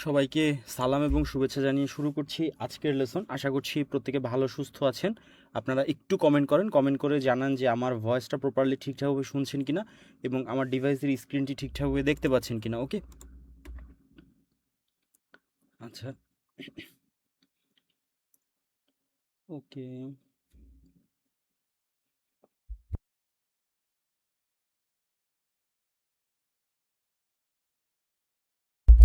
সবাইকে সালাম এবং শুভেচ্ছা জানিয়ে শুরু করছি আজকের লেসন। আশা করছি প্রত্যেকে ভালো সুস্থ আছেন। আপনারা একটু কমেন্ট করে জানান যে আমার ভয়েসটা প্রপারলি ঠিকঠাকভাবে শুনছেন কিনা এবং আমার ডিভাইসের স্ক্রিনটি ঠিকঠাকভাবে দেখতে পাচ্ছেন কিনা। ওকে, আচ্ছা, ওকে।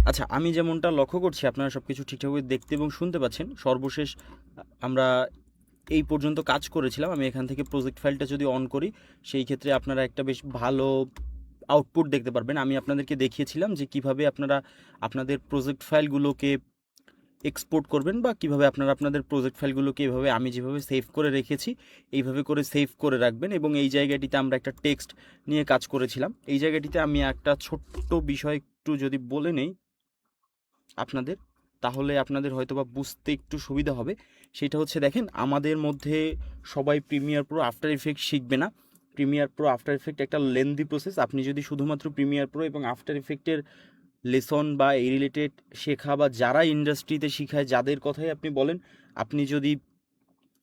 আচ্ছা, আমি যেমনটা লক্ষ্য করছি আপনারা সব কিছু ঠিকঠাকভাবে দেখতে এবং শুনতে পাচ্ছেন। সর্বশেষ আমরা এই পর্যন্ত কাজ করেছিলাম। আমি এখান থেকে প্রজেক্ট ফাইলটা যদি অন করি, সেই ক্ষেত্রে আপনারা একটা বেশ ভালো আউটপুট দেখতে পারবেন। আমি আপনাদেরকে দেখিয়েছিলাম যে কিভাবে আপনারা আপনাদের প্রজেক্ট ফাইলগুলোকে এক্সপোর্ট করবেন বা কিভাবে আপনারা আপনাদের প্রজেক্ট ফাইলগুলোকে এভাবে আমি যেভাবে সেভ করে রেখেছি এইভাবে করে সেভ করে রাখবেন। এবং এই জায়গাটিতে আমরা একটা টেক্সট নিয়ে কাজ করেছিলাম। এই জায়গাটিতে আমি একটা ছোট্ট বিষয় একটু যদি বলে নেই আপনাদের, তাহলে আপনাদের হয়তোবা বুঝতে একটু সুবিধা হবে। সেটা হচ্ছে, দেখেন, আমাদের মধ্যে সবাই প্রিমিয়ার প্রো আফটার ইফেক্ট শিখবে না। প্রিমিয়ার প্রো আফটার ইফেক্ট একটা লেন্দি প্রসেস। আপনি যদি শুধুমাত্র প্রিমিয়ার প্রো এবং আফটার ইফেক্টের লেসন বা এই রিলেটেড শেখা বা যারা ইন্ডাস্ট্রিতে শিখায় যাদের কথাই আপনি বলেন, আপনি যদি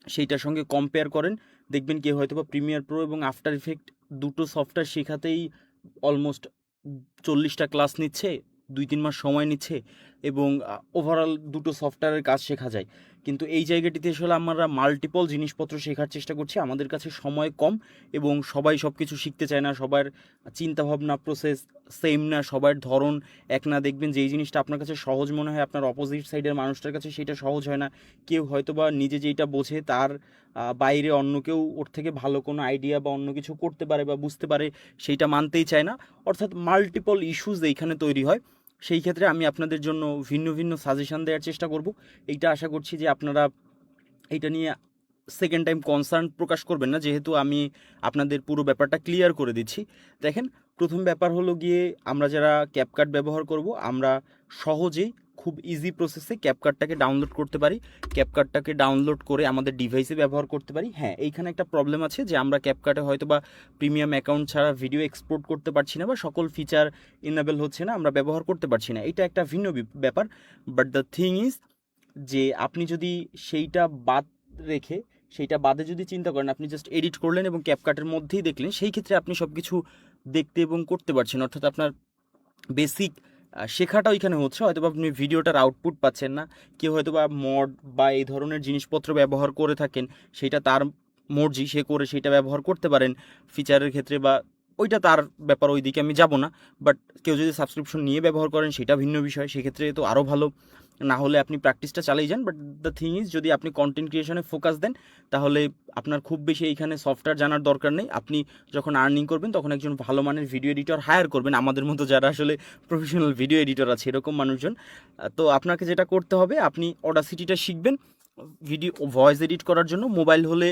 সেইটার সঙ্গে কম্পেয়ার করেন, দেখবেন কেউ হয়তো বা প্রিমিয়ার প্রো এবং আফটার ইফেক্ট দুটো সফটওয়্যার শেখাতেই অলমোস্ট 40টা ক্লাস নিচ্ছে, 2-3 মাস সময় নিচ্ছে এবং ওভারঅল দুটো সফটওয়্যারের কাজ শেখা যায়। কিন্তু এই জায়গাটিতে আসলে আমরা মাল্টিপল জিনিসপত্র শেখার চেষ্টা করছি। আমাদের কাছে সময় কম এবং সবাই সব কিছু শিখতে চায় না। সবার চিন্তাভাবনা প্রসেস সেম না, সবার ধরন এক না। দেখবেন যেই জিনিসটা আপনার কাছে সহজ মনে হয়, আপনার অপোজিট সাইডের মানুষটার কাছে সেটা সহজ হয় না। কেউ হয়তো বা নিজে যেইটা বোঝে তার বাইরে অন্য কেউ ওর থেকে ভালো কোনো আইডিয়া বা অন্য কিছু করতে পারে বা বুঝতে পারে, সেইটা মানতেই চায় না। অর্থাৎ মাল্টিপল ইস্যুস এইখানে তৈরি হয়। সেই ক্ষেত্রে আমি আপনাদের জন্য ভিন্ন ভিন্ন সাজেশান দেওয়ার চেষ্টা করব। এইটা আশা করছি যে আপনারা এইটা নিয়ে সেকেন্ড টাইম কনসার্ন প্রকাশ করবেন না, যেহেতু আমি আপনাদের পুরো ব্যাপারটা ক্লিয়ার করে দিচ্ছি। দেখেন, প্রথম ব্যাপার হলো গিয়ে, আমরা যারা ক্যাপকাট ব্যবহার করব, আমরা সহজেই খুব ইজি প্রসেসে ক্যাপকাটটাকে ডাউনলোড করতে পারি। ক্যাপকাটটাকে ডাউনলোড করে আমাদের ডিভাইসে ব্যবহার করতে পারি। হ্যাঁ, এইখানে একটা প্রবলেম আছে যে আমরা ক্যাপকাটে হয়তো বা প্রিমিয়াম অ্যাকাউন্ট ছাড়া ভিডিও এক্সপোর্ট করতে পারছি না বা সকল ফিচার ইনেবল হচ্ছে না, আমরা ব্যবহার করতে পারছি না। এটা একটা ভিন্ন ব্যাপার। বাট দ্য থিং ইজ যে আপনি যদি সেইটা বাদ রেখে, সেইটা বাদে যদি চিন্তা করেন, আপনি জাস্ট এডিট করলেন এবং ক্যাপকাটের মধ্যেই দেখলেন, সেই ক্ষেত্রে আপনি সব কিছু দেখতে এবং করতে পারছেন। অর্থাৎ আপনার বেসিক শেখাটা ওইখানে হচ্ছে, হয়তো বা আপনি ভিডিওটার আউটপুট পাচ্ছেন না। কেউ হয়তো বা মড বা এই ধরনের জিনিসপত্র ব্যবহার করে থাকেন, সেটা তার মর্জি, সে করে সেটা ব্যবহার করতে পারেন ফিচারের ক্ষেত্রে, বা ওইটা তার ব্যাপার, ওই দিকে আমি যাব না। বাট কেউ যদি সাবস্ক্রিপশন নিয়ে ব্যবহার করেন, সেটা ভিন্ন বিষয়, সেক্ষেত্রে তো আরও ভালো। না হলে আপনি প্র্যাকটিসটা চালিয়ে যান। বাট দ্য থিং ইজ, যদি আপনি কন্টেন্ট ক্রিয়েশনে ফোকাস দেন, তাহলে আপনার খুব বেশি এইখানে সফটওয়্যার জানার দরকার নেই। আপনি যখন আর্নিং করবেন, তখন একজন ভালো মানের ভিডিও এডিটর হায়ার করবেন, আমাদের মতো যারা আসলে প্রফেশনাল ভিডিও এডিটর আছে এরকম মানুষজন। তো আপনাকে যেটা করতে হবে, আপনি অডাসিটিটা শিখবেন ভিডিও ভয়েস এডিট করার জন্য। মোবাইল হলে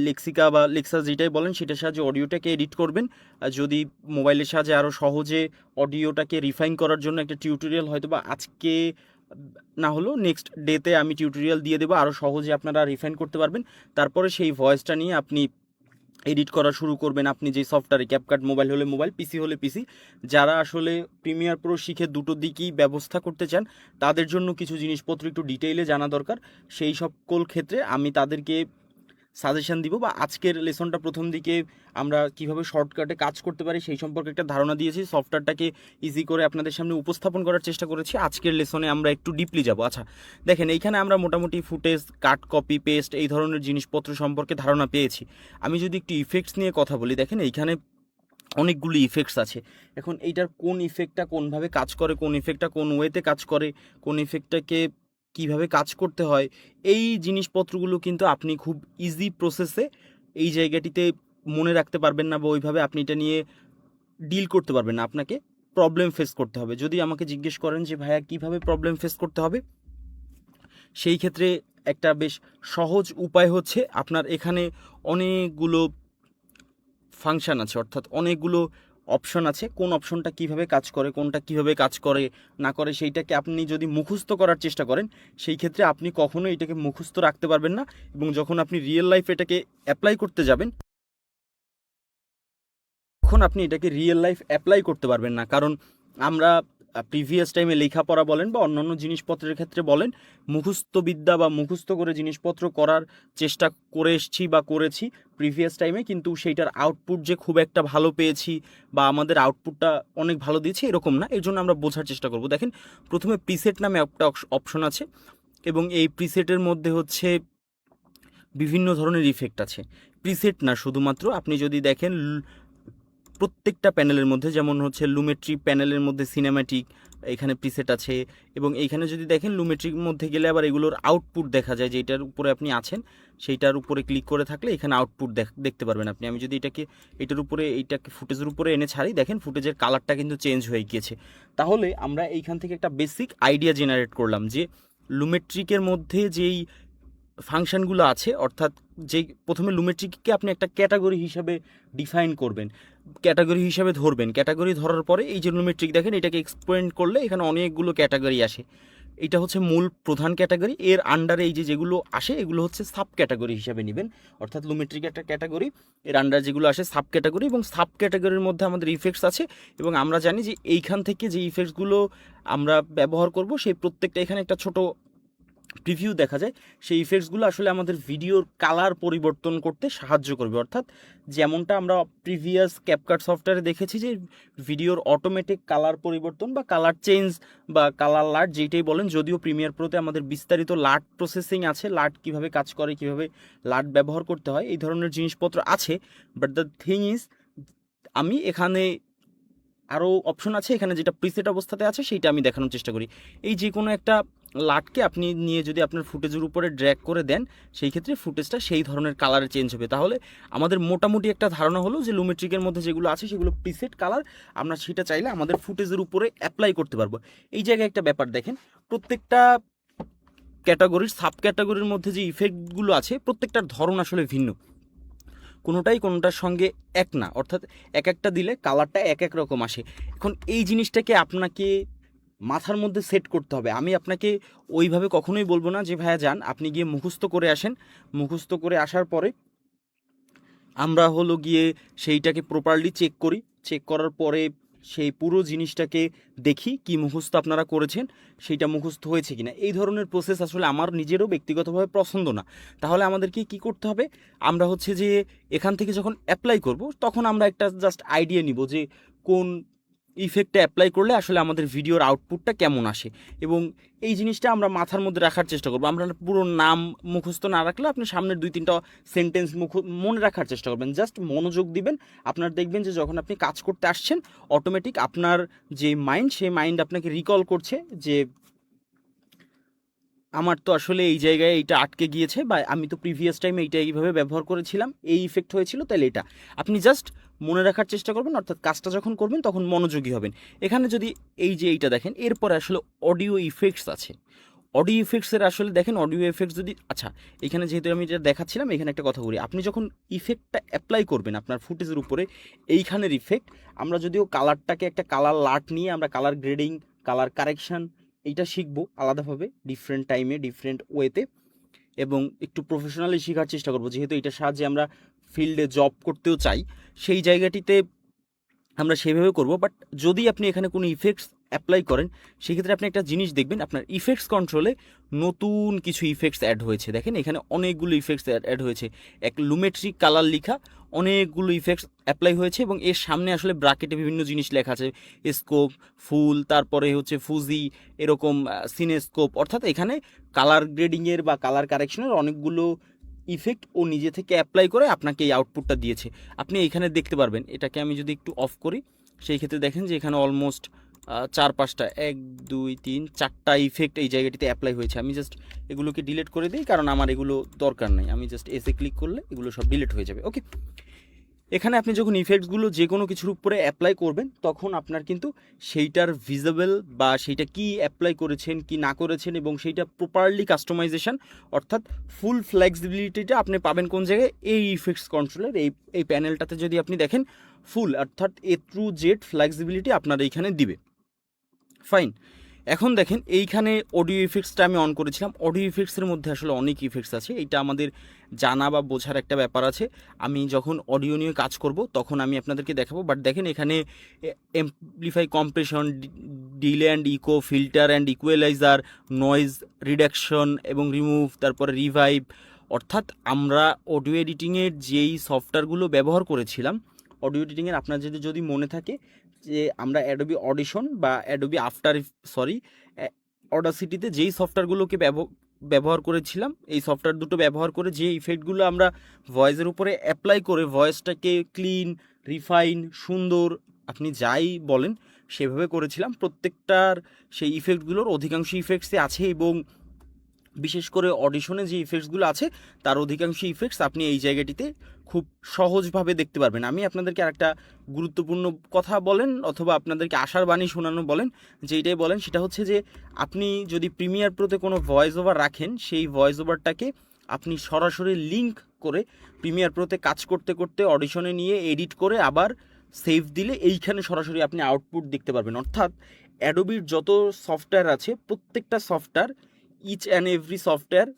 লেক্সিকা বা লেক্সা যেটাই বলেন, সেটার সাহায্যে অডিওটাকে এডিট করবেন। আর যদি মোবাইলের সাহায্যে আরও সহজে অডিওটাকে রিফাইন করার জন্য একটা টিউটোরিয়াল হয়তো বা আজকে না হলেও নেক্সট ডেতে আমি টিউটোরিয়াল দিয়ে দেবো, আরও সহজে আপনারা রিফাইন করতে পারবেন। তারপরে সেই ভয়েসটা নিয়ে আপনি এডিট করা শুরু করবেন। আপনি যে সফটওয়্যারে, ক্যাপকাট মোবাইল হলে মোবাইল, পিসি হলে পিসি। যারা আসলে প্রিমিয়ার প্রো শিখে দুটো দিকেই ব্যবস্থা করতে চান, তাদের জন্য কিছু জিনিসপত্র একটু ডিটেইলে জানা দরকার। সেই সকল ক্ষেত্রে আমি তাদেরকে সাজেশান দিব, বা আজকের লেসনটা প্রথম দিকে আমরা কিভাবে শর্টকাটে কাজ করতে পারি সেই সম্পর্কে একটা ধারণা দিয়েছি। সফটওয়্যারটাকে ইজি করে আপনাদের সামনে উপস্থাপন করার চেষ্টা করেছি। আজকের লেসনে আমরা একটু ডিপলি যাব। আচ্ছা, দেখেন, এইখানে আমরা মোটামুটি ফুটেজ, কাট, কপি, পেস্ট এই ধরনের জিনিসপত্র সম্পর্কে ধারণা পেয়েছি। আমি যদি একটু ইফেক্টস নিয়ে কথা বলি, দেখেন এইখানে অনেকগুলো ইফেক্টস আছে। এখন এইটার কোন ইফেক্টটা কোনভাবে কাজ করে, কোন ইফেক্টটা কোন ওয়েতে কাজ করে, কোন ইফেক্টটাকে কিভাবে কাজ করতে হয়, এই জিনিসপত্রগুলো কিন্তু আপনি খুব ইজি প্রসেসে এই জায়গাটিতে মনে রাখতে পারবেন না, বা ওইভাবে আপনি এটা নিয়ে ডিল করতে পারবেন না। আপনাকে প্রবলেম ফেস করতে হবে। যদি আমাকে জিজ্ঞেস করেন যে ভাইয়া কীভাবে প্রবলেম ফেস করতে হবে, সেই ক্ষেত্রে একটা বেশ সহজ উপায় হচ্ছে, আপনার এখানে অনেকগুলো ফাংশান আছে, অর্থাৎ অনেকগুলো অপশন আছে। কোন অপশনটা কিভাবে কাজ করে, কোনটা কিভাবে কাজ করে না করে, সেইটাকে আপনি যদি মুখস্থ করার চেষ্টা করেন, সেই ক্ষেত্রে আপনি কখনোই এটাকে মুখস্থ রাখতে পারবেন না। এবং যখন আপনি রিয়েল লাইফ এটাকে অ্যাপ্লাই করতে যাবেন, তখন আপনি এটাকে রিয়েল লাইফ অ্যাপ্লাই করতে পারবেন না। কারণ আমরা প্রিভিয়াস টাইমে লেখাপড়া বলেন বা অন্যান্য জিনিসপত্রের ক্ষেত্রে বলেন, মুখস্থ বিদ্যা বা মুখস্থ করে জিনিসপত্র করার চেষ্টা করে এসছি বা করেছি প্রিভিয়াস টাইমে, কিন্তু সেইটার আউটপুট যে খুব একটা ভালো পেয়েছি বা আমাদের আউটপুটটা অনেক ভালো দিয়েছে এরকম না। এর জন্য আমরা বোঝার চেষ্টা করব। দেখেন, প্রথমে প্রিসেট নামে একটা অপশন আছে এবং এই প্রিসেটের মধ্যে হচ্ছে বিভিন্ন ধরনের ইফেক্ট আছে। প্রিসেট না শুধুমাত্র, আপনি যদি দেখেন প্রত্যেকটা প্যানেলের মধ্যে, যেমন হচ্ছে লুমেট্রি প্যানেলের মধ্যে সিনেম্যাটিক এখানে প্রিসেট আছে, এবং এইখানে যদি দেখেন লুমেট্রির মধ্যে গেলে আবার এগুলোর আউটপুট দেখা যায়, যেটার উপরে আপনি আছেন সেইটার উপরে ক্লিক করে থাকলে এখানে আউটপুট দেখতে পারবেন আপনি। আমি যদি এইটাকে ফুটেজের উপরে এনে ছাড়ি, দেখেন ফুটেজের কালারটা কিন্তু চেঞ্জ হয়ে গিয়েছে। তাহলে আমরা এইখান থেকে একটা বেসিক আইডিয়া জেনারেট করলাম যে লুমেট্রিকের মধ্যে যেই ফাংশনগুলো আছে, অর্থাৎ যেই প্রথমে লুমেট্রিককে আপনি একটা ক্যাটাগরি হিসাবে ডিফাইন করবেন, ক্যাটাগরি হিসাবে ধরবেন। ক্যাটাগরি ধরার পরে এই যে লুমেট্রিক দেখেন, এটাকে এক্সপ্লেন্ড করলে এখানে অনেকগুলো ক্যাটাগরি আসে। এটা হচ্ছে মূল প্রধান ক্যাটাগরি, এর আন্ডারে এই যেগুলো আসে এগুলো হচ্ছে সাব ক্যাটাগরি হিসাবে নেবেন। অর্থাৎ লুমেট্রিক একটা ক্যাটাগরি, এর আন্ডার যেগুলো আসে সাব ক্যাটাগরি, এবং সাব ক্যাটাগরির মধ্যে আমাদের ইফেক্টস আছে, এবং আমরা জানি যে এইখান থেকে যে ইফেক্টসগুলো আমরা ব্যবহার করব সেই প্রত্যেকটা এখানে একটা ছোট প্রিভিউ দেখা যায়। সেই ইফেক্টসগুলো আসলে আমাদের ভিডিওর কালার পরিবর্তন করতে সাহায্য করবে। অর্থাৎ যেমনটা আমরা প্রিভিয়াস ক্যাপকাট সফটওয়্যারে দেখেছি যে ভিডিওর অটোমেটিক কালার পরিবর্তন বা কালার চেঞ্জ বা কালার লাট যেটাই বলেন, যদিও প্রিমিয়ার প্রোতে আমাদের বিস্তারিত লাট প্রসেসিং আছে, লাট কীভাবে কাজ করে, কীভাবে লাট ব্যবহার করতে হয়, এই ধরনের জিনিসপত্র আছে। বাট দ্য থিং ইজ, আমি এখানে আরও অপশন আছে, এখানে যেটা প্রিসেট অবস্থাতে আছে সেইটা আমি দেখানোর চেষ্টা করি। এই যে কোনো একটা লাটকে আপনি নিয়ে যদি আপনার ফুটেজের উপরে ড্র্যাগ করে দেন, সেই ক্ষেত্রে ফুটেজটা সেই ধরনের কালারে চেঞ্জ হবে। তাহলে আমাদের মোটামুটি একটা ধারণা হলো যে লুমেট্রিকের মধ্যে যেগুলো আছে সেগুলো প্রিসেট কালার, আমরা সেটা চাইলে আমাদের ফুটেজের উপরে অ্যাপ্লাই করতে পারবো। এই জায়গায় একটা ব্যাপার দেখেন, প্রত্যেকটা ক্যাটাগরির সাব ক্যাটাগরির মধ্যে যে ইফেক্টগুলো আছে প্রত্যেকটার ধরন আসলে ভিন্ন, কোনোটাই কোনোটার সঙ্গে এক না। অর্থাৎ এক একটা দিলে কালারটা এক এক রকম আসে। এখন এই জিনিসটাকে আপনাকে মাথার মধ্যে সেট করতে হবে। আমি আপনাকে ওইভাবে কখনোই বলবো না যে ভাইয়া যান আপনি গিয়ে মুখস্থ করে আসেন, মুখস্থ করে আসার পরে আমরা হলো গিয়ে সেইটাকে প্রপারলি চেক করি, চেক করার পরে সেই পুরো জিনিসটাকে দেখি কি মুখস্থ আপনারা করেছেন, সেইটা মুখস্থ হয়েছে কিনা। এই ধরনের প্রসেস আসলে আমার নিজেরও ব্যক্তিগতভাবে পছন্দ না। তাহলে আমাদেরকে কি করতে হবে, আমরা হচ্ছে যে এখান থেকে যখন অ্যাপ্লাই করব তখন আমরা একটা জাস্ট আইডিয়া নিব যে কোন ইফেক্টটা অ্যাপ্লাই করলে আসলে আমাদের ভিডিওর আউটপুটটা কেমন আসে, এবং এই জিনিসটা আমরা মাথার মধ্যে রাখার চেষ্টা করবো। আমরা পুরো নাম মুখস্থ না রাখলে আপনি সামনের 2-3টা সেন্টেন্স মনে রাখার চেষ্টা করবেন, জাস্ট মনোযোগ দিবেন। আপনার দেখবেন যে যখন আপনি কাজ করতে আসছেন অটোমেটিক আপনার যে মাইন্ড, সেই মাইন্ড আপনাকে রিকল করছে যে আমার তো আসলে এই জায়গায় এইটা আটকে গিয়েছে, বা আমি তো প্রিভিয়াস টাইমে এইটা এইভাবে ব্যবহার করেছিলাম, এই ইফেক্ট হয়েছিল, তাহলে এটা আপনি জাস্ট মনে রাখার চেষ্টা করবেন। অর্থাৎ কাজটা যখন করবেন তখন মনোযোগী হবেন। এখানে যদি এই যে এইটা দেখেন, এরপরে আসলে অডিও ইফেক্টস আছে। অডিও ইফেক্টসের আসলে দেখেন, অডিও ইফেক্টস যদি আচ্ছা, এখানে যেহেতু আমি যেটা দেখাচ্ছিলাম, এখানে একটা কথা বলি, আপনি যখন ইফেক্টটা অ্যাপ্লাই করবেন আপনার ফুটেজের উপরে, এইখানের ইফেক্ট আমরা যদিও কালারটাকে একটা কালার লাট নিয়ে আমরা কালার গ্রেডিং, কালার কারেকশন এইটা শিখবো আলাদাভাবে ডিফারেন্ট টাইমে ডিফারেন্ট ওয়েতে, এবং একটু প্রফেশনালি শেখার চেষ্টা করবো, যেহেতু এটার সাহায্যে আমরা ফিল্ডে জব করতেও চাই, সেই জায়গাটিতে আমরা সেভাবে করব। বাট যদি আপনি এখানে কোনো ইফেক্টস অ্যাপ্লাই করেন, সেক্ষেত্রে আপনি একটা জিনিস দেখবেন, আপনার ইফেক্টস কন্ট্রোলে নতুন কিছু ইফেক্টস অ্যাড হয়েছে। দেখেন এখানে অনেকগুলো ইফেক্টস অ্যাড হয়েছে, এক লুমেট্রিক কালার লেখা অনেকগুলো ইফেক্টস অ্যাপ্লাই হয়েছে, এবং এর সামনে আসলে ব্র্যাকেটে বিভিন্ন জিনিস লেখা আছে, স্কোপ, ফুল, তারপরে হচ্ছে ফুজি, এরকম সিনেস্কোপ। অর্থাৎ এখানে কালার গ্রেডিংয়ের বা কালার কারেকশনের অনেকগুলো ইফেক্ট ও নিজে থেকে অ্যাপ্লাই করে আপনাকে এই আউটপুটটা দিয়েছে। আপনি এখানে দেখতে পারবেন, এটাকে আমি যদি একটু অফ করি, সেই ক্ষেত্রে দেখেন যে এখানে অলমোস্ট 4-5টা 1-2-3-4টা ইফেক্ট এই জায়গাটিতে অ্যাপ্লাই হয়েছে। আমি জাস্ট এগুলোকে ডিলিট করে দিই, কারণ আমার এগুলো দরকার নেই। আমি জাস্ট এসে ক্লিক করলে এগুলো সব ডিলিট হয়ে যাবে। ওকে, এখানে আপনি যখন ইফেক্টসগুলো যে কোনো কিছুর উপরে অ্যাপ্লাই করবেন তখন আপনার কিন্তু সেইটার ভিজিবল বা সেইটা কি অ্যাপ্লাই করেছেন কি না করেছেন, এবং সেইটা প্রপারলি কাস্টমাইজেশন, অর্থাৎ ফুল ফ্লেক্সিবিলিটিটা আপনি পাবেন কোন জায়গায়, এই ইফেক্টস কন্ট্রোলের এই প্যানেলটাতে যদি আপনি দেখেন ফুল, অর্থাৎ A to Z ফ্লেক্সিবিলিটি আপনার এইখানে দিবে। ফাইন, এখন দেখেন এইখানে অডিও ইফেক্টসটা আমি অন করেছিলাম। অডিও ইফেক্টসের মধ্যে আসলে অনেক ইফেক্টস আছে, এইটা আমাদের জানা বা বোঝার একটা ব্যাপার আছে। আমি যখন অডিও নিয়ে কাজ করব তখন আমি আপনাদেরকে দেখাবো। বাট দেখেন এখানে amplify, compression, delay and echo, filter and equalizer, noise reduction এবং রিমুভ, তারপরে রিভাইভ, অর্থাৎ আমরা অডিও এডিটিংয়ের যেই সফটওয়্যারগুলো ব্যবহার করেছিলাম, অডিও এডিটিংয়ের আপনার যদি মনে থাকে যে আমরা অ্যাডোবি অডিশন বা অ্যাডোবি অডাসিটিতে যেই সফটওয়্যারগুলোকে ব্যবহার করেছিলাম, এই সফটওয়্যার দুটো ব্যবহার করে যে ইফেক্টগুলো আমরা ভয়েসের উপরে অ্যাপ্লাই করে ভয়েসটাকে ক্লিন, রিফাইন, সুন্দর, আপনি যাই বলেন সেভাবে করেছিলাম। প্রত্যেকটার সেই ইফেক্টগুলোর অধিকাংশ ইফেক্টসই আছে এবং বিশেষ করে অডিশনে যে ইফেক্টসগুলো আছে তার অধিকাংশ ইফেক্টস আপনি এই জায়গাটিতে খুব সহজভাবে দেখতে পারবেন। আমি আপনাদেরকে আরেকটা গুরুত্বপূর্ণ কথা বলেন অথবা আপনাদেরকে আশার বাণী শোনানো বলেন, যেইটাই বলেন সেটা হচ্ছে যে আপনি যদি প্রিমিয়ার প্রোতে কোনো ভয়েস ওভার রাখেন, সেই ভয়েস ওভারটাকে আপনি সরাসরি লিঙ্ক করে প্রিমিয়ার প্রোতে কাজ করতে করতে অডিশনে নিয়ে এডিট করে আবার সেভ দিলে এইখানে সরাসরি আপনি আউটপুট দেখতে পারবেন। অর্থাৎ অ্যাডোবির যত সফটওয়্যার আছে প্রত্যেকটা software, each and every software,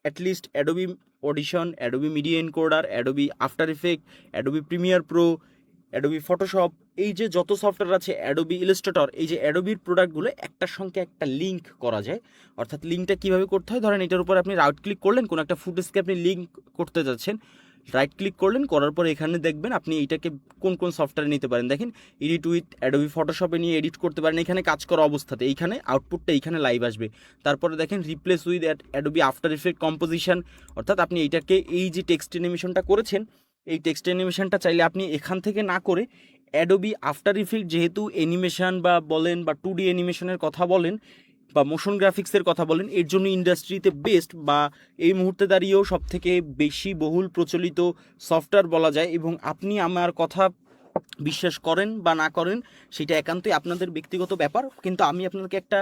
at least Adobe Audition, Adobe Media Encoder, Adobe After Effects, Adobe Premiere Pro, Adobe Photoshop, এই যে যত সফটওয়্যার আছে, Adobe Illustrator, এই যে অ্যাডোবির প্রোডাক্টগুলো একটার সঙ্গে একটা লিঙ্ক করা যায়। অর্থাৎ লিঙ্কটা কীভাবে করতে হয়, ধরেন এটার উপর আপনি রাইট ক্লিক করলেন, কোনো একটা ফুটেজকে আপনি লিঙ্ক করতে যাচ্ছেন, রাইট ক্লিক করলেন, করার পর এখানে দেখবেন আপনি এইটাকে কোন কোন সফটওয়্যারে নিতে পারেন। দেখেন এডিট উইথ অ্যাডোবি ফটোশপে নিয়ে এডিট করতে পারেন, এখানে কাজ করা অবস্থাতে এইখানে আউটপুটটা এইখানে লাইভ আসবে। তারপরে দেখেন replace with Adobe after effect composition, অর্থাৎ আপনি এইটাকে এই যে টেক্সট অ্যানিমেশনটা করেছেন, এই টেক্সট অ্যানিমেশনটা চাইলে আপনি এখান থেকে না করে অ্যাডোবি আফটার ইফেক্ট, যেহেতু অ্যানিমেশন বা বলেন বা 2D অ্যানিমেশনের কথা বলেন বা মোশন গ্রাফিক্সের কথা বলেন, এর জন্য ইন্ডাস্ট্রিতে বেস্ট বা এই মুহূর্তে দাঁড়িয়েও সবথেকে বেশি বহুল প্রচলিত সফটওয়্যার বলা যায়। এবং আপনি আমার কথা বিশ্বাস করেন বা না করেন সেটা একান্তই আপনাদের ব্যক্তিগত ব্যাপার, কিন্তু আমি আপনাদেরকে একটা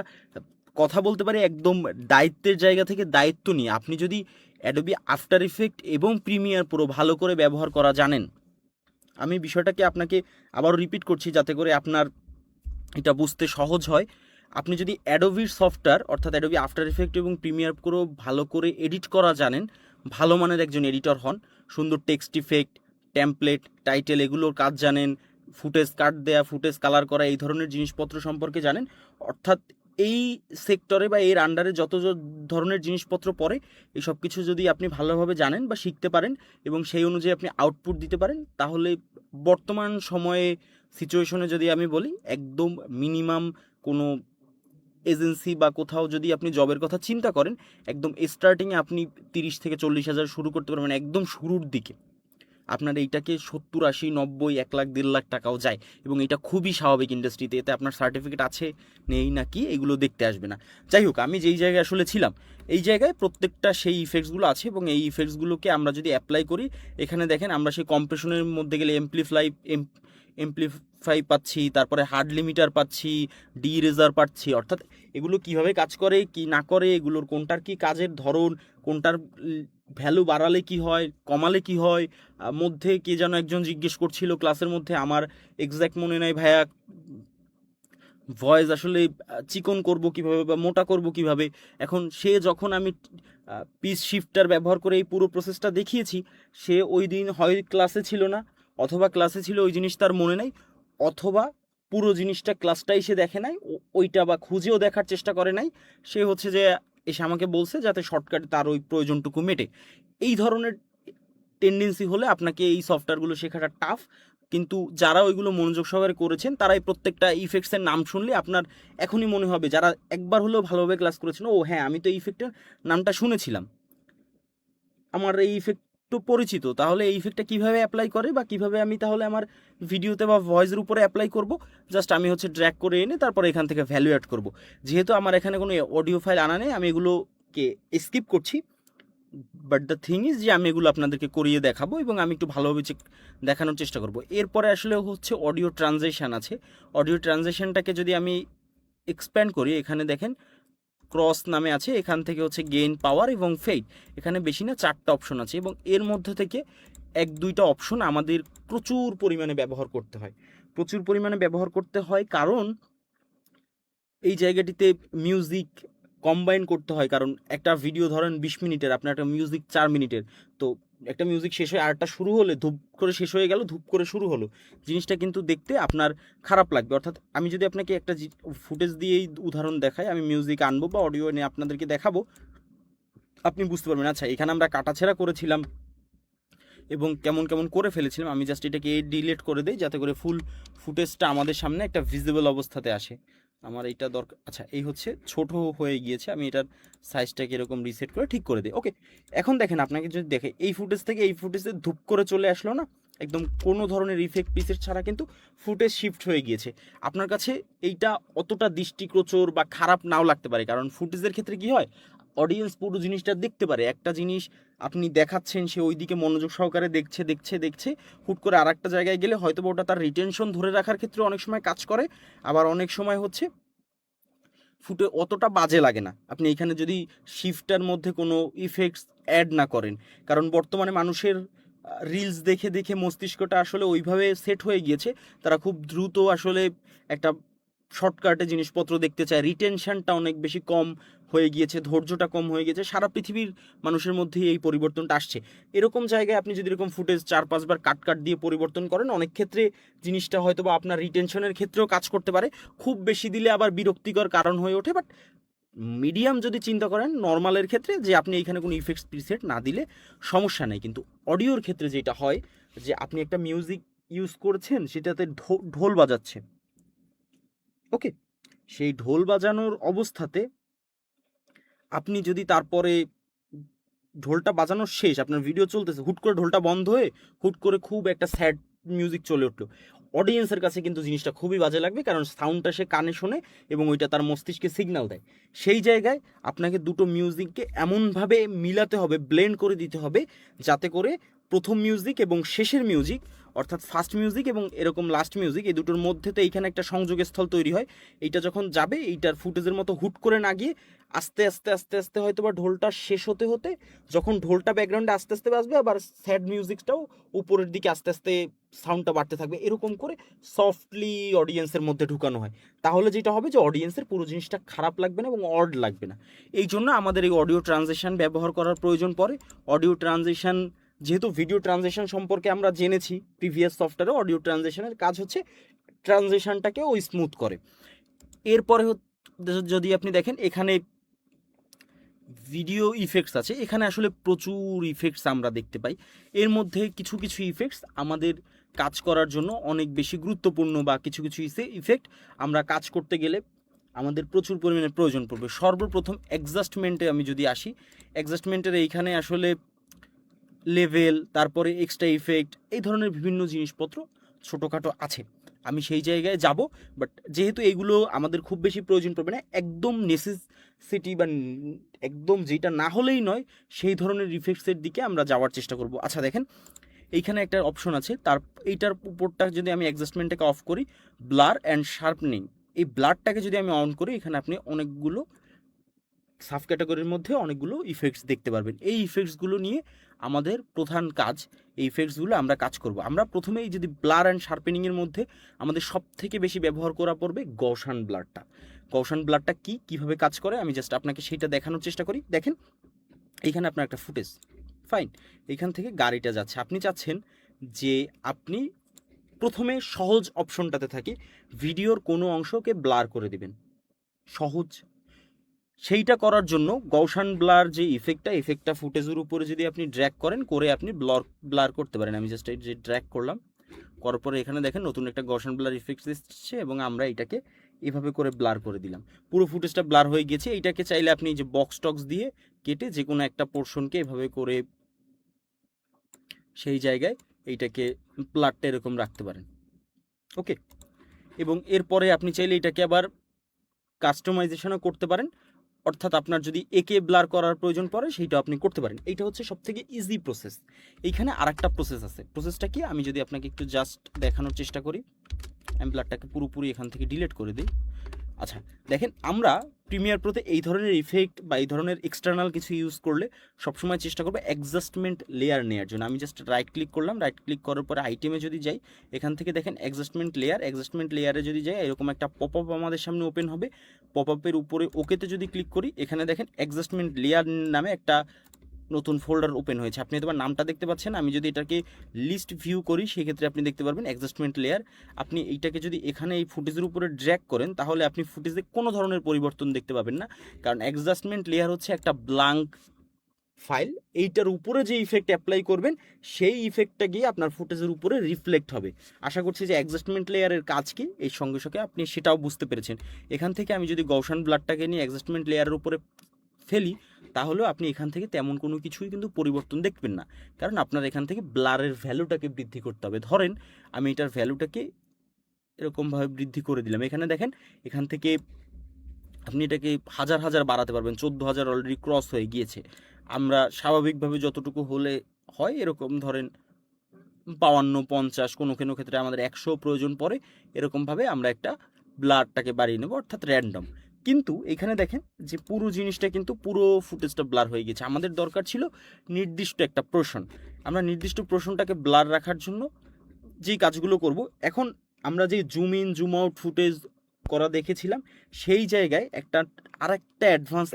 কথা বলতে পারি একদম দায়িত্বের জায়গা থেকে, দায়িত্ব নিয়ে। আপনি যদি অ্যাডোবি আফটার ইফেক্ট এবং প্রিমিয়ার প্রো ভালো করে ব্যবহার করা জানেন, আমি বিষয়টাকে আপনাকে আবারও রিপিট করছি যাতে করে আপনার এটা বুঝতে সহজ হয়। আপনি যদি অ্যাডোবির সফটওয়্যার অর্থাৎ অ্যাডোবি আফটার ইফেক্ট এবং প্রিমিয়ার প্রো ভালো করে এডিট করা জানেন, ভালো মানের একজন এডিটর হন, সুন্দর টেক্সট ইফেক্ট, টেমপ্লেট, টাইটেল এগুলোর কাজ জানেন, ফুটেজ কাট দেয়া, ফুটেজ কালার করা, এই ধরনের জিনিসপত্র সম্পর্কে জানেন, অর্থাৎ এই সেক্টরে বা এর আন্ডারে যত ধরনের জিনিসপত্র পড়ে এই সব কিছু যদি আপনি ভালোভাবে জানেন বা শিখতে পারেন এবং সেই অনুযায়ী আপনি আউটপুট দিতে পারেন, তাহলে বর্তমান সময়ে সিচুয়েশনে যদি আমি বলি একদম মিনিমাম কোনো এজেন্সি বা কোথাও যদি আপনি জবের কথা চিন্তা করেন, একদম স্টার্টিংয়ে আপনি 30 থেকে 40 হাজার শুরু করতে পারবেন, একদম শুরুর দিকে আপনার এইটাকে 70, 80, 90, 1 লাখ, 1.5 লাখ টাকাও যায় এবং এটা খুবই স্বাভাবিক ইন্ডাস্ট্রিতে। এতে আপনার সার্টিফিকেট আছে নেই না কি এগুলো দেখতে আসবে না। যাই হোক, আমি যেই জায়গায় আসলে ছিলাম এই জায়গায় প্রত্যেকটা সেই ইফেক্টসগুলো আছে এবং এই ইফেক্টসগুলোকে আমরা যদি অ্যাপ্লাই করি, এখানে দেখেন আমরা সেই কম্প্রেশনের মধ্যে গেলে এমপ্লিফাই পাচ্ছি, তারপরে হার্ড লিমিটার পাচ্ছি, ডি রেজার পাচ্ছি, অর্থাৎ এগুলো কিভাবে কাজ করে কি না করে, এগুলোর কোনটার কি কাজের ধরন, কোনটার ভ্যালু বাড়ালে কি হয়, কমালে কি হয়, মধ্যে কে যেন একজন জিজ্ঞেস করছিল ক্লাসের মধ্যে, আমার এক্স্যাক্ট মনে নাই ভাইয়া, ভয়েস আসলে চিকন করব কিভাবে বা মোটা করব কিভাবে। এখন সে যখন আমি পিচ শিফটার ব্যবহার করে এই পুরো প্রসেসটা দেখিয়েছি, সে ওই দিন হয় ক্লাসে ছিল না, অথবা ক্লাসে ছিল ওই জিনিস তার মনে নাই, অথবা পুরো জিনিসটা ক্লাসটাই সে দেখে নাই, ওইটা বা খুঁজেও দেখার চেষ্টা করে নাই, সে হচ্ছে যে এসে আমাকে বলছে যাতে শর্টকাটে তার ওই প্রয়োজনটুকু মেটে। এই ধরনের টেন্ডেন্সি হলে আপনাকে এই সফটওয়্যারগুলো শেখাটা টাফ, কিন্তু যারা ওইগুলো মনোযোগ সহকারে করেছেন তারাই প্রত্যেকটা ইফেক্টসের নাম শুনলে আপনার এখনই মনে হবে, যারা একবার হলেও ভালোভাবে ক্লাস করেছেন, ও হ্যাঁ আমি তো এই ইফেক্টের নামটা শুনেছিলাম, আমার এই ইফেক্ট তো পরিচিত, তাহলে এই ইফেক্টটা কীভাবে অ্যাপ্লাই করে বা কীভাবে আমি তাহলে আমার ভিডিওতে বা ভয়েসের উপরে অ্যাপ্লাই করব, জাস্ট আমি হচ্ছে ড্র্যাগ করে এনে তারপর এখান থেকে ভ্যালু অ্যাড করব। যেহেতু আমার এখানে কোনো অডিও ফাইল আনা নেই, আমি এগুলোকে স্কিপ করছি, বাট দ্য থিং ইজ যে আমি এগুলো আপনাদেরকে করিয়ে দেখাবো এবং আমি একটু ভালোভাবে দেখানোর চেষ্টা করব। এরপরে আসলে হচ্ছে অডিও ট্রানজেকশান আছে। অডিও ট্রানজেকশানটাকে যদি আমি এক্সপ্যান্ড করি, এখানে দেখেন ক্রস নামে আছে, এখান থেকে হচ্ছে গেইন, পাওয়ার এবং ফেড, এখানে বেশি না 4টা অপশন আছে এবং এর মধ্যে থেকে 1-2টা অপশন আমাদের প্রচুর পরিমাণে ব্যবহার করতে হয়, প্রচুর পরিমাণে ব্যবহার করতে হয়, কারণ এই জায়গাটিতে মিউজিক কম্বাইন করতে হয়, কারণ একটা ভিডিও ধরেন 20 মিনিটের, আপনার একটা মিউজিক 4 মিনিটের, তো একটা মিউজিক শেষ হয়ে আরেকটা শুরু হলে ধূপ করে শেষ হয়ে গেল, ধূপ করে শুরু হলো, জিনিসটা কিন্তু দেখতে আপনার খারাপ লাগবে। অর্থাৎ আমি যদি আপনাকে একটা ফুটেজ দিয়েই উদাহরণ দেখাই, আমি মিউজিক আনবো বা অডিও এনে আপনাদেরকে দেখাবো, আপনি বুঝতে পারবেন আচ্ছা এখানে আমরা কাটাছেঁড়া করেছিলাম এবং কেমন কেমন করে ফেলেছিলাম। আমি জাস্ট এটাকে ডিলিট করে দিই যাতে করে ফুল ফুটেজটা আমাদের সামনে একটা ভিজিবল অবস্থাতে আসে। আমার এইটা দরকার, আচ্ছা এই হচ্ছে ছোট হয়ে গিয়েছে, আমি এটার সাইজটাকে এরকম রিসেট করে ঠিক করে দিই। ওকে, এখন দেখেন আপনাকে যদি দেখে এই ফুটেজ থেকে এই ফুটেজে ধূপ করে চলে আসলো না, একদম কোনো ধরনের ইফেক্ট পিসের ছাড়া কিন্তু ফুটেজ শিফট হয়ে গিয়েছে। আপনার কাছে এইটা অতটা দৃষ্টিগোচর বা খারাপ নাও লাগতে পারে, কারণ ফুটেজের ক্ষেত্রে কি হয়, অডিয়েন্স পুরো জিনিসটা দেখতে পারে। একটা জিনিস আপনি দেখাচ্ছেন, সে ওই দিকে মনোযোগ সহকারে দেখছে দেখছে দেখছে, হুট করে আর একটা জায়গায় গেলে হয়তো ওটা তার রিটেনশন ধরে রাখার ক্ষেত্রে অনেক সময় কাজ করে, আবার অনেক সময় হচ্ছে ফুটে অতটা বাজে লাগে না আপনি এখানে যদি শিফটার মধ্যে কোনো ইফেক্টস অ্যাড না করেন। কারণ বর্তমানে মানুষের রিলস দেখে দেখে মস্তিষ্কটা আসলে ওইভাবে সেট হয়ে গিয়েছে, তারা খুব দ্রুত আসলে একটা শর্টকাটে জিনিসপত্র দেখতে চায়, রিটেনশনটা অনেক বেশি কম হয়ে গিয়েছে, ধৈর্যটা কম হয়ে গিয়েছে। সারা পৃথিবীর মানুষের মধ্যেই এই পরিবর্তনটা আসছে। এরকম জায়গায় আপনি যদি এরকম ফুটেজ 4-5 বার কাট দিয়ে পরিবর্তন করেন, অনেক ক্ষেত্রে জিনিসটা হয়তো বা আপনার রিটেনশনের ক্ষেত্রেও কাজ করতে পারে। খুব বেশি দিলে আবার বিরক্তিকর কারণ হয়ে ওঠে, বাট মিডিয়াম যদি চিন্তা করেন নর্মালের ক্ষেত্রে, যে আপনি এখানে কোনো ইফেক্টস প্রিসেট না দিলে সমস্যা নেই। কিন্তু অডিওর ক্ষেত্রে যেটা হয়, যে আপনি একটা মিউজিক ইউজ করছেন, সেটাতে ঢোল বাজাচ্ছে, ওকে, সেই ঢোল বাজানোর অবস্থাতে আপনি যদি তারপরে ঢোলটা বাজানোর শেষ, আপনার ভিডিও চলতেছে, হুট করে ঢোলটা বন্ধ হয়ে হুট করে খুব একটা স্যাড মিউজিক চলে উঠলো, অডিয়েন্সের কাছে কিন্তু জিনিসটা খুবই বাজে লাগবে, কারণ সাউন্ডটা সে কানে শোনে এবং ওইটা তার মস্তিষ্কে সিগন্যাল দেয়। সেই জায়গায় আপনাকে দুটো মিউজিককে এমনভাবে মিলাতে হবে, ব্লেন্ড করে দিতে হবে, যাতে করে প্রথম মিউজিক এবং শেষের মিউজিক, অর্থাৎ ফার্স্ট মিউজিক এবং এরকম লাস্ট মিউজিক, এই দুটোর মধ্যে তো এইখানে একটা সংযোগস্থল তৈরি হয়। এইটা যখন যাবে, এইটার ফুটেজের মতো হুট করে না গিয়ে আস্তে আস্তে আস্তে আস্তে হয়তো বা ঢোলটা শেষ হতে হতে, যখন ঢোলটা ব্যাকগ্রাউন্ডে আস্তে আস্তে বাজবে, আবার স্যাড মিউজিকটাও উপরের দিকে আস্তে আস্তে সাউন্ডটা বাড়তে থাকবে, এরকম করে সফটলি অডিয়েন্সের মধ্যে ঢুকানো হয়। তাহলে যেটা হবে যে অডিয়েন্সের পুরো জিনিসটা খারাপ লাগবে না এবং অড লাগবে না। এই জন্য আমাদের এই অডিও ট্রানজিশন ব্যবহার করার প্রয়োজন পড়ে। অডিও ট্রানজিশন, যেহেতু ভিডিও ট্রানজিশন সম্পর্কে আমরা জেনেছি প্রিভিয়াস সফটওয়্যারে, অডিও ট্রানজিশনের কাজ হচ্ছে ট্রানজিশনটাকে ওই স্মুথ করে। এরপরে যদি আপনি দেখেন এখানে ভিডিও ইফেক্টস আছে, এখানে আসলে প্রচুর ইফেক্টস আমরা দেখতে পাই। এর মধ্যে কিছু কিছু ইফেক্টস আমাদের কাজ করার জন্য অনেক বেশি গুরুত্বপূর্ণ, বা কিছু কিছু ইফেক্ট আমরা কাজ করতে গেলে আমাদের প্রচুর পরিমাণে প্রয়োজন পড়বে। সর্বপ্রথম অ্যাডজাস্টমেন্টে আমি যদি আসি, অ্যাডজাস্টমেন্টের এইখানে আসলে লেভেল, তারপরে এক্সট্রা ইফেক্ট, এই ধরনের বিভিন্ন জিনিসপত্র ছোটোখাটো আছে, আমি সেই জায়গায় যাব। বাট যেহেতু এইগুলো আমাদের খুব বেশি প্রয়োজন পড়বে না, একদম নেসেসিটি বা একদম যেটা না হলেই নয়, সেই ধরনের ইফেক্টসের দিকে আমরা যাওয়ার চেষ্টা করব। আচ্ছা দেখেন, এইখানে একটা অপশন আছে, এইটার উপরটা যদি আমি অ্যাডজাস্টমেন্টটাকে অফ করি, ব্লার অ্যান্ড শার্পনিং, এই ব্লারটাকে যদি আমি অন করি, এখানে আপনি অনেকগুলো সাব ক্যাটাগরির মধ্যে অনেকগুলো ইফেক্টস দেখতে পারবেন। এই ইফেক্টসগুলো নিয়ে আমাদের প্রধান কাজ, এই ইফেক্টসগুলো আমরা কাজ করব। আমরা প্রথমেই যদি ব্লার অ্যান্ড শার্পেনিংয়ের মধ্যে আমাদের সব থেকে বেশি ব্যবহার করা পড়বে গৌসান ব্লারটা। গৌসান ব্লারটা কীভাবে কাজ করে আমি জাস্ট আপনাকে সেইটা দেখানোর চেষ্টা করি। দেখেন এইখানে আপনার একটা ফুটেজ, ফাইন, এইখান থেকে গাড়িটা যাচ্ছে, আপনি চাচ্ছেন যে আপনি প্রথমে সহজ অপশনটাতে থাকি ভিডিওর কোনো অংশকে ব্লার করে দিবেন, সহজ। সেইটা করার জন্য গৌসান ব্লার যে ইফেক্টটা ফুটেজের উপরে যদি আপনি ড্র্যাগ করেন, করে আপনি ব্লার করতে পারেন। আমি জাস্ট এই যে ড্র্যাগ করলাম, করার পরে এখানে দেখেন নতুন একটা গৌসান ব্লার ইফেক্ট এসেছে এবং আমরা এটাকে এভাবে করে ব্লার করে দিলাম, পুরো ফুটেজটা ব্লার হয়ে গেছে। এইটাকে চাইলে আপনি যে বক্স টক্স দিয়ে কেটে যে কোনো একটা পোর্শনকে এভাবে করে সেই জায়গায় এইটাকে ব্লারটা এরকম রাখতে পারেন, ওকে। এবং এরপরে আপনি চাইলে এটাকে আবার কাস্টমাইজেশনও করতে পারেন, অর্থাৎ আপনার যদি একে ব্লার করার প্রয়োজন পড়ে সেইটা আপনি করতে পারেন। এইটা হচ্ছে সবথেকে ইজি প্রসেস। এইখানে আরেকটা প্রসেস আছে, প্রসেসটা কি আমি যদি আপনাকে একটু জাস্ট দেখানোর চেষ্টা করি, আমি ব্লারটাকে পুরোপুরি এখান থেকে ডিলিট করে দিই। আচ্ছা দেখেন, আমরা প্রিমিয়ার প্রোতে এই ধরনের ইফেক্ট বা এই ধরনের এক্সটার্নাল কিছু ইউজ করলে সবসময় চেষ্টা করবো অ্যাডজাস্টমেন্ট লেয়ার নেওয়ার জন্য। আমি জাস্ট রাইট ক্লিক করলাম, রাইট ক্লিক করার পরে আইটেমে যদি যাই, এখান থেকে দেখেন অ্যাডজাস্টমেন্ট লেয়ারে যদি যাই এরকম একটা পপ আপ আমাদের সামনে ওপেন হবে। পপ আপের উপরে ওকেতে যদি ক্লিক করি, এখানে দেখেন অ্যাডজাস্টমেন্ট লেয়ার নামে একটা নতুন ফোল্ডার ওপেন হয়েছে। আপনি তোমার নামটা দেখতে পাচ্ছেন। আমি যদি এটাকে লিস্ট ভিউ করি সেক্ষেত্রে আপনি দেখতে পারবেন অ্যাডজাস্টমেন্ট লেয়ার। আপনি এইটাকে যদি এখানে এই ফুটেজের উপরে ড্র্যাগ করেন তাহলে আপনি ফুটেজে কোনো ধরনের পরিবর্তন দেখতে পাবেন না, কারণ অ্যাডজাস্টমেন্ট লেয়ার হচ্ছে একটা ব্ল্যাঙ্ক ফাইল। এইটার উপরে যে ইফেক্ট অ্যাপ্লাই করবেন সেই ইফেক্টটা গিয়ে আপনার ফুটেজের উপরে রিফ্লেক্ট হবে। আশা করছি যে অ্যাডজাস্টমেন্ট লেয়ারের কাজ কি এই সঙ্গে সঙ্গে আপনি সেটাও বুঝতে পেরেছেন। এখান থেকে আমি যদি গৌসান ব্লাডটাকে নিয়ে অ্যাডজাস্টমেন্ট লেয়ারের উপরে ফেলি তাহলেও আপনি এখান থেকে তেমন কোনো কিছুই কিন্তু পরিবর্তন দেখবেন না, কারণ আপনার এখান থেকে ব্লারের ভ্যালুটাকে বৃদ্ধি করতে হবে। ধরেন আমি এটার ভ্যালুটাকে এরকমভাবে বৃদ্ধি করে দিলাম। এখানে দেখেন এখান থেকে আপনি এটাকে হাজার হাজার বাড়াতে পারবেন। 14,000 অলরেডি ক্রস হয়ে গিয়েছে। আমরা স্বাভাবিকভাবে যতটুকু হলে হয় এরকম ধরেন 52, 50, কোনো কোনো ক্ষেত্রে আমাদের 100 প্রয়োজন পড়ে, এরকমভাবে আমরা একটা ব্লারটাকে বাড়িয়ে নেব, অর্থাৎ র্যান্ডম। কিন্তু এখানে দেখেন যে পুরো জিনিসটা কিন্তু পুরো ফুটেজটা ব্লার হয়ে গেছে। আমাদের দরকার ছিল নির্দিষ্ট একটা পোরশন। আমরা নির্দিষ্ট পোরশনটাকে ব্লার রাখার জন্য যেই কাজগুলো করব, এখন আমরা যে zoom in zoom out footage করা দেখেছিলাম সেই জায়গায় আরেকটা অ্যাডভান্স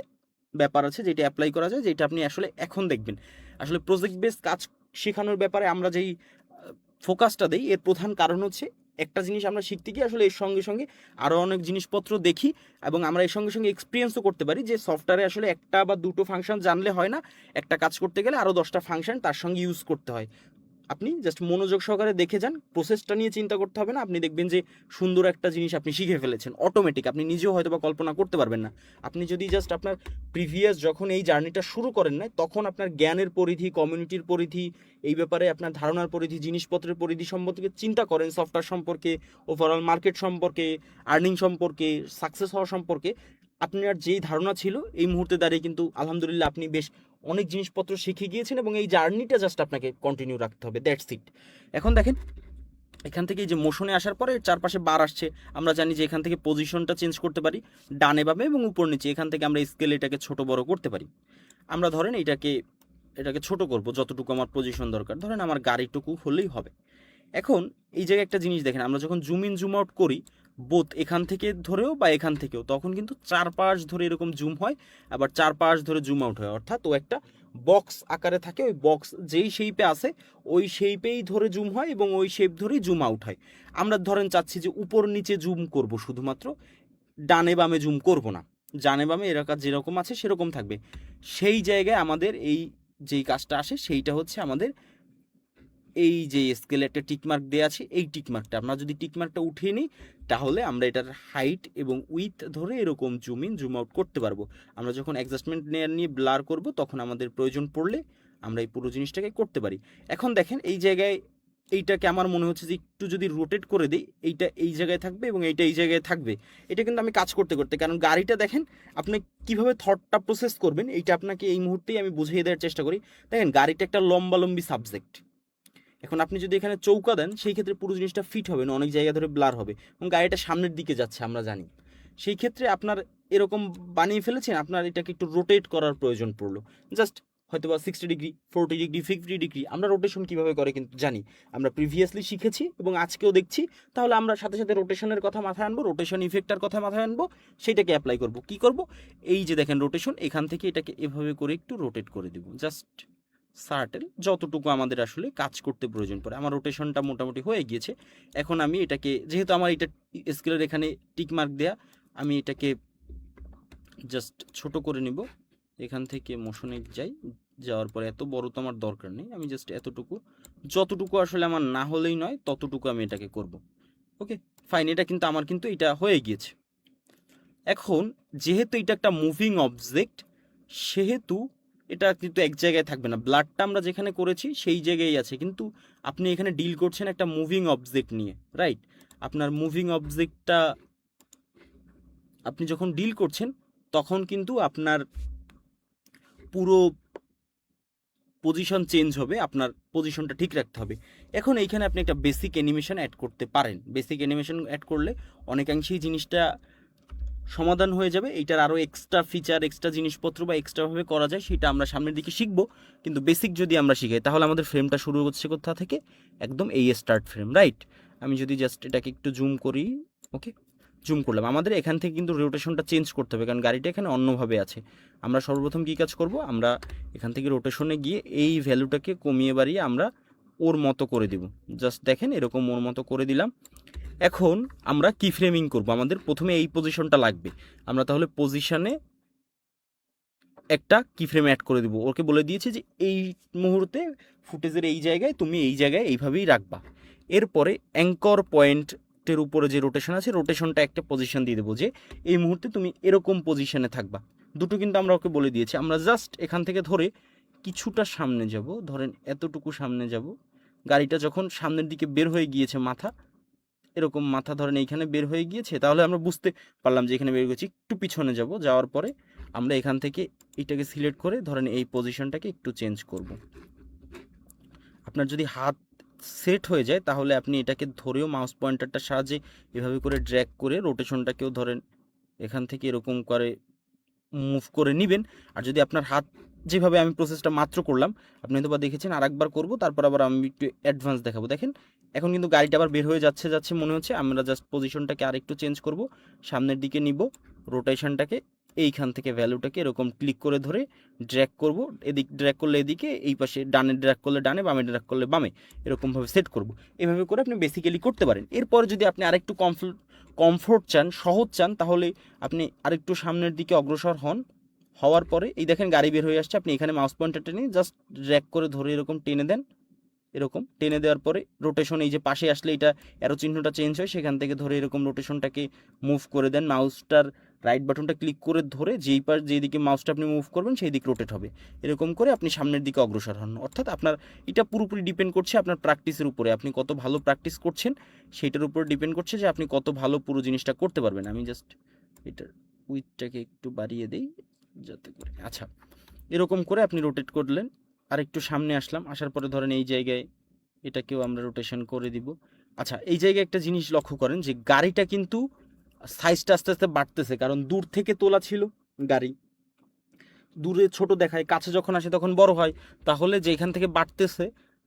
ব্যাপার আছে যেটা অ্যাপ্লাই করা যায়, যেটা আপনি আসলে এখন দেখবেন। আসলে প্রজেক্ট বেস কাজ শেখানোর ব্যাপারে আমরা যেই ফোকাসটা দেই এর প্রধান কারণ হচ্ছে একটা জিনিস আমরা শিখতে গিয়ে আসলে এর সঙ্গে সঙ্গে আরও অনেক জিনিসপত্র দেখি এবং আমরা এর সঙ্গে সঙ্গে এক্সপিরিয়েন্সও করতে পারি যে সফটওয়্যারে আসলে একটা বা দুটো ফাংশন জানলে হয় না, একটা কাজ করতে গেলে আরও 10টা ফাংশন তার সঙ্গে ইউজ করতে হয়। আপনি জাস্ট মনোযোগ সহকারে দেখে যান, প্রসেসটা নিয়ে চিন্তা করতে হবে না। আপনি দেখবেন যে সুন্দর একটা জিনিস আপনি শিখে ফেলেছেন অটোমেটিক, আপনি নিজেও হয়তো বা কল্পনা করতে পারবেন না। আপনি যদি জাস্ট আপনার প্রিভিয়াস যখন এই জার্নিটা শুরু করেন না, তখন আপনার জ্ঞানের পরিধি, কমিউনিটির পরিধি, এই ব্যাপারে আপনার ধারণার পরিধি, জিনিসপত্রের পরিধি সম্পর্কে চিন্তা করেন, সফটওয়্যার সম্পর্কে, ওভারঅল মার্কেট সম্পর্কে, আর্নিং সম্পর্কে, সাকসেস হওয়া সম্পর্কে আপনার যেই ধারণা ছিল এই মুহূর্তে দাঁড়িয়ে কিন্তু আলহামদুলিল্লাহ আপনি বেশ অনেক জিনিসপত্র শিখে গিয়েছেন এবং এই জার্নিটা জাস্ট আপনাকে কন্টিনিউ রাখতে হবে, দ্যাটস ইট। এখন দেখেন এখান থেকে এই যে মোশনে আসার পরে চারপাশে বার আসছে, আমরা জানি যে এখান থেকে পজিশনটা চেঞ্জ করতে পারি ডানে বামে এবং উপর নিচে। এখান থেকে আমরা স্কেল এটাকে ছোট বড় করতে পারি। আমরা ধরেন এটাকে ছোট করব যতটুকু আমার পজিশন দরকার, ধরেন আমার গাড়িটুকু হলেই হবে। এখন এই জায়গায় একটা জিনিস দেখেন, আমরা যখন জুম ইন জুম আউট করি বোথ এখান থেকে ধরেও বা এখান থেকেও, তখন কিন্তু চারপাশ ধরে এরকম জুম হয়, আবার চারপাশ ধরে জুম আউট হয়, অর্থাৎ ও একটা বক্স আকারে থাকে। ওই বক্স যেই শেপে আসে ওই শেপেই ধরে জুম হয় এবং ওই শেপ ধরেই জুম আউট হয়। আমরা ধরেন চাচ্ছি যে উপর নিচে জুম করব, শুধুমাত্র ডানে বামে জুম করব না, ডানে বামে এলাকা যেরকম আছে সেরকম থাকবে। সেই জায়গায় আমাদের এই যেই কাজটা আসে সেইটা হচ্ছে আমাদের এই যে স্কেলে একটা টিকমার্ক দেওয়া আছে, এই টিকমার্কটা আমরা যদি টিকমার্কটা উঠিয়ে নিই তাহলে আমরা এটার হাইট এবং উইথ ধরে এরকম জুম ইন জুম আউট করতে পারবো। আমরা যখন অ্যাডজাস্টমেন্ট লেয়ার নিয়ে ব্লার করব তখন আমাদের প্রয়োজন পড়লে আমরা এই পুরো জিনিসটাকে করতে পারি। এখন দেখেন এই জায়গায় এইটাকে আমার মনে হচ্ছে যে একটু যদি রোটেট করে দিই, এইটা এই জায়গায় থাকবে এবং এইটা এই জায়গায় থাকবে। এটা কিন্তু আমি কাজ করতে করতে, কারণ গাড়িটা দেখেন আপনি কিভাবে থটটা প্রসেস করবেন এইটা আপনাকে এই মুহূর্তেই আমি বুঝিয়ে দেওয়ার চেষ্টা করি। দেখেন গাড়িটা একটা লম্বালম্বি সাবজেক্ট। এখন আপনি যদি এখানে চৌকা দেন সেই ক্ষেত্রে পুরো জিনিসটা ফিট হবে না, অনেক জায়গা ধরে ব্লার হবে এবং গাড়িটা সামনের দিকে যাচ্ছে আমরা জানি। সেই ক্ষেত্রে আপনার এরকম বানিয়ে ফেলেছেন, আপনার এটাকে একটু রোটেট করার প্রয়োজন পড়লো। জাস্ট হয়তো বা 60 ডিগ্রি, 40 ডিগ্রি, 50 ডিগ্রি আমরা রোটেশন কীভাবে করে কিন্তু জানি, আমরা প্রিভিয়াসলি শিখেছি এবং আজকেও দেখছি। তাহলে আমরা সাথে সাথে রোটেশনের কথা মাথায় আনবো, রোটেশন ইফেক্টটার কথা মাথায় আনবো, সেইটাকে অ্যাপ্লাই করব। কি করব, এই যে দেখেন রোটেশন, এখান থেকে এটাকে এভাবে করে একটু রোটেট করে দিব, জাস্ট সার্টেল যতটুকু আমাদের আসলে কাজ করতে প্রয়োজন পড়ে। আমার রোটেশনটা মোটামুটি হয়ে গিয়েছে। এখন আমি এটাকে, যেহেতু আমার এটা স্কেলের এখানে টিকমার্ক দেয়া, আমি এটাকে জাস্ট ছোট করে নিব। এখান থেকে মোশনে যাওয়ার পরে এত বড় তো আমার দরকার নেই, আমি জাস্ট এতটুকু, যতটুকু আসলে আমার না হলেই নয় ততটুকু আমি এটাকে করব। ওকে ফাইন, এটা কিন্তু আমার কিন্তু এটা হয়ে গিয়েছে। এখন যেহেতু এটা একটা মুভিং অবজেক্ট সেহেতু এটা কিন্তু এক জায়গায় থাকবে না, ব্লাডটা আমরা যেখানে করেছি সেই জায়গায় আছে, কিন্তু আপনি এখানে ডিল করছেন একটা মুভিং অবজেক্ট নিয়ে, রাইট? আপনার মুভিং অবজেক্টটা আপনি যখন ডিল করছেন তখন কিন্তু আপনার পুরো পজিশন চেঞ্জ হবে, আপনার পজিশনটা ঠিক রাখতে হবে। এখন এইখানে আপনি একটা বেসিক অ্যানিমেশন অ্যাড করতে পারেন। বেসিক অ্যানিমেশন অ্যাড করলে অনেকাংশেই জিনিসটা সমাধান হয়ে যাবে। এইটার আরও এক্সট্রা ফিচার, এক্সট্রা জিনিসপত্র বা এক্সট্রাভাবে করা যায় সেটা আমরা সামনের দিকে শিখবো। কিন্তু বেসিক যদি আমরা শিখাই তাহলে আমাদের ফ্রেমটা শুরু হচ্ছে কোথা থেকে, একদম এই স্টার্ট ফ্রেম, রাইট? আমি যদি জাস্ট এটাকে একটু জুম করি, ওকে, জুম করলাম। আমাদের এখান থেকে কিন্তু রোটেশনটা চেঞ্জ করতে হবে, কারণ গাড়িটা এখানে অন্যভাবে আছে। আমরা সর্বপ্রথম কী কাজ করব, আমরা এখান থেকে রোটেশনে গিয়ে এই ভ্যালুটাকে কমিয়ে বাড়িয়ে আমরা ওর মতো করে দেব। জাস্ট দেখেন এরকম ওর মতো করে দিলাম। এখন আমরা কি ফ্রেমিং করব, আমাদের প্রথমে এই পজিশনটা লাগবে। আমরা তাহলে পজিশনে একটা কি ফ্রেম অ্যাড করে দেবো। ওকে বলে দিয়েছে যে এই মুহূর্তে ফুটেজের এই জায়গায় তুমি এই জায়গায় এইভাবেই রাখবা। এরপরে অ্যাঙ্কর পয়েন্টের উপরে যে রোটেশন আছে, রোটেশনটা একটা পজিশন দিয়ে দেবো যে এই মুহূর্তে তুমি এরকম পজিশনে থাকবা। দুটো কিন্তু আমরা ওকে বলে দিয়েছি। আমরা জাস্ট এখান থেকে ধরে কিছুটা সামনে যাব, ধরেন এতটুকু সামনে যাব। গাড়িটা যখন সামনের দিকে বের হয়ে গিয়েছে, মাথা এরকম মাথা ধরেন এইখানে বের হয়ে গিয়েছে, তাহলে আমরা বুঝতে পারলাম যে এখানে বের হয়েছি। একটু পিছনে যাব, যাওয়ার পরে আমরা এখান থেকে এটাকে সিলেক্ট করে ধরেন এই পজিশনটাকে একটু চেঞ্জ করব। আপনার যদি হাত সেট হয়ে যায় তাহলে আপনি এটাকে ধরেও মাউস পয়েন্টারটার সাহায্যে এভাবে করে ড্র্যাগ করে রোটেশনটাকেও ধরেন এখান থেকে এরকম করে মুভ করে নেবেন। আর যদি আপনার হাত, যেভাবে আমি প্রসেসটা মাত্র করলাম, আপনি হয়তো বা দেখেছেন, আর একবার করবো, তারপর আবার আমি একটু অ্যাডভান্স দেখাবো। দেখেন এখন কিন্তু গাড়িটা আবার বের হয়ে যাচ্ছে মনে হচ্ছে। আমরা জাস্ট পজিশনটাকে আরেকটু চেঞ্জ করব, সামনের দিকে নিব, রোটেশনটাকে এইখান থেকে ভ্যালুটাকে এরকম ক্লিক করে ধরে ড্র্যাগ করব। এদিক ড্র্যাগ করলে এদিকে, এই পাশে ডানে ড্র্যাগ করলে ডানে, বামে ড্র্যাগ করলে বামে, এরকমভাবে সেট করব। এভাবে করে আপনি বেসিক্যালি করতে পারেন। এরপরে যদি আপনি আরেকটু কমফোর্ট চান, সহজ চান, তাহলে আপনি আরেকটু সামনের দিকে অগ্রসর হন। হওয়ার পরে এই দেখেন গাড়ি বের হয়ে আসছে, আপনি এখানে মাউস পয়েন্টারটা নিয়ে জাস্ট ড্র্যাগ করে ধরে এরকম টেনে দেন। এরকম টেনে দেওয়ার পরে রোটেশন এই যে পাশে আসলে এটা অ্যারো চিহ্নটা চেঞ্জ হয়, সেখান থেকে ধরে এরকম রোটেশনটাকে মুভ করে দেন। মাউসটার রাইট বাটনটা ক্লিক করে ধরে যেদিকে মাউসটা আপনি মুভ করবেন সেই দিক রোটেট হবে। এরকম করে আপনি সামনের দিকে অগ্রসর হন। অর্থাৎ আপনার এটা পুরোপুরি ডিপেন্ড করছে আপনার প্র্যাকটিসের উপরে, আপনি কত ভালো প্র্যাকটিস করছেন সেইটার উপর ডিপেন্ড করছে যে আপনি কত ভালো পুরো জিনিসটা করতে পারবেন। আমি জাস্ট এটার উইথটাকে একটু বাড়িয়ে দিই যাতে করে, আচ্ছা, এরকম করে আপনি রোটেট করলেন। আর একটু সামনে আসলাম, আসার পরে ধরেন এই জায়গায় এটাকেও আমরা রোটেশন করে দিব। আচ্ছা, এই জায়গায় একটা জিনিস লক্ষ্য করেন যে গাড়িটা কিন্তু সাইজটা আস্তে আস্তে বাড়তেছে, কারণ দূর থেকে তোলা ছিল গাড়ি, দূরে ছোট দেখায়, কাছে যখন আসে তখন বড় হয়। তাহলে যেখান থেকে বাড়তেছে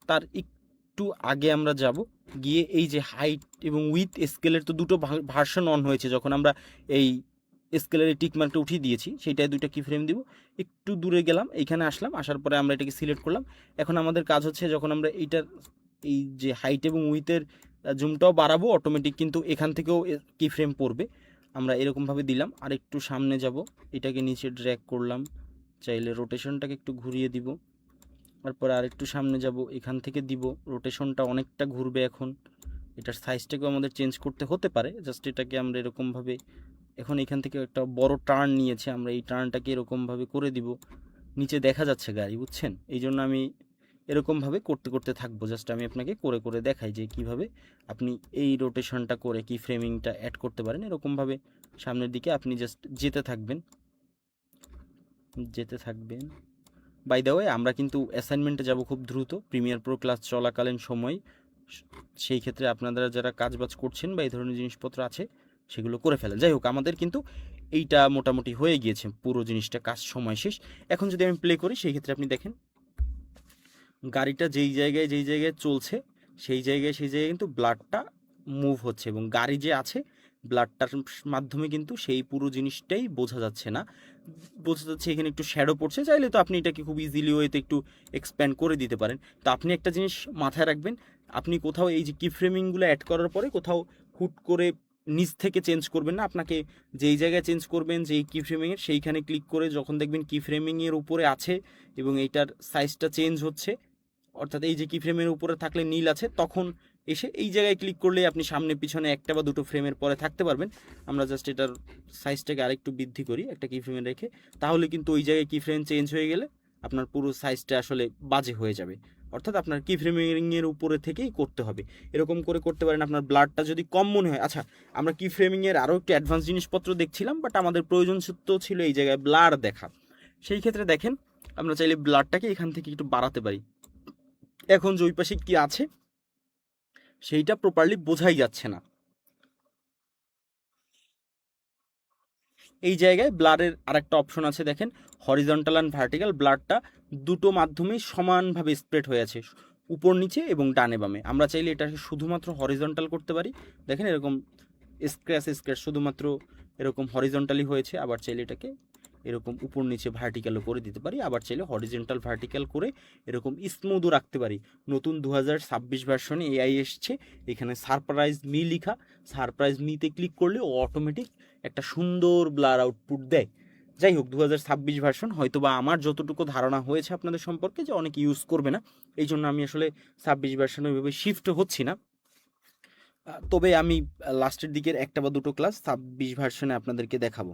তার একটু আগে আমরা যাব, গিয়ে এই যে হাইট এবং উইথ স্কেলের তো দুটো ভার্সন অন হয়েছে, যখন আমরা এই স্কেলের টিক মার্কটা উঠিয়ে দিয়েছি সেইটাই দুইটা কি ফ্রেম দিব। একটু দূরে গেলাম, এইখানে আসলাম, আসার পরে আমরা এটাকে সিলেক্ট করলাম। এখন আমাদের কাজ হচ্ছে যখন আমরা এইটার এই যে হাইট এবং উইথের জুমটাও বাড়াবো, অটোমেটিক কিন্তু এখান থেকেও কি ফ্রেম পড়বে। আমরা এরকমভাবে দিলাম। আর একটু সামনে যাব, এটাকে নিচে ড্র্যাগ করলাম, চাইলে রোটেশনটাকে একটু ঘুরিয়ে দিব। তারপরে আর একটু সামনে যাব, এখান থেকে দিব, রোটেশনটা অনেকটা ঘুরবে। এখন এটার সাইজটাকেও আমাদের চেঞ্জ করতে হতে পারে। জাস্ট এটাকে আমরা এরকমভাবে, এখন এখান থেকে একটা বড় টার্ন নিয়েছে, আমরা এই টার্নটাকে এরকমভাবে করে দিব। নিচে দেখা যাচ্ছে গাড়ি, বুঝছেন? এই জন্য আমি এরকমভাবে করতে করতে থাকবো। জাস্ট আমি আপনাকে করে করে দেখাই যে কিভাবে আপনি এই রোটেশনটা করে কি ফ্রেমিংটা অ্যাড করতে পারেন। এরকমভাবে সামনের দিকে আপনি জাস্ট যেতে থাকবেন। বাই দ্য ওয়ে, আমরা কিন্তু অ্যাসাইনমেন্টে যাব খুব দ্রুত, প্রিমিয়ার প্রো ক্লাস চলাকালীন সময়। সেই ক্ষেত্রে আপনারা যারা কাজবাজ করছেন বা এই ধরনের জিনিসপত্র আছে সেগুলো করে ফেলেন। যাই হোক, আমাদের কিন্তু এইটা মোটামুটি হয়ে গিয়েছে, পুরো জিনিসটা কাজ সময় শেষ। এখন যদি আমি প্লে করি সেই ক্ষেত্রে আপনি দেখেন গাড়িটা যেই জায়গায় চলছে সেই জায়গায় কিন্তু ব্লাডটা মুভ হচ্ছে, এবং গাড়ি যে আছে ব্লাডটার মাধ্যমে কিন্তু সেই পুরো জিনিসটাই বোঝা যাচ্ছে না। বোঝা যাচ্ছে এখানে একটু শ্যাডো পড়ছে, চাইলে তো আপনি এটাকে খুব ইজিলি ওয়েতে একটু এক্সপ্যান্ড করে দিতে পারেন। তো আপনি একটা জিনিস মাথায় রাখবেন, আপনি কোথাও এই যে কি ফ্রেমিংগুলো অ্যাড করার পরে কোথাও হুট করে নিচ থেকে চেঞ্জ করবেন না। আপনাকে যেই জায়গায় চেঞ্জ করবেন, যেই কি ফ্রেমিংয়ের, সেইখানে ক্লিক করে যখন দেখবেন কি ফ্রেমিংয়ের উপরে আছে এবং এইটার সাইজটা চেঞ্জ হচ্ছে, অর্থাৎ এই যে কি ফ্রেমের উপরে থাকলে নীল আছে, তখন এসে এই জায়গায় ক্লিক করলে আপনি সামনে পিছনে একটা বা দুটো ফ্রেমের পরে থাকতে পারবেন। আমরা জাস্ট এটার সাইজটাকে আরেকটু বৃদ্ধি করি একটা কি ফ্রেমে রেখে, তাহলে কিন্তু ওই জায়গায় কি ফ্রেম চেঞ্জ হয়ে গেলে আপনার পুরো সাইজটা আসলে বাজে হয়ে যাবে। অর্থাৎ আপনার কি ফ্রেমিংয়ের উপরে থেকেই করতে হবে। এরকম করে করতে পারেন। আপনার ব্লাডটা যদি কম মনে হয়, আচ্ছা, আমরা কি ফ্রেমিংয়ের আরও একটু অ্যাডভান্স জিনিসপত্র দেখছিলাম, বাট আমাদের প্রয়োজন তো ছিল এই জায়গায় ব্লাড দেখা। সেই ক্ষেত্রে দেখেন আমরা চাইলে ব্লাডটাকে এখান থেকে একটু বাড়াতে পারি। এখন যে ওই পাশে কি আছে সেইটা প্রপারলি বোঝাই যাচ্ছে না। এই জায়গায় ব্লারের আরেকটা অপশন আছে, দেখেন হরিজন্টাল অ্যান্ড ভার্টিক্যাল, ব্লারটা দুটো মাধ্যমেই সমানভাবে স্প্রেড হয়ে আছে, উপর নিচে এবং ডানে বামে। আমরা চাইলে এটাকে শুধুমাত্র হরিজন্টাল করতে পারি, দেখেন এরকম স্ক্র্যাচ স্ক্র্যাচ শুধুমাত্র এরকম হরিজন্টালি হয়েছে, আবার চাইলে এটাকে এরকম উপর নিচে ভার্টিক্যালও করে দিতে পারি, আবার চাইলে হরিজন্টাল ভার্টিক্যাল করে এরকম স্মুথও রাখতে পারি। নতুন 2026 ভার্সনে এআই এসছে, এখানে সারপ্রাইজ মি লিখা, সারপ্রাইজ মিতে ক্লিক করলে ও অটোমেটিক একটা সুন্দর ব্লার আউটপুট দেয়। যাই হোক, 2026 ভার্সন, হয়তো বা আমার যতটুকু ধারণা হয়েছে আপনাদের সম্পর্কে যে অনেকে ইউজ করবে না, এই জন্য আমি আসলে 26 ভার্সনে ওইভাবে শিফট হচ্ছি না। তবে আমি লাস্টের দিকের একটা বা দুটো ক্লাস 26 ভার্সনে আপনাদেরকে দেখাবো,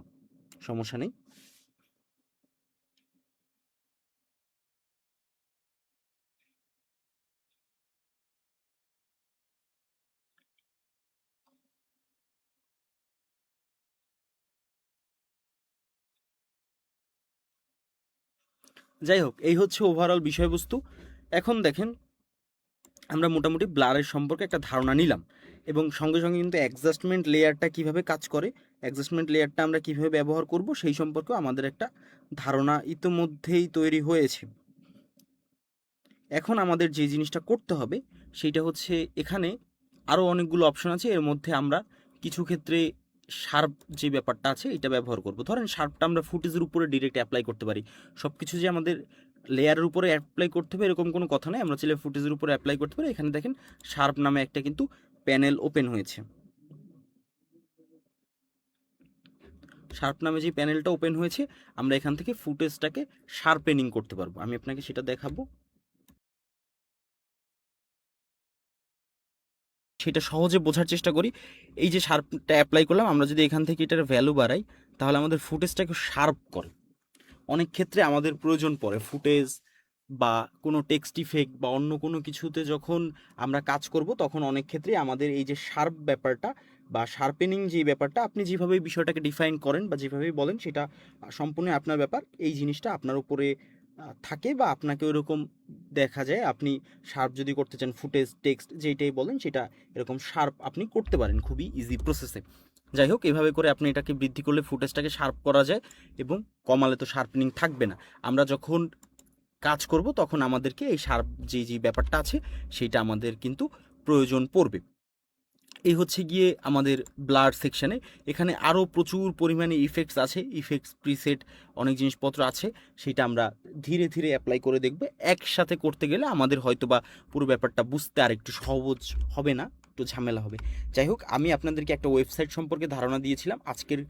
সমস্যা নেই। যাই হোক, এই হচ্ছে ওভারঅল বিষয়বস্তু। এখন দেখেন আমরা মোটামুটি ব্লারের সম্পর্কে একটা ধারণা নিলাম, এবং সঙ্গে সঙ্গে কিন্তু অ্যাডজাস্টমেন্ট লেয়ারটা কিভাবে কাজ করে, অ্যাডজাস্টমেন্ট লেয়ারটা আমরা কিভাবে ব্যবহার করব সেই সম্পর্কেও আমাদের একটা ধারণা ইতোমধ্যেই তৈরি হয়েছে। এখন আমাদের যে জিনিসটা করতে হবে সেইটা হচ্ছে, এখানে আরও অনেকগুলো অপশন আছে, এর মধ্যে আমরা কিছু ক্ষেত্রে শার্প যে ব্যাপারটা আছে এটা ব্যবহার করব। ধরেন শার্পটা আমরা ফুটেজের উপরে ডিরেক্ট অ্যাপ্লাই করতে পারি, সব কিছু যে আমাদের লেয়ারের উপরে অ্যাপ্লাই করতে হবে এরকম কোনো কথা নেই, আমরা চাইলে ফুটেজের উপরে অ্যাপ্লাই করতে পারি। এখানে দেখেন শার্প নামে একটা কিন্তু প্যানেল ওপেন হয়েছে, শার্প নামে যে প্যানেলটা ওপেন হয়েছে, আমরা এখান থেকে ফুটেজটাকে শার্পেনিং করতে পারবো। আমি আপনাকে সেটা দেখাবো, সেটা সহজে বোঝার চেষ্টা করি। এই যে শার্পটা অ্যাপ্লাই করলাম, আমরা যদি এখান থেকে এটার ভ্যালু বাড়াই তাহলে আমাদের ফুটেজটাকে শার্প করে। অনেক ক্ষেত্রে আমাদের প্রয়োজন পড়ে ফুটেজ বা কোনো টেক্সট ইফেক্ট বা অন্য কোনো কিছুতে যখন আমরা কাজ করব, তখন অনেক ক্ষেত্রে আমাদের এই যে শার্প ব্যাপারটা বা শার্পেনিং যে ব্যাপারটা, আপনি যেভাবে বিষয়টাকে ডিফাইন করেন বা যেভাবেই বলেন সেটা সম্পূর্ণ আপনার ব্যাপার। এই জিনিসটা আপনার উপরে থাকে বা আপনাকে ওইরকম দেখা যায়, আপনি শার্প যদি করতে চান ফুটেজ টেক্সট যেইটাই বলেন সেটা এরকম শার্প আপনি করতে পারেন খুবই ইজি প্রসেসে। যাই হোক, এভাবে করে আপনি এটাকে বৃদ্ধি করলে ফুটেজটাকে শার্প করা যায়, এবং কমালে তো শার্পনিং থাকবে না। আমরা যখন কাজ করব তখন আমাদেরকে এই শার্প যে ব্যাপারটা আছে সেইটা আমাদের কিন্তু প্রয়োজন পড়বে। এই হচ্ছে গিয়ে আমাদের ব্লার সেকশানে। এখানে আরও প্রচুর পরিমাণে ইফেক্টস আছে, ইফেক্টস প্রিসেট অনেক জিনিসপত্র আছে, সেটা আমরা ধীরে ধীরে অ্যাপ্লাই করে দেখব। একসাথে করতে গেলে আমাদের হয়তো বা পুরো ব্যাপারটা বুঝতে আর একটু সহজ হবে না, একটু ঝামেলা হবে। যাই হোক, আমি আপনাদেরকে একটা ওয়েবসাইট সম্পর্কে ধারণা দিয়েছিলাম আজকের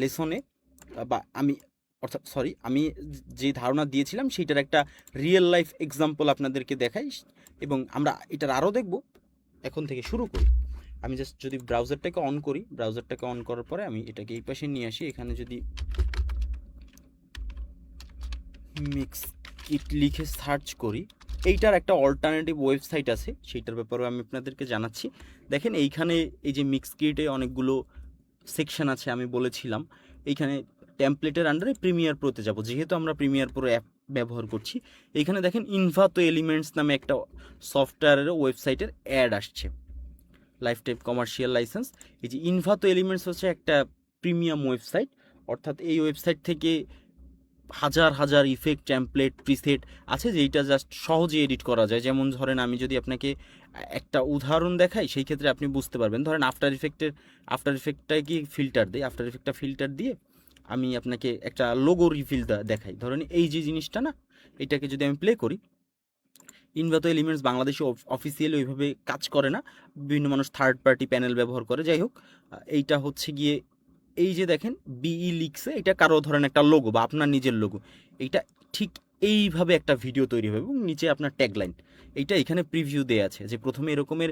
লেসনে, বা আমি যে ধারণা দিয়েছিলাম সেইটার একটা রিয়েল লাইফ এক্সাম্পল আপনাদেরকে দেখাই, এবং আমরা এটার আরও দেখব। এখন থেকে শুরু করি। আমি জাস্ট যদি ব্রাউজারটাকে অন করি, ব্রাউজারটাকে অন করার পরে আমি এটাকে এই পাশে নিয়ে আসি, এখানে যদি মিক্স কিট লিখে সার্চ করি, এইটার একটা অল্টারনেটিভ ওয়েবসাইট আছে, সেইটার ব্যাপারেও আমি আপনাদেরকে জানাচ্ছি। দেখেন এইখানে এই যে মিক্স কিটে অনেকগুলো সেকশন আছে, আমি বলেছিলাম এইখানে টেমপ্লেটের আন্ডারে প্রিমিয়ার প্রোতে যাব, যেহেতু আমরা প্রিমিয়ার প্রো অ্যাপ ব্যবহার করছি। এইখানে দেখেন ইনভাতো এলিমেন্টস নামে একটা সফটওয়্যারের ওয়েবসাইটের অ্যাড আসছে, লাইফ টাইম কমার্শিয়াল লাইসেন্স। এই যে ইনভাতো এলিমেন্টস হচ্ছে একটা প্রিমিয়াম ওয়েবসাইট, অর্থাৎ এই ওয়েবসাইট থেকে হাজার হাজার ইফেক্ট টেমপ্লেট প্রিসেট আছে, যেইটা জাস্ট সহজে এডিট করা যায়। যেমন ধরেন আমি যদি আপনাকে একটা উদাহরণ দেখাই, সেই ক্ষেত্রে আপনি বুঝতে পারবেন। ধরেন আফটার ইফেক্টটায় কি ফিল্টার দেয়, আফটার ইফেক্টটা ফিল্টার দিয়ে আমি আপনাকে একটা লোগো রিফিল দেখাই। ধরেন এই যে জিনিসটা না, এটাকে যদি আমি প্লে করি, ইনভাতো এলিমেন্টস বাংলাদেশে অফিসিয়ালি ওইভাবে কাজ করে না, বিভিন্ন মানুষ থার্ড পার্টি প্যানেল ব্যবহার করে। যাই হোক, এইটা হচ্ছে গিয়ে এই যে দেখেন বিই লিখছে, এটা কারো ধরেন একটা লোগো বা আপনার নিজের লোগো, এইটা ঠিক এইভাবে একটা ভিডিও তৈরি হবে এবং নিচে আপনার ট্যাগলাইন, এইটা এখানে প্রিভিউ দেয়া আছে যে প্রথমে এরকমের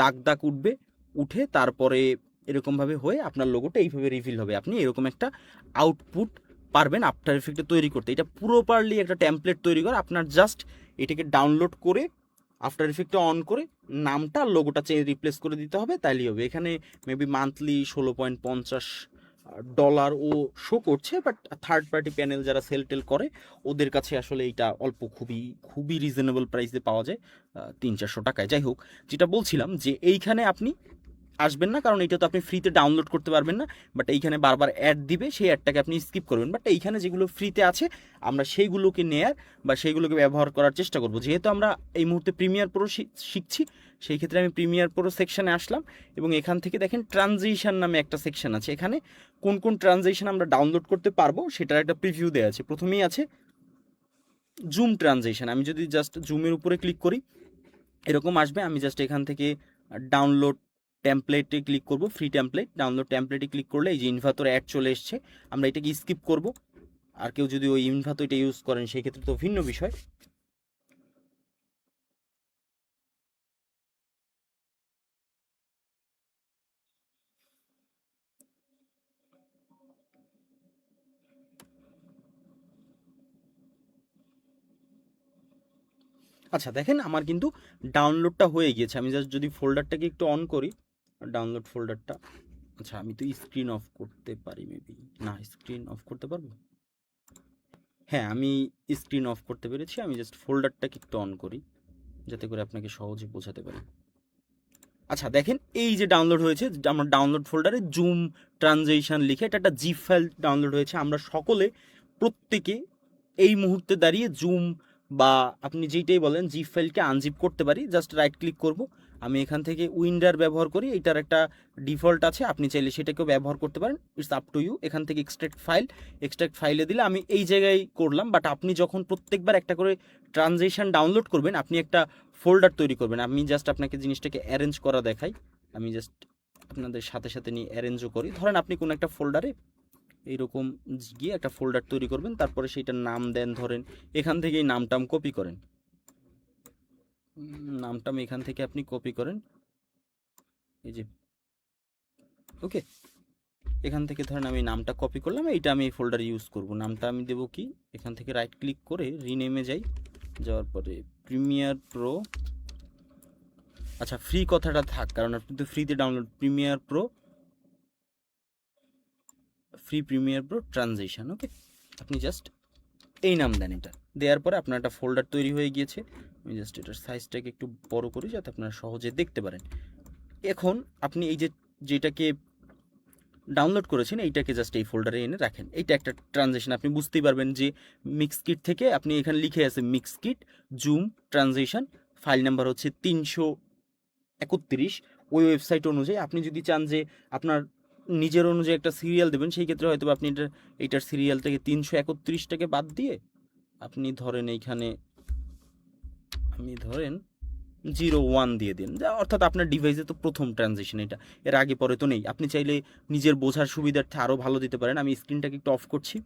দাগ দাগ উঠবে, উঠে তারপরে এরকমভাবে হয়ে আপনার লোগোটা এইভাবে রিভিল হবে। আপনি এরকম একটা আউটপুট পারবেন আফটার ইফেক্টে তৈরি করতে। এটা প্রপারলি একটা টেমপ্লেট তৈরি করে, আপনার জাস্ট এটাকে ডাউনলোড করে আফটার ইফেক্টে অন করে নামটা লোগোটা রিপ্লেস করে দিতে হবে, তাইলেই হবে। এখানে মেবি মান্থলি $16.50 ও শো করছে, বাট থার্ড পার্টি প্যানেল যারা সেল টেল করে ওদের কাছে আসলে এইটা অল্প খুবই খুবই রিজনেবল প্রাইসে পাওয়া যায়, 300-400 টাকায়। যাই হোক, যেটা বলছিলাম যে এইখানে আপনি আসবেন না, কারণ এটা তো আপনি ফ্রিতে ডাউনলোড করতে পারবেন না। বাট এইখানে বারবার অ্যাড দিবে, সেই অ্যাডটাকে আপনি স্কিপ করবেন। বাট এইখানে যেগুলো ফ্রিতে আছে আমরা সেইগুলোকে নেয়ার বা সেইগুলোকে ব্যবহার করার চেষ্টা করব। যেহেতু আমরা এই মুহূর্তে প্রিমিয়ার প্রো শিখছি, সেই ক্ষেত্রে আমি প্রিমিয়ার প্রো সেকশানে আসলাম এবং এখান থেকে দেখেন ট্রানজিশন নামে একটা সেকশন আছে। এখানে কোন কোন ট্রানজিশন আমরা ডাউনলোড করতে পারবো সেটার একটা প্রিভিউ দেওয়া আছে। প্রথমেই আছে জুম ট্রানজিশন। আমি যদি জাস্ট জুমের উপরে ক্লিক করি এরকম আসবে। আমি জাস্ট এখান থেকে ডাউনলোড টেমপ্লেটে ক্লিক করব, ফ্রি টেমপ্লেট। ডাউনলোড টেমপ্লেটে ক্লিক করলে এই যে ইনভাতর অ্যাড চলে এসছে, আমরা এটাকে স্কিপ করব। আর কেউ যদি ওই ইনভাতো এটা ইউজ করেন সেই ক্ষেত্রে তো ভিন্ন বিষয়। আচ্ছা দেখেন আমার কিন্তু ডাউনলোডটা হয়ে গিয়েছে। আমি জাস্ট যদি ফোল্ডারটাকে একটু অন করি, ডাউনলোড ফোল্ডারটা, আচ্ছা আমি তো স্ক্রিন অফ করতে পারি মেবি, না স্ক্রিন অফ করতে পারবো, হ্যাঁ আমি স্ক্রিন অফ করতে পেরেছি। আমি জাস্ট ফোল্ডারটাকে একটু অন করি যাতে করে আপনাকে সহজে বোঝাতে পারি। আচ্ছা দেখেন এই যে ডাউনলোড হয়েছে, আমার ডাউনলোড ফোল্ডারে জুম ট্রানজিশন লিখে এটা একটা জিপ ফাইল ডাউনলোড হয়েছে। আমরা সকলে প্রত্যেকে এই মুহূর্তে দাঁড়িয়ে জুম বা আপনি যেইটাই বলেন জিপ ফাইলকে আনজিপ করতে পারি। জাস্ট রাইট ক্লিক করব, আমি এখান থেকে উইন্ডার ব্যবহার করি, এটার একটা ডিফল্ট আছে, আপনি চাইলে সেটাকেও ব্যবহার করতে পারেন, ইটস আপ টু ইউ। এখান থেকে এক্সট্রাক্ট ফাইলে দিলে আমি এই জায়গায় করলাম। বাট আপনি যখন প্রত্যেকবার একটা করে ট্রানজিশন ডাউনলোড করবেন আপনি একটা ফোল্ডার তৈরি করবেন। আমি জাস্ট আপনাকে জিনিসটাকে অ্যারেঞ্জ করা দেখাই, আমি জাস্ট আপনাদের সাথে সাথে নিয়ে অ্যারেঞ্জও করি। ধরেন আপনি কোনো একটা ফোল্ডারে এইরকম গিয়ে একটা ফোল্ডার তৈরি করবেন, তারপরে সেইটার নাম দেন, ধরেন এখান থেকেই নামটাম কপি করেন, নামটাম এখান থেকে আপনি কপি করেন, এই যে ওকে, এখান থেকে ধরেন আমি নামটা কপি করলাম, এইটা আমি এই ফোল্ডারে ইউজ করব। নামটা আমি দেবো কি, এখান থেকে রাইট ক্লিক করে রিনেমে যাই, যাওয়ার পরে প্রিমিয়ার প্রো, আচ্ছা ফ্রি কথাটা থাক কারণ আপনি তো ফ্রিতে ডাউনলোড, প্রিমিয়ার প্রো ট্রানজিশন, ওকে। আপনি জাস্ট এই নাম দেন, এটা দেওয়ার পরে আপনার একটা ফোল্ডার তৈরি হয়ে গিয়েছে। আমি জাস্ট এটার সাইজটাকে একটু বড় করি যাতে আপনারা সহজে দেখতে পারেন। এখন আপনি এই যে যেটাকে ডাউনলোড করেছেন এইটাকে জাস্ট এই ফোল্ডারে এনে রাখেন। এইটা একটা ট্রানজিশন, আপনি বুঝতেই পারবেন যে মিক্স কিট থেকে আপনি এখানে লিখে আছে mix kit zoom transition, file number হচ্ছে 331। ওই ওয়েবসাইট অনুযায়ী আপনি যদি চান যে আপনার নিজের অনুযায়ী একটা সিরিয়াল দেবেন, সেই ক্ষেত্রে হয়তো আপনি এইটার সিরিয়াল থেকে 331টাকে বাদ দিয়ে আপনি ধরেন এইখানে আমি ধরেন 01 দিয়ে দিন, অর্থাৎ আপনার ডিভাইসে তো প্রথম ট্রানজিশন এটা, এর আগে পরে তো নেই। আপনি চাইলে নিজের বোঝার সুবিধার্থে আরও ভালো দিতে পারেন। আমি স্ক্রিনটাকে একটু অফ করছি।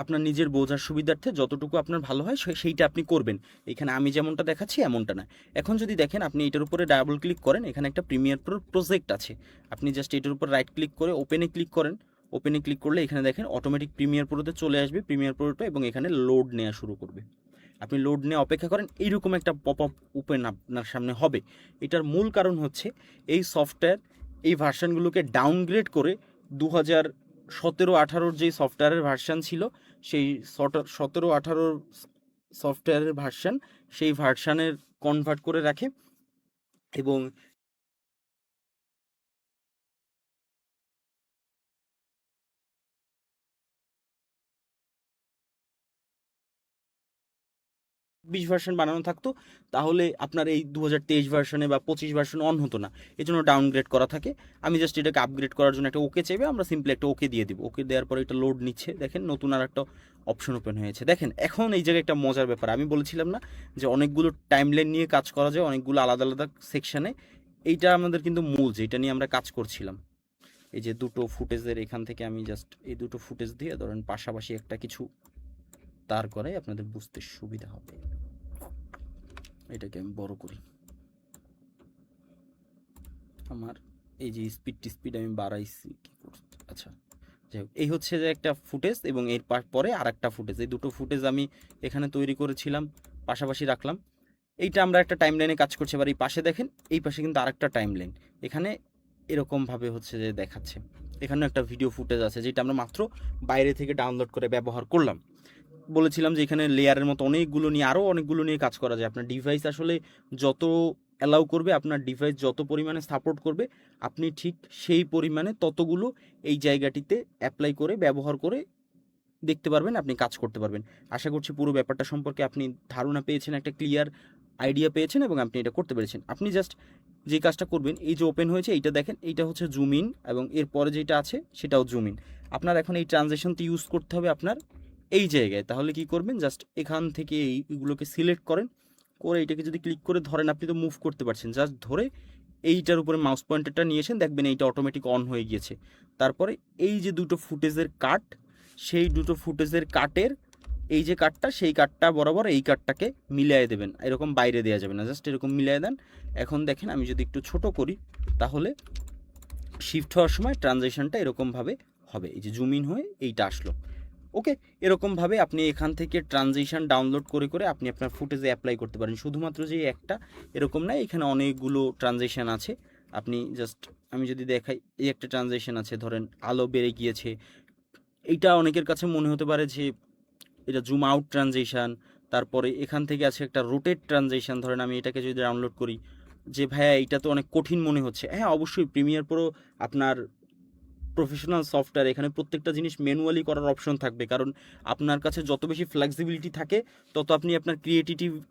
আপনার নিজের বোঝার সুবিধার্থে যতটুকু আপনার ভালো হয় সেইটা আপনি করবেন। এখানে আমি যেমনটা দেখাচ্ছি এমনটা না। এখন যদি দেখেন আপনি এটার উপরে ডাবল ক্লিক করেন, এখানে একটা প্রিমিয়ার প্রো প্রজেক্ট আছে, আপনি জাস্ট এটার উপর রাইট ক্লিক করে ওপেনে ক্লিক করেন। ওপেনে ক্লিক করলে এখানে দেখেন অটোমেটিক প্রিমিয়ার প্রোতে চলে আসবে প্রিমিয়ার প্রোটা, এবং এখানে লোড নেওয়া শুরু করবে। আপনি লোড নিয়ে অপেক্ষা করেন, এইরকম একটা পপ আপ ওপেন আপনার সামনে হবে। এটার মূল কারণ হচ্ছে এই সফটওয়্যার এই ভার্সানগুলোকে ডাউনগ্রেড করে 2017-18 যেই সফটওয়্যারের ভার্সান ছিল সেই 17-18 সফটওয়্যারের ভার্সান, সেই ভার্সানের কনভার্ট করে রাখে এবং 20 ভার্সন বানানো থাকতো, তাহলে আপনার এই 2023 ভার্সনে বা 25 ভার্সন অন হতো না, এই জন্য ডাউনগ্রেড করা থাকে। আমি জাস্ট এটাকে আপগ্রেড করার জন্য একটা ওকে চাইবে, আমরা সিম্পলি একটা ওকে দিয়ে দিব। ওকে দেওয়ার পরে এটা লোড নিচ্ছে, দেখেন নতুন আর একটা অপশন ওপেন হয়েছে। দেখেন এখন এই জায়গায় একটা মজার ব্যাপার, আমি বলেছিলাম না যে অনেকগুলো টাইমলাইন নিয়ে কাজ করা যায়, অনেকগুলো আলাদা আলাদা সেকশানে। এইটা আমাদের কিন্তু মূল যেটা নিয়ে আমরা কাজ করছিলাম, এই যে দুটো ফুটেজের এখান থেকে আমি জাস্ট এই দুটো ফুটেজ দিয়ে ধরেন পাশাপাশি একটা কিছু তার করে আপনাদের বুঝতে সুবিধা হবে। এটাকে আমি বড় করি, আমার এই যে স্পিড আমি বাড়াইছি কি করছি, আচ্ছা যাই হোক, এই হচ্ছে যে একটা ফুটেজ এবং এর পরে আর একটা ফুটেজ, এই দুটো ফুটেজ আমি এখানে তৈরি করেছিলাম, পাশাপাশি রাখলাম। এইটা আমরা একটা টাইম লাইনে কাজ করছি। এবার এই পাশে দেখেন, এই পাশে কিন্তু আরেকটা টাইম লাইন, এখানে এরকমভাবে হচ্ছে যে দেখাচ্ছে। এখানে একটা ভিডিও ফুটেজ আছে যেটা আমরা মাত্র বাইরে থেকে ডাউনলোড করে ব্যবহার করলাম। বলেছিলাম যে এখানে লেয়ারের মতো অনেকগুলো নিয়ে আরও অনেকগুলো নিয়ে কাজ করা যায়। আপনার ডিভাইস আসলে যত অ্যালাউ করবে, আপনার ডিভাইস যত পরিমাণে সাপোর্ট করবে, আপনি ঠিক সেই পরিমাণে ততগুলো এই জায়গাটিতে অ্যাপ্লাই করে ব্যবহার করে দেখতে পারবেন, আপনি কাজ করতে পারবেন। আশা করছি পুরো ব্যাপারটা সম্পর্কে আপনি ধারণা পেয়েছেন, একটা ক্লিয়ার আইডিয়া পেয়েছেন এবং আপনি এটা করতে পেরেছেন। আপনি জাস্ট যে কাজটা করবেন, এই যে ওপেন হয়েছে এইটা দেখেন, এইটা হচ্ছে জুম ইন এবং এরপরে যেটা আছে সেটাও জুম ইন। আপনার এখন এই ট্রানজেকশনটি ইউজ করতে হবে আপনার এই জায়গায়। তাহলে কি করবেন, জাস্ট এখান থেকে এইগুলোকে সিলেক্ট করেন, করে এইটাকে যদি ক্লিক করে ধরেন, আপনি তো মুভ করতে পারছেন, জাস্ট ধরে এইটার উপরে মাউস পয়েন্টারটা নিয়ে এসেন, দেখবেন এইটা অটোমেটিক অন হয়ে গিয়েছে। তারপরে এই যে দুটো ফুটেজের কাট, সেই দুটো ফুটেজের কাটের এই যে কাটটা, সেই কাটটা বরাবর এই কাটটাকে মিলিয়ে দেবেন, এরকম বাইরে দেওয়া যাবে না, জাস্ট এরকম মিলিয়ে দেন। এখন দেখেন আমি যদি একটু ছোট করি, তাহলে শিফট হওয়ার সময় ট্রানজিশনটা এরকমভাবে হবে, এই যে জুম ইন হয়ে এইটা আসলো। ওকে, এরকমভাবে আপনি এখান থেকে ট্রানজিশন ডাউনলোড করে করে আপনি আপনার ফুটেজে অ্যাপ্লাই করতে পারেন। শুধুমাত্র যে একটা এরকম না, এখানে অনেকগুলো ট্রানজিশন আছে। আপনি জাস্ট, আমি যদি দেখাই, এই একটা ট্রানজিশন আছে, ধরেন আলো বেড়ে গিয়েছে, এইটা অনেকের কাছে মনে হতে পারে যে এটা জুম আউট ট্রানজিশন। তারপরে এখান থেকে আছে একটা রোটেট ট্রানজিশন, ধরেন আমি এটাকে যদি ডাউনলোড করি, যে ভাইয়া এইটা তো অনেক কঠিন মনে হচ্ছে। হ্যাঁ, অবশ্যই প্রিমিয়ার প্রো আপনার প্রফেশনাল সফটওয়্যার, এখানে প্রত্যেকটা জিনিস ম্যানুয়ালি করার অপশন থাকবে, কারণ আপনার কাছে যত বেশি ফ্লেক্সিবিলিটি থাকে তত আপনি আপনার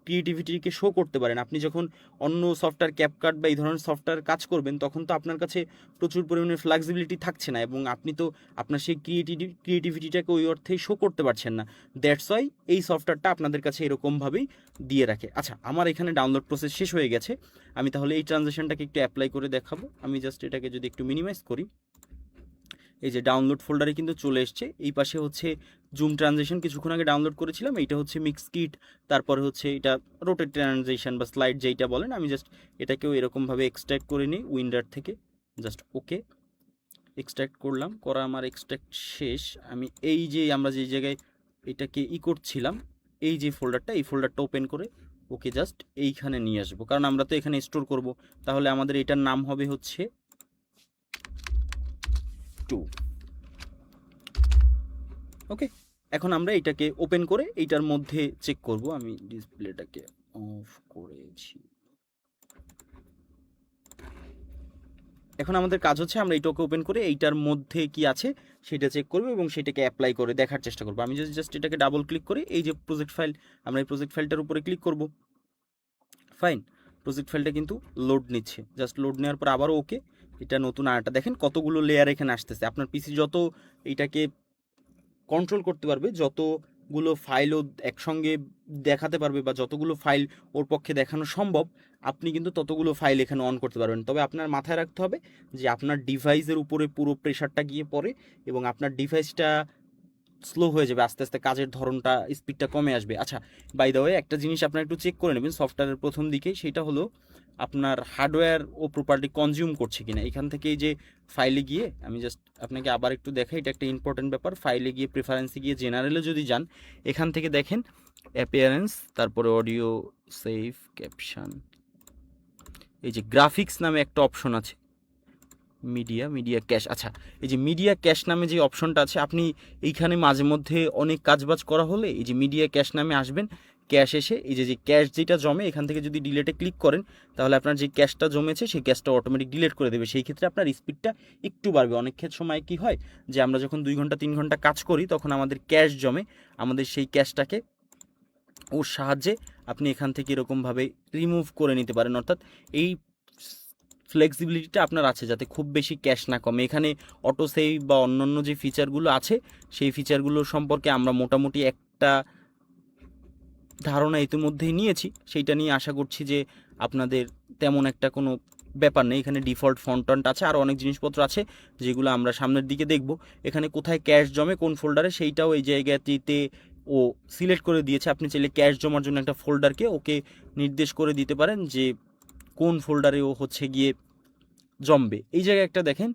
ক্রিয়েটিভিটিকে শো করতে পারেন। আপনি যখন অন্য সফটওয়্যার, ক্যাপকাট বা এই ধরনের সফটওয়্যার কাজ করবেন, তখন তো আপনার কাছে প্রচুর পরিমাণে ফ্লেক্সিবিলিটি থাকছে না, এবং আপনি তো আপনার সেই ক্রিয়েটিভিটিটাকে ওই অর্থেই শো করতে পারছেন না। দ্যাটস ওয়াই এই সফটওয়্যারটা আপনাদের কাছে এরকমভাবেই দিয়ে রাখে। আচ্ছা, আমার এখানে ডাউনলোড প্রসেস শেষ হয়ে গেছে, আমি তাহলে এই ট্রানজ্যাকশনটাকে একটু অ্যাপ্লাই করে দেখাবো। আমি জাস্ট এটাকে যদি একটু মিনিমাইজ করি, এই যে ডাউনলোড ফোল্ডারে কিন্তু চলে এসছে। এই পাশে হচ্ছে জুম ট্রানজিশন কিছুক্ষণ আগে ডাউনলোড করেছিলাম, এইটা হচ্ছে মিক্স কিট, তারপরে হচ্ছে এটা রোটেট ট্রানজিশন বা স্লাইড যেইটা বলেন। আমি জাস্ট এটাকেও এরকমভাবে এক্সট্র্যাক্ট করে নিই উইন্ডার থেকে, জাস্ট ওকে এক্সট্র্যাক্ট করলাম, করা আমার এক্সট্র্যাক্ট শেষ। আমি এই যে আমরা যে জায়গায় এটাকে করছিলাম, এই যে ফোল্ডারটা, এই ফোল্ডারটা ওপেন করে ওকে জাস্ট এইখানে নিয়ে আসবো, কারণ আমরা তো এখানে স্টোর করব। তাহলে আমাদের এটার নাম হবে হচ্ছে 2। ওকে, এখন আমরা এটাকে ওপেন করে এইটার মধ্যে চেক করব। আমি ডিসপ্লেটাকে অফ করেছি। এখন আমাদের কাজ হচ্ছে আমরা এইটাকে ওপেন করে এইটার মধ্যে কি আছে সেটা চেক করব এবং সেটাকে অ্যাপ্লাই করে দেখার চেষ্টা করব। আমি যদি জাস্ট এটাকে ডাবল ক্লিক করি, এই যে প্রজেক্ট ফাইল, আমরা এই প্রজেক্ট ফাইলটার উপরে ক্লিক করব। ফাইন, প্রজেক্ট ফাইলটা কিন্তু লোড নিচ্ছে, জাস্ট লোড নেওয়ার পর আবারও ওকে। এটা নতুন আরেকটা দেখেন কতগুলো লেয়ার এখানে আসতেছে। আপনার পিসি যত এইটাকে কন্ট্রোল করতে পারবে, যতগুলো ফাইলও একসঙ্গে দেখাতে পারবে বা যতগুলো ফাইল ওর পক্ষে দেখানো সম্ভব, আপনি কিন্তু ততগুলো ফাইল এখানে অন করতে পারবেন। তবে আপনার মাথায় রাখতে হবে যে আপনার ডিভাইসের উপরে পুরো প্রেশারটা গিয়ে পড়ে এবং আপনার ডিভাইসটা স্লো হয়ে যাবে, আস্তে আস্তে কাজের ধরনটা, স্পিডটা কমে আসবে। আচ্ছা, বাই দ্য ওয়ে, একটা জিনিস আপনারা একটু চেক করে নেবেন সফটওয়্যারের প্রথম দিকেই, সেটা হলো আপনার হার্ডওয়্যার ও প্রপারলি কনজিউম করছে কিনা। এখান থেকে এই যে ফাইলে গিয়ে, আমি জাস্ট আপনাকে আবার একটু দেখাই, এটা একটা ইম্পর্টেন্ট ব্যাপার। ফাইলে গিয়ে, প্রেফারেন্সে গিয়ে, জেনারেলে যদি যান, এখান থেকে দেখেন অ্যাপিয়ারেন্স, তারপরে অডিও, সেভ, ক্যাপশন, এই যে গ্রাফিক্স নামে একটা অপশন আছে, মিডিয়া ক্যাশ। আচ্ছা, এই যে মিডিয়া ক্যাশ নামে যে অপশনটা আছে, আপনি এইখানে মাঝে মধ্যে অনেক কাজবাজ করা হলে এই যে মিডিয়া ক্যাশ নামে আসবেন, ক্যাশ এসে এই যে ক্যাশ যেটা জমে, এখান থেকে যদি ডিলেটে ক্লিক করেন, তাহলে আপনার যে ক্যাশটা জমেছে সেই ক্যাশটা অটোমেটিক ডিলিট করে দেবে। সেই ক্ষেত্রে আপনার স্পিডটা একটু বাড়বে। অনেক ক্ষেত্রে সময় কি হয় যে আমরা যখন 2 ঘন্টা 3 ঘন্টা কাজ করি, তখন আমাদের ক্যাশ জমে, আমাদের সেই ক্যাশটাকে ওর সাহায্যে আপনি এখান থেকে এরকমভাবে রিমুভ করে নিতে পারেন। অর্থাৎ এই ফ্লেক্সিবিলিটিটা আপনার আছে যাতে খুব বেশি ক্যাশ না কমে। এখানে অটো সেভ বা অন্যান্য যে ফিচারগুলো আছে, সেই ফিচারগুলো সম্পর্কে আমরা মোটামুটি একটা ধারণা ইতিমধ্যেই নিয়েছি। সেইটা নিয়ে আশা করছি যে আপনাদের তেমন একটা কোনো ব্যাপার নেই। এখানে ডিফল্ট ফন্ট আছে, আরও অনেক জিনিসপত্র আছে যেগুলো আমরা সামনের দিকে দেখব। এখানে কোথায় ক্যাশ জমে, কোন ফোল্ডারে, সেইটাও এই জায়গাটিতে ও সিলেক্ট করে দিয়েছে। আপনি চাইলে ক্যাশ জমার জন্য একটা ফোল্ডারকে ওকে নির্দেশ করে দিতে পারেন যে কোন ফোল্ডারে ও হচ্ছে গিয়ে জমবে। এই জায়গায় একটা দেখেন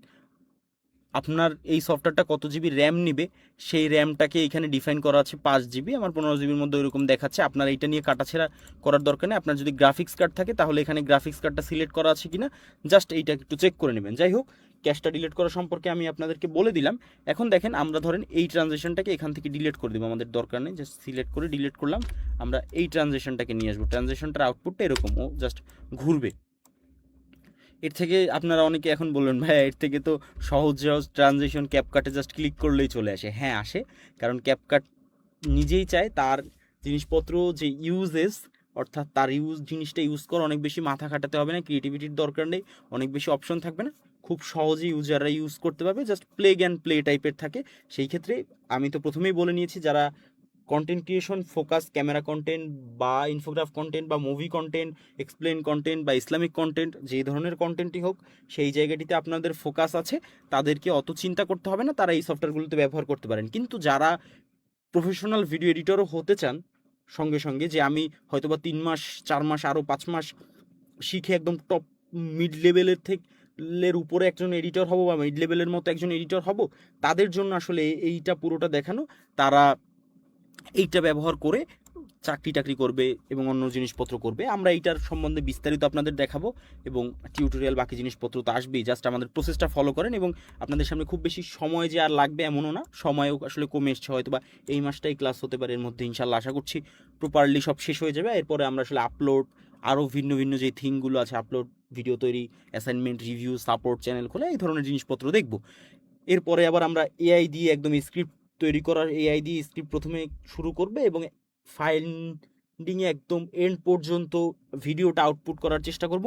আপনার এই সফটওয়্যারটা কত জিবি র্যাম নিবে সেই র্যামটাকে এখানে ডিফাইন করা আছে 5 জিবি, আমার 15 জিবির মধ্যে ওইরকম দেখাচ্ছে। আপনার এইটা নিয়ে কাটাছেড়া করার দরকার নেই। আপনার যদি গ্রাফিক্স কার্ড থাকে তাহলে এখানে গ্রাফিক্স কার্ডটা সিলেক্ট করা আছে কিনা জাস্ট এইটা একটু চেক করে নেবেন। যাই হোক, ক্যাশটা ডিলিট করা সম্পর্কে আমি আপনাদেরকে বলে দিলাম। এখন দেখেন আমরা ধরেন এই ট্রানজেকশনটাকে এখান থেকে ডিলিট করে দেবো, আমাদের দরকার নেই, জাস্ট সিলেক্ট করে ডিলিট করলাম। আমরা এই ট্রানজেকশনটাকে নিয়ে আসবো, ট্রানজেকশনটার আউটপুটটা এরকম, ও জাস্ট ঘুরবে। এর থেকে আপনারা অনেকে এখন বলবেন ভাই এর থেকে তো সহজ সহজ ট্রানজেকশন ক্যাপকাটে জাস্ট ক্লিক করলেই চলে আসে। হ্যাঁ আসে, কারণ ক্যাপকাট নিজেই চায় তার জিনিসপত্র যে ইউজেস, অর্থাৎ তার জিনিসটা ইউজ করা অনেক বেশি মাথা খাটাতে হবে না, ক্রিয়েটিভিটির দরকার নেই, অনেক বেশি অপশন থাকবে না, খুব সহজেই ইউজাররা ইউজ করতে পারবে, জাস্ট প্লেগ অ্যান্ড প্লে টাইপের থাকে। সেই ক্ষেত্রে আমি তো প্রথমেই বলে নিয়েছি, যারা content creation focus, camera content বা ইনফোগ্রাফ কন্টেন্ট বা মুভি কন্টেন্ট, এক্সপ্লেন কন্টেন্ট বা ইসলামিক কন্টেন্ট, যেই ধরনের কন্টেন্টই হোক সেই জায়গাটিতে আপনাদের ফোকাস আছে, তাদেরকে অত চিন্তা করতে হবে না, তারা এই সফটওয়্যারগুলোতে ব্যবহার করতে পারেন। কিন্তু যারা প্রফেশনাল ভিডিও এডিটরও হতে চান সঙ্গে সঙ্গে, যে আমি হয়তোবা 3 মাস 4 মাস আরও 5 মাস শিখে একদম টপ মিড লেভেলের থেকে উপরে একজন এডিটর হব বা মিড লেভেলের মতো একজন এডিটর হব, তাদের জন্য আসলে এইটা পুরোটা দেখানো। তারা এইটা ব্যবহার করে চাকরি টাকরি করবে এবং অন্য জিনিসপত্র করবে। আমরা এইটার সম্বন্ধে বিস্তারিত আপনাদের দেখাবো এবং টিউটোরিয়াল বাকি জিনিসপত্র তো আসবেই। জাস্ট আমাদের প্রসেসটা ফলো করেন এবং আপনাদের সামনে খুব বেশি সময় যে আর লাগবে এমনও না, সময়ও আসলে কমে এসছে, হয়তো বা এই মাসটাই ক্লাস হতে পারে, এর মধ্যে ইনশাল্লাহ আশা করছি প্রপারলি সব শেষ হয়ে যাবে। এরপরে আমরা আসলে আপলোড, আরও ভিন্ন ভিন্ন যে থিংগুলো আছে, আপলোড, ভিডিও তৈরি, অ্যাসাইনমেন্ট, রিভিউ, সাপোর্ট, চ্যানেল খোলা, এই ধরনের জিনিসপত্র দেখব। এরপরে আবার আমরা এআই দিয়ে একদম স্ক্রিপ্ট তৈরি করার, এআই দিয়ে স্ক্রিপ্ট প্রথমে শুরু করবে এবং ফাইন্ডিংয়ে একদম এন্ড পর্যন্ত ভিডিওটা আউটপুট করার চেষ্টা করব।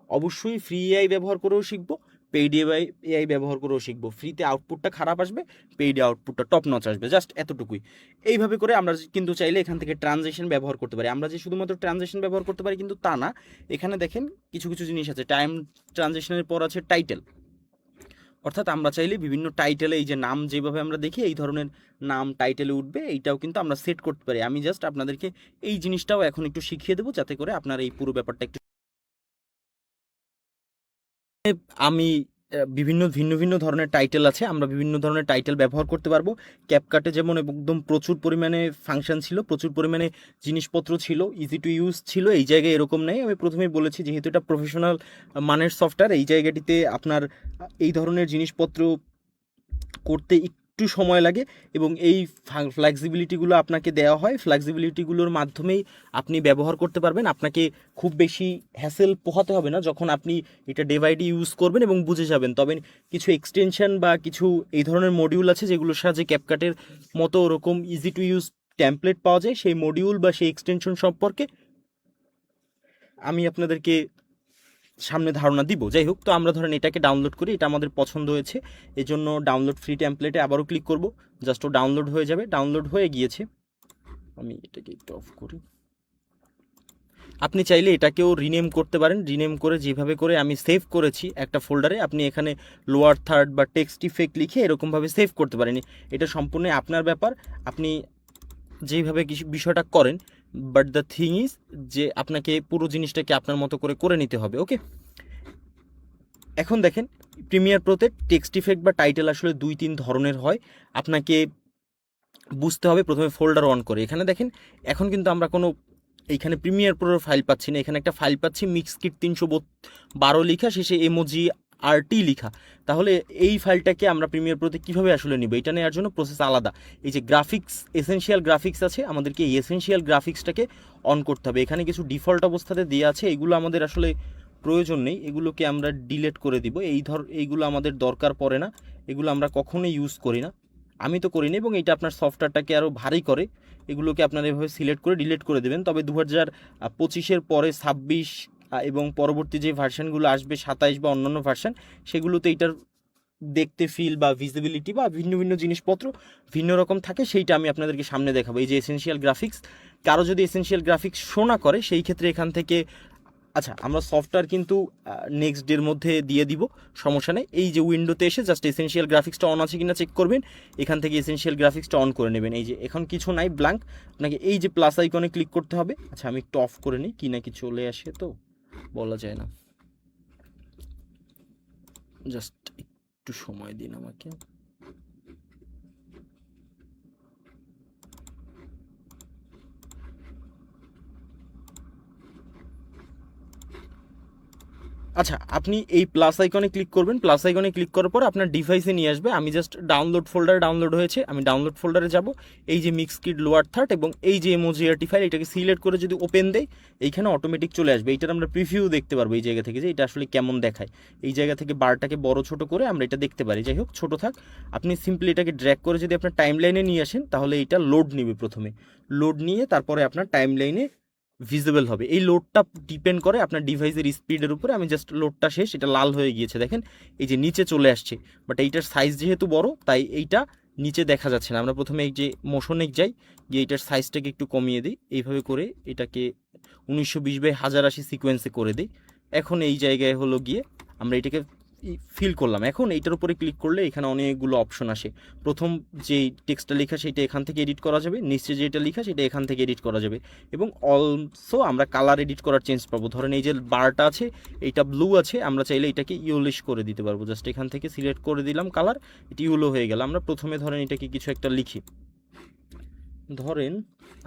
অবশ্যই ফ্রি এআই ব্যবহার করেও শিখবো, পেইড এআই ব্যবহার করেও শিখবো। ফ্রিতে আউটপুটটা খারাপ আসবে, পেইডে আউটপুটটা টপ নচ আসবে, জাস্ট এতটুকুই। এইভাবে করে আমরা কিন্তু চাইলে এখান থেকে ট্রানজেকশন ব্যবহার করতে পারি। আমরা যে শুধুমাত্র ট্রানজেকশন ব্যবহার করতে পারি কিন্তু তা না, এখানে দেখেন কিছু কিছু জিনিস আছে। টাইম ট্রানজেকশনের পর আছে টাইটেল, অর্থাৎ আমরা চাইলে বিভিন্ন টাইটেলে, এই যে নাম যেভাবে আমরা দেখি এই ধরনের নাম টাইটেলে উঠবে, এইটাও কিন্তু আমরা সেট করতে পারি। আমি জাস্ট আপনাদেরকে এই জিনিসটাও এখন একটু শিখিয়ে দেবো, যাতে করে আপনার এই পুরো ব্যাপারটা একটু, আমি বিভিন্ন ভিন্ন ভিন্ন ধরনের টাইটেল আছে, আমরা বিভিন্ন ধরনের টাইটেল ব্যবহার করতে পারবো। ক্যাপকাটে যেমন একদম প্রচুর পরিমাণে ফাংশন ছিল, প্রচুর পরিমাণে জিনিসপত্র ছিল, ইজি টু ইউজ ছিল, এই জায়গায় এরকম নেই। আমি প্রথমেই বলেছি যেহেতু এটা প্রফেশনাল মানের সফটওয়্যার, এই জায়গাটিতে আপনার এই ধরনের জিনিসপত্র করতে একটু সময় লাগে এবং এই ফ্লেক্সিবিলিটিগুলো আপনাকে দেওয়া হয়। ফ্লেক্সিবিলিটিগুলোর মাধ্যমেই আপনি ব্যবহার করতে পারবেন, আপনাকে খুব বেশি হ্যাসেল পোহাতে হবে না যখন আপনি এটা ডে বাই ডে ইউজ করবেন এবং বুঝে যাবেন। তবে কিছু এক্সটেনশন বা কিছু এই ধরনের মডিউল আছে যেগুলোর সাহায্যে ক্যাপকাটের মতো ওরকম ইজি টু ইউজ টেমপ্লেট পাওয়া যায়, সেই মডিউল বা সেই এক্সটেনশন সম্পর্কে আমি আপনাদেরকে সামনে ধারণা দিব। যাই হোক, তো আমরা ধরেন এটাকে ডাউনলোড করি, এটা আমাদের পছন্দ হয়েছে, এই জন্য ডাউনলোড ফ্রি টেমপ্লেটে আবারও ক্লিক করব, জাস্ট ও ডাউনলোড হয়ে যাবে। ডাউনলোড হয়ে গিয়েছে, আমি এটাকে একটু অফ করি। আপনি চাইলে এটাকেও রিনেম করতে পারেন, রিনেম করে যেভাবে করে আমি সেভ করেছি একটা ফোল্ডারে, আপনি এখানে লোয়ার থার্ড বা টেক্সট ইফেক্ট লিখে এরকমভাবে সেভ করতে পারেন। এটা সম্পূর্ণ আপনার ব্যাপার, আপনি যেইভাবে বিষয়টা করেন। বাট দ্য থিং ইজ যে আপনাকে পুরো জিনিসটাকে আপনার মতো করে করে নিতে হবে। ওকে, এখন দেখেন প্রিমিয়ার প্রোতে টেক্সট ইফেক্ট বা টাইটেল আসলে 2-3 ধরনের হয়, আপনাকে বুঝতে হবে প্রথমে ফোল্ডার অন করে। এখানে দেখেন এখন কিন্তু আমরা কোনো এইখানে প্রিমিয়ার প্রোর ফাইল পাচ্ছি না, এখানে একটা ফাইল পাচ্ছি মিক্সকিট 312 লিখা, শেষে এমোজি আরটি লিখা। তাহলে এই ফাইলটাকে আমরা প্রিমিয়ার প্রোতে কীভাবে আসলে নিব, এটা নেওয়ার জন্য প্রসেস আলাদা। এই যে গ্রাফিক্স, এসেনশিয়াল গ্রাফিক্স আছে, আমাদেরকে এই এসেনশিয়াল গ্রাফিক্সটাকে অন করতে হবে। এখানে কিছু ডিফল্ট অবস্থাতে দেওয়া আছে, এগুলো আমাদের আসলে প্রয়োজন নেই, এগুলোকে আমরা ডিলিট করে দিব। এইগুলো আমাদের দরকার পড়ে না, এগুলো আমরা কখনোই ইউজ করি না, আমি তো করি না, এবং এটা আপনার সফটওয়্যারটাকে আরও ভারী করে। এগুলোকে আপনারা এভাবে সিলেক্ট করে ডিলিট করে দেবেন। তবে 2025-এর পরে 26 এবং পরবর্তী যে ভার্সানগুলো আসবে 27 বা অন্যান্য ভার্সান, সেগুলোতে এইটার দেখতে ফিল বা ভিজিবিলিটি বা ভিন্ন ভিন্ন জিনিসপত্র ভিন্ন রকম থাকে, সেইটা আমি আপনাদেরকে সামনে দেখাবো। এই যে এসেনশিয়াল গ্রাফিক্স, কারো যদি এসেনশিয়াল গ্রাফিক্স শো না করে সেই ক্ষেত্রে এখান থেকে, আচ্ছা আমরা সফটওয়্যার কিন্তু নেক্সট ডের মধ্যে দিয়ে দিব, সমস্যা নেই। এই যে উইন্ডোতে এসে জাস্ট এসেনশিয়াল গ্রাফিক্সটা অন আছে কিনা চেক করবেন, এখান থেকে এসেনশিয়াল গ্রাফিক্সটা অন করে নেবেন। এই যে এখন কিছু নাই, ব্ল্যাঙ্ক, আপনাকে এই যে প্লাস আইকনে ক্লিক করতে হবে। আচ্ছা আমি একটু অফ করে নিই, কি না কি চলে আসে তো বলা যায় না, জাস্ট একটু সময় দিন আমাকে। আচ্ছা, আপনি এই প্লাস আইকনে ক্লিক করবেন। প্লাস আইকনে ক্লিক করার পর আপনার ডিভাইসে নিয়ে আসবে। আমি জাস্ট ডাউনলোড ফোল্ডার ডাউনলোড হয়েছে, আমি ডাউনলোড ফোল্ডারে যাব। এই যে মিক্সকিড লোয়ার থার্ড এবং এই যে এমওজিআরটি ফাইল, এটাকে সিলেক্ট করে যদি ওপেন দেয়, এইখানে অটোমেটিক চলে আসবে। এইটার আমরা প্রিভিউ দেখতে পারবো এই জায়গা থেকে, যে এটা আসলে কেমন দেখায়। এই জায়গা থেকে বারটাকে বড় ছোট করে আমরা এটা দেখতে পারি। যাই হোক, ছোট থাক, আপনি সিম্পলি এটাকে ড্র্যাগ করে যদি আপনার টাইম লাইনে নিয়ে আসেন, তাহলে এটা লোড নেবে। প্রথমে লোড নিয়ে তারপরে আপনার টাইম লাইনে ভিজিবল হবে। এই লোডটা ডিপেন্ড করে আপনার ডিভাইসের স্পিডের উপরে। আমি জাস্ট লোডটা শেষ, এটা লাল হয়ে গিয়েছে দেখেন, এই যে নিচে চলে আসছে। বাট এইটার সাইজ যেহেতু বড়, তাই এইটা নিচে দেখা যাচ্ছে না। আমরা প্রথমে এই যে মোশনে যাই, গিয়ে এইটার সাইজটাকে একটু কমিয়ে দিই। এইভাবে করে এটাকে 1920/1080 সিকোয়েন্সে করে দিই। এখন এই জায়গায় হলো গিয়ে আমরা এটাকে ফিল করলাম। এখন এইটার উপরে ক্লিক করলে এখানে অনেকগুলো অপশন আসে। প্রথম যে টেক্সটটা লেখা সেটা এখান থেকে এডিট করা যাবে, নিচে যেটা লেখা সেটা এখান থেকে এডিট করা যাবে, এবং অলসো আমরা কালার এডিট করার চেঞ্জ পাবো। ধরেন এই যে বারটা আছে, এইটা ব্লু আছে, আমরা চাইলে এটাকে ইয়েলোইশ করে দিতে পারবো। জাস্ট এখান থেকে সিলেক্ট করে দিলাম কালার, এটা ইয়েলো হয়ে গেল। আমরা প্রথমে ধরেন এটাকে কিছু একটা লিখি। ধরেন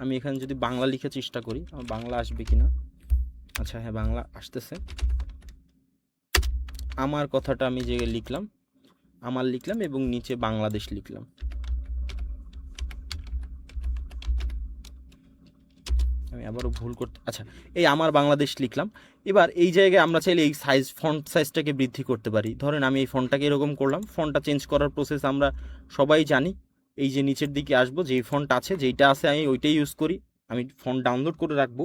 আমি এখানে যদি বাংলা লিখার চেষ্টা করি, আমার বাংলা আসবে কিনা। আচ্ছা হ্যাঁ, বাংলা আসতেছে। আমার কথাটা আমি যে লিখলাম, আমার লিখলাম এবং নিচে বাংলাদেশ লিখলাম। আমি আবারও ভুল করতে, আচ্ছা এই আমার বাংলাদেশ লিখলাম। এবার এই জায়গায় আমরা চাইলে এই সাইজ, ফন্ট সাইজটাকে বৃদ্ধি করতে পারি। ধরেন আমি এই ফন্টটাকে এরকম করলাম। ফন্টটা চেঞ্জ করার প্রসেস আমরা সবাই জানি। এই যে নিচের দিকে আসবো, যেই ফন্ট আছে, যেইটা আছে আমি ওইটাই ইউজ করি। আমি ফন্ট ডাউনলোড করে রাখবো।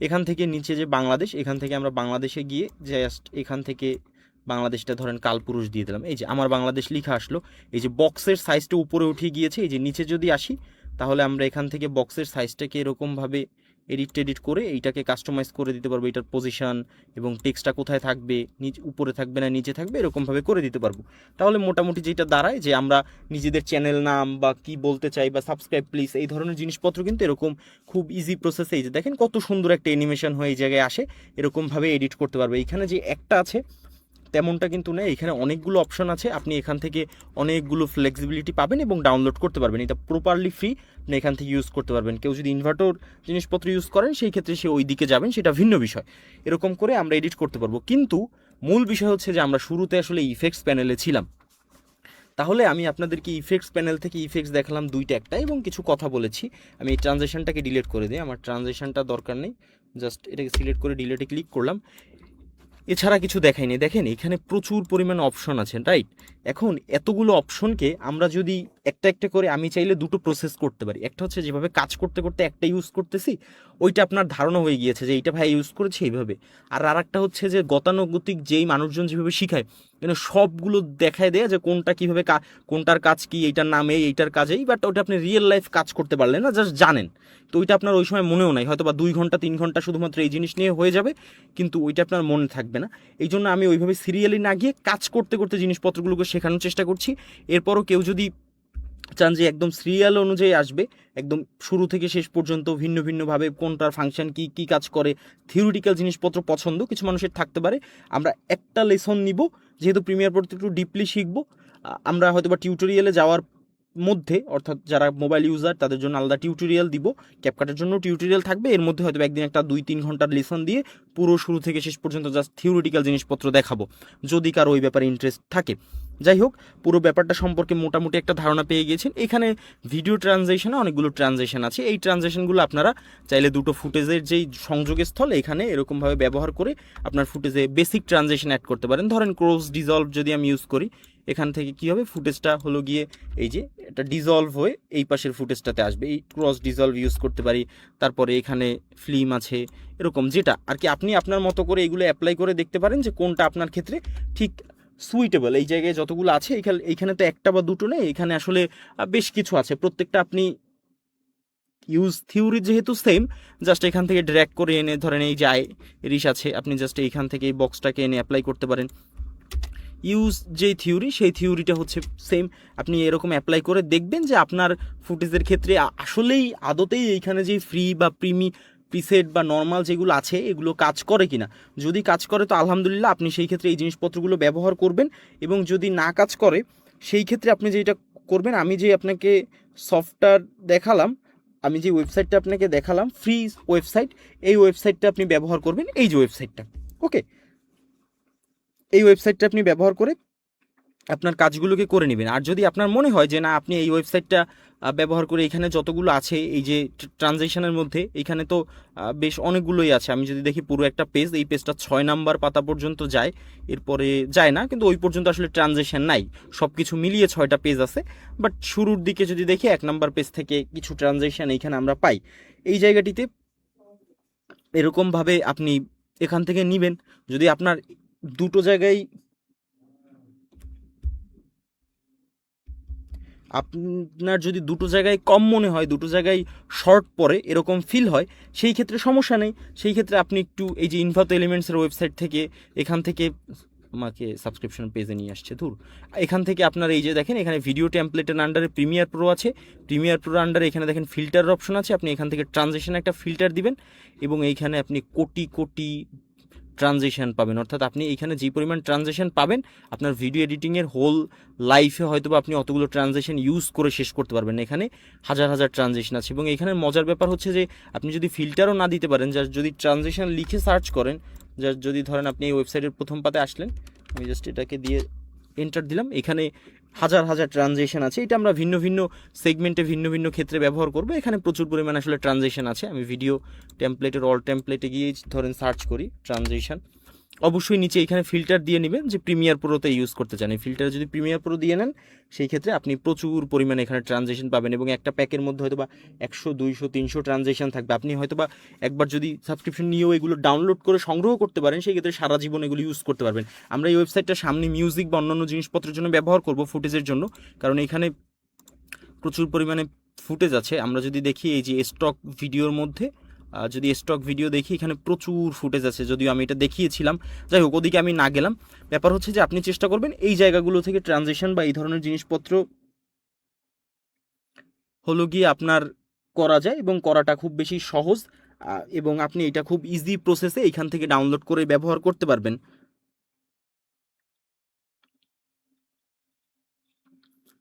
এখান থেকে নিচে যে বাংলাদেশ, এখান থেকে আমরা বাংলাদেশে গিয়ে জাস্ট এখান থেকে বাংলাদেশটা ধরেন কালপুরুষ দিয়ে দিলাম। এই যে আমার বাংলাদেশ লেখা আসলো। এই যে বক্সের সাইজটা উপরে উঠে গিয়েছে। এই যে নিচে যদি আসি, তাহলে আমরা এখান থেকে বক্সের সাইজটাকে এরকমভাবে এডিট করে এইটাকে কাস্টমাইজ করে দিতে পারবো। এটার পজিশন এবং টেক্সটটা কোথায় থাকবে, উপরে থাকবে না নিচে থাকবে, এরকমভাবে করে দিতে পারবো। তাহলে মোটামুটি যেটা দাঁড়ায় যে আমরা নিজেদের চ্যানেল নাম বা কি বলতে চাই, বা সাবস্ক্রাইব প্লিজ, এই ধরনের জিনিসপত্র কিন্তু এরকম খুব ইজি প্রসেসে, এই যে দেখেন কত সুন্দর একটা অ্যানিমেশন হয়ে এই জায়গায় আসে, এরকমভাবে এডিট করতে পারবে। এখানে যে একটা আছে তেমনটা কিন্তু নেই, এখানে অনেকগুলো অপশন আছে। আপনি এখান থেকে অনেকগুলো ফ্লেক্সিবিলিটি পাবেন এবং ডাউনলোড করতে পারবেন। এটা প্রপারলি ফ্রি, আপনি এখান থেকে ইউজ করতে পারবেন। কেউ যদি ইনভার্টার জিনিসপত্র ইউজ করেন, সেই ক্ষেত্রে সে ওই দিকে যাবেন, সেটা ভিন্ন বিষয়। এরকম করে আমরা এডিট করতে পারবো। কিন্তু মূল বিষয় হচ্ছে যে আমরা শুরুতে আসলে ইফেক্টস প্যানেলে ছিলাম। তাহলে আমি আপনাদেরকে ইফেক্টস প্যানেল থেকে ইফেক্টস দেখালাম দুইটা, একটা এবং কিছু কথা বলেছি। আমি এই ট্রানজেকশনটাকে ডিলিট করে দিই, আমার ট্রানজেকশনটা দরকার নেই। জাস্ট এটাকে সিলেক্ট করে ডিলিটে ক্লিক করলাম। এছাড়া কিছু দেখায়নি। দেখেন এখানে প্রচুর পরিমাণ অপশন আছে, রাইট? এখন এতগুলো অপশনকে আমরা যদি একটা একটা করে, আমি চাইলে দুটো প্রসেস করতে পারি। একটা হচ্ছে যেভাবে কাজ করতে করতে একটা ইউজ করতেছি, ওইটা আপনার ধারণা হয়ে গিয়েছে যে এইটা ভাই ইউজ করেছে এইভাবে। আর আরেকটা হচ্ছে যে গতানুগতিক যেই মানুষজন যেভাবে শিখায়, কিন্তু সবগুলো দেখায় দেয় যে কোনটা কীভাবে, কোনটার কাজ কি, এইটার নামে এইটার কাজেই, বাট ওটা আপনি রিয়েল লাইফ কাজ করতে পারলেন না, জাস্ট জানেন। তো ওইটা আপনার ওই সময় মনেও নাই, হয়তো বা 2 ঘন্টা 3 ঘন্টা শুধুমাত্র এই জিনিস নিয়ে হয়ে যাবে, কিন্তু ওইটা আপনার মনে থাকবে না। এই জন্য আমি ওইভাবে সিরিয়ালি না গিয়ে কাজ করতে করতে জিনিসপত্রগুলোকে শেখানোর চেষ্টা করছি। এরপরও কেউ যদি চান যে একদম সিরিয়াল অনুযায়ী আসবে, একদম শুরু থেকে শেষ পর্যন্ত ভিন্ন ভিন্নভাবে কোনটার ফাংশন কি কি কাজ করে, থিওরিটিক্যাল জিনিসপত্র পছন্দ কিছু মানুষের থাকতে পারে, আমরা একটা লেসন নিব। যেহেতু প্রিমিয়ার পড়তে একটু ডিপলি শিখবো, আমরা হয়তো বা টিউটোরিয়ালে যাওয়ার মধ্যে, অর্থাৎ যারা মোবাইল ইউজার তাদের জন্য আলাদা টিউটোরিয়াল দিব, ক্যাপকাটের জন্য টিউটোরিয়াল থাকবে। এর মধ্যে হয়তো একদিন একটা 2-3 ঘন্টার লেসন দিয়ে পুরো শুরু থেকে শেষ পর্যন্ত জাস্ট থিওরিটিক্যাল জিনিসপত্র দেখাবো, যদি কারো ওই ব্যাপারে ইন্টারেস্ট থাকে। যাই হোক, পুরো ব্যাপারটা সম্পর্কে মোটামুটি একটা ধারণা পেয়ে গিয়েছেন। এখানে ভিডিও ট্রানজেকশনে অনেকগুলো ট্রানজেকশন আছে। এই ট্রানজেকশনগুলো আপনারা চাইলে দুটো ফুটেজের যেই সংযোগের স্থল, এখানে এরকমভাবে ব্যবহার করে আপনার ফুটেজে বেসিক ট্রানজেকশন অ্যাড করতে পারেন। ধরেন ক্রস ডিজলভ যদি আমি ইউজ করি, এখান থেকে কী হবে, ফুটেজটা হলো গিয়ে এই যে এটা ডিজলভ হয়ে এই পাশের ফুটেজটাতে আসবে। এই ক্রস ডিজলভ ইউজ করতে পারি। তারপরে এখানে ফিল্ম আছে, এরকম যেটা আর কি আপনি আপনার মতো করে এগুলো অ্যাপ্লাই করে দেখতে পারেন যে কোনটা আপনার ক্ষেত্রে ঠিক সুইটেবল। এই জায়গায় যতগুলো আছে, এইখানে তো একটা বা দুটো নেই, এখানে আসলে বেশ কিছু আছে। প্রত্যেকটা আপনি ইউজ থিওরি যেহেতু সেম, জাস্ট এখান থেকে ড্র্যাগ করে এনে, ধরেন এই যে আইরিশ আছে, আপনি জাস্ট এইখান থেকে এই বক্সটাকে এনে অ্যাপ্লাই করতে পারেন। ইউজ যেই থিওরি, সেই থিওরিটা হচ্ছে সেম। আপনি এরকম অ্যাপ্লাই করে দেখবেন যে আপনার ফুটেজের ক্ষেত্রে আসলেই আদতেই এইখানে যে ফ্রি বা প্রিসেট বা নর্মাল যেগুলো আছে এগুলো কাজ করে কিনা। যদি কাজ করে তো আলহামদুলিল্লাহ, আপনি সেই ক্ষেত্রে এই জিনিসপত্রগুলো ব্যবহার করবেন। এবং যদি না কাজ করে সেই ক্ষেত্রে আপনি যেটা করবেন, আমি যে আপনাকে সফটওয়্যার দেখালাম, আমি যে ওয়েবসাইটটা আপনাকে দেখালাম ফ্রি ওয়েবসাইট, এই ওয়েবসাইটটা আপনি ব্যবহার করবেন, এই যে ওয়েবসাইটটা, ওকে, এই ওয়েবসাইটটা আপনি ব্যবহার করে আপনার কাজগুলোকে করে নেবেন। আর যদি আপনার মনে হয় যে না আপনি এই ওয়েবসাইটটা ব্যবহার করে এখানে যতগুলো আছে এই যে ট্রানজেকশনের মধ্যে, এখানে তো বেশ অনেকগুলোই আছে, আমি যদি দেখি পুরো একটা পেজ, এই পেজটা 6 নাম্বার পাতা পর্যন্ত যায়, এরপরে যায় না, কিন্তু ওই পর্যন্ত আসলে ট্রানজেকশন নাই, সব কিছু মিলিয়ে 6টা পেজ আছে। বাট শুরুর দিকে যদি দেখি 1 নাম্বার পেজ থেকে কিছু ট্রানজেকশন এইখানে আমরা পাই, এই জায়গাটিতে এরকমভাবে আপনি এখান থেকে নেবেন। যদি আপনার দুটো জায়গায় আপনার যদি দুটো জায়গায় কম মনে হয়, দুটো জায়গায় শর্ট পড়ে এরকম ফিল হয়, সেই ক্ষেত্রে সমস্যা নেই। সেই ক্ষেত্রে আপনি একটু এই যে ইনভাতো এলিমেন্টসের ওয়েবসাইট থেকে, এখান থেকে আমাকে সাবস্ক্রিপশন পেজে নিয়ে আসছে ধুর, এখান থেকে আপনার এই যে দেখেন এখানে ভিডিও টেমপ্লেটের আন্ডারে প্রিমিয়ার প্রো আছে, প্রিমিয়ার প্রোর আন্ডারে এখানে দেখেন ফিল্টার অপশন আছে, আপনি এখান থেকে ট্রানজেকশন একটা ফিল্টার দিবেন এবং এইখানে আপনি কোটি কোটি ট্রানজেকশন পাবেন। অর্থাৎ আপনি এইখানে যে পরিমাণ ট্রানজেকশন পাবেন, আপনার ভিডিও এডিটিংয়ের হোল লাইফে হয়তো বা আপনি অতগুলো ট্রানজেকশন ইউজ করে শেষ করতে পারবেন। এখানে হাজার হাজার ট্রানজেকশন আছে। এবং এখানে মজার ব্যাপার হচ্ছে যে আপনি যদি ফিল্টারও না দিতে পারেন, যার যদি ট্রানজেকশন লিখে সার্চ করেন, যার যদি ধরেন আপনি এই ওয়েবসাইটের প্রথম পাতায় আসলেন, আমি জাস্ট এটাকে দিয়ে এন্টার দিলাম, এখানে হাজার হাজার ট্রানজেকশন আছে। এটা আমরা ভিন্ন ভিন্ন সেগমেন্টে ভিন্ন ভিন্ন ক্ষেত্রে ব্যবহার করবো। এখানে প্রচুর পরিমাণে আসলে ট্রানজেকশন আছে। আমি ভিডিও টেমপ্লেটের অল টেমপ্লেটে গিয়ে ধরেন সার্চ করি ট্রানজেকশন, অবশ্যই নিচে এখানে ফিল্টার দিয়ে নেবেন যে প্রিমিয়ার প্রোতে ইউজ করতে চান। এই ফিল্টারে যদি প্রিমিয়ার প্রো দিয়ে নেন, সেই ক্ষেত্রে আপনি প্রচুর পরিমাণে এখানে ট্রানজেকশন পাবেন। এবং একটা প্যাকের মধ্যে হয়তো বা 100, 200, 300 ট্রানজেকশন থাকবে। আপনি হয়তো বা একবার যদি সাবস্ক্রিপশন নিয়েও এগুলো ডাউনলোড করে সংগ্রহ করতে পারেন, সেই ক্ষেত্রে সারা জীবন এগুলো ইউজ করতে পারবেন। আমরা এই ওয়েবসাইটটা সামনে মিউজিক বা অন্যান্য জিনিসপত্রের জন্য ব্যবহার করব, ফুটেজের জন্য, কারণ এখানে প্রচুর পরিমাণে ফুটেজ আছে। আমরা যদি দেখি এই যে স্টক ভিডিওর মধ্যে, যদি স্টক ভিডিও দেখি, এখানে প্রচুর ফুটেজ আছে, যদিও আমি এটা দেখিয়েছিলাম। যাই হোক, ওদিকে আমি না গেলাম। ব্যাপার হচ্ছে যে আপনি চেষ্টা করবেন এই জায়গাগুলো থেকে ট্রানজেকশন বা এই ধরনের জিনিসপত্র হলো গিয়ে আপনার করা যায় এবং করাটা খুব বেশি সহজ, এবং আপনি এটা খুব ইজি প্রসেসে এইখান থেকে ডাউনলোড করে ব্যবহার করতে পারবেন।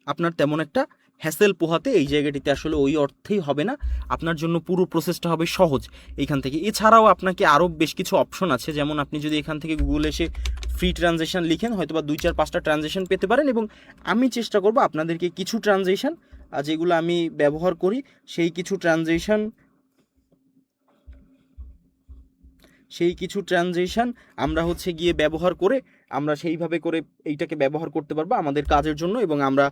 আপনার তেমন একটা হ্যাসেল পোহাতে এই জায়গাটিতে আসলে ওই অর্থেই হবে না, আপনার জন্য পুরো প্রসেসটা হবে সহজ এইখান থেকে। এছাড়াও আপনাকে আরও বেশ কিছু অপশন আছে, যেমন আপনি যদি এখান থেকে গুগলে এসে ফ্রি ট্রানজেকশন লিখেন, হয়তো বা 2, 4, 5টা ট্রানজেকশন পেতে পারেন। এবং আমি চেষ্টা করব আপনাদেরকে কিছু ট্রানজেকশন যেগুলো আমি ব্যবহার করি, সেই কিছু ট্রানজেকশন আমরা হচ্ছে গিয়ে ব্যবহার করে আমরা সেইভাবে করে এইটাকে ব্যবহার করতে পারবো আমাদের কাজের জন্য। এবং আমরা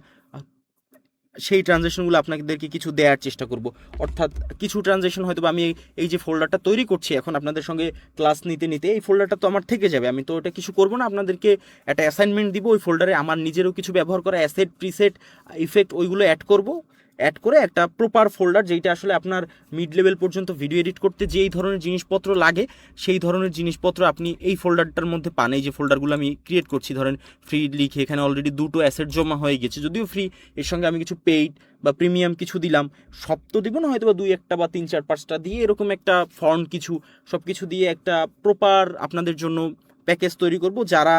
সেই ট্রানজেকশনগুলো আপনাদেরকে কিছু দেওয়ার চেষ্টা করব। অর্থাৎ কিছু ট্রানজেকশন হয়তো আমি এই যে ফোল্ডারটা তৈরি করছি এখন আপনাদের সঙ্গে ক্লাস নিতে নিতে, এই ফোল্ডারটা তো আমার থেকে যাবে, আমি তো ওটা কিছু করব না, আপনাদেরকে একটা অ্যাসাইনমেন্ট দিব। ওই ফোল্ডারে আমার নিজেরও কিছু ব্যবহার করা অ্যাসেট, প্রিসেট, ইফেক্ট ওইগুলো অ্যাড করে একটা প্রপার ফোল্ডার, যেইটা আসলে আপনার মিড লেভেল পর্যন্ত ভিডিও এডিট করতে যেই ধরনের জিনিসপত্র লাগে, সেই ধরনের জিনিসপত্র আপনি এই ফোল্ডারটার মধ্যে পান। এই যে ফোল্ডারগুলো আমি ক্রিয়েট করছি, ধরেন ফ্রি লিখে এখানে অলরেডি 2টো অ্যাসেট জমা হয়ে গেছে, যদিও ফ্রি, এর সঙ্গে আমি কিছু পেইড বা প্রিমিয়াম কিছু দিলাম, সব তো দিব না, হয়তো বা 2, 1টা বা 3, 4, 5টা দিয়ে এরকম একটা ফন্ট কিছু সব কিছু দিয়ে একটা প্রপার আপনাদের জন্য প্যাকেজ তৈরি করব, যারা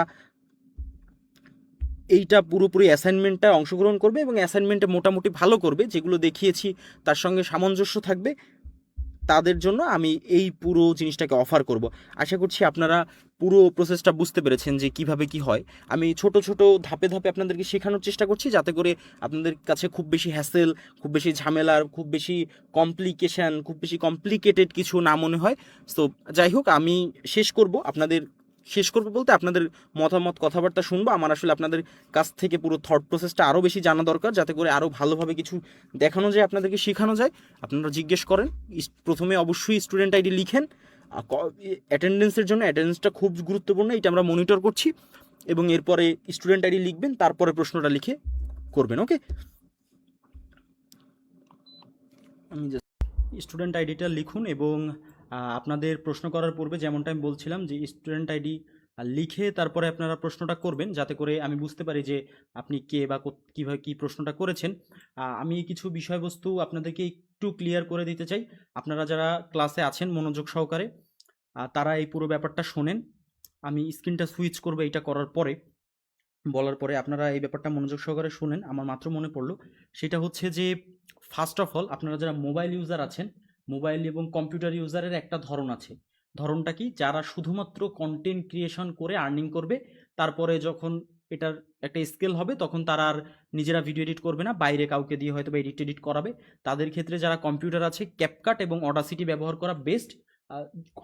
এইটা পুরোপুরি অ্যাসাইনমেন্টটা অংশগ্রহণ করবে এবং অ্যাসাইনমেন্টে মোটামুটি ভালো করবে, যেগুলো দেখিয়েছি তার সঙ্গে সামঞ্জস্য থাকবে, তাদের জন্য আমি এই পুরো জিনিসটাকে অফার করব। আশা করছি আপনারা পুরো প্রসেসটা বুঝতে পেরেছেন যে কিভাবে কি হয়। আমি ছোট ছোট ধাপে ধাপে আপনাদেরকে শেখানোর চেষ্টা করছি, যাতে করে আপনাদের কাছে খুব বেশি হ্যাসেল, খুব বেশি ঝামেলার, খুব বেশি কমপ্লিকেশন, খুব বেশি কমপ্লিকেটেড কিছু না মনে হয়। সো যাই হোক, আমি শেষ করবো বলতে আপনাদের মতামত, কথাবার্তা শুনবো। আমার আসলে আপনাদের কাছ থেকে পুরো থট প্রসেসটা আরও বেশি জানা দরকার, যাতে করে আরও ভালোভাবে কিছু দেখানো যায়, আপনাদেরকে শেখানো যায়। আপনারা জিজ্ঞেস করেন, প্রথমে অবশ্যই স্টুডেন্ট আইডি লিখেন। অ্যাটেন্ডেন্সের জন্য অ্যাটেন্ডেন্সটা খুব গুরুত্বপূর্ণ, এটা আমরা মনিটর করছি। এবং এরপরে স্টুডেন্ট আইডি লিখবেন, তারপরে প্রশ্নটা লিখে করবেন। ওকে, আমি স্টুডেন্ট আইডিটা লিখুন এবং আপনাদের প্রশ্ন করার পূর্বে যেমনটা আমি বলছিলাম যে স্টুডেন্ট আইডি আর লিখে তারপরে আপনারা প্রশ্নটা করবেন, যাতে করে আমি বুঝতে পারি যে আপনি কে বা কীভাবে কী প্রশ্নটা করেছেন। আমি কিছু বিষয়বস্তু আপনাদেরকে একটু ক্লিয়ার করে দিতে চাই। আপনারা যারা ক্লাসে আছেন মনোযোগ সহকারে, তারা এই পুরো ব্যাপারটা শোনেন। আমি স্ক্রিনটা সুইচ করবো এইটা করার পরে, বলার পরে আপনারা এই ব্যাপারটা মনোযোগ সহকারে শুনেন। আমার মাত্র মনে পড়লো, সেটা হচ্ছে যে ফার্স্ট অফ অল আপনারা যারা মোবাইল ইউজার আছেন, মোবাইল এবং কম্পিউটার ইউজারের একটা ধরন আছে। ধরনটা কি? যারা শুধুমাত্র কন্টেন্ট ক্রিয়েশন করে আর্নিং করবে, তারপরে যখন এটার একটা স্কেল হবে তখন তারা আর নিজেরা ভিডিও এডিট করবে না, বাইরে কাউকে দিয়ে হয়তো বা এডিট করাবে। তাদের ক্ষেত্রে যারা কম্পিউটার আছে, ক্যাপকাট এবং অডাসিটি ব্যবহার করা বেস্ট।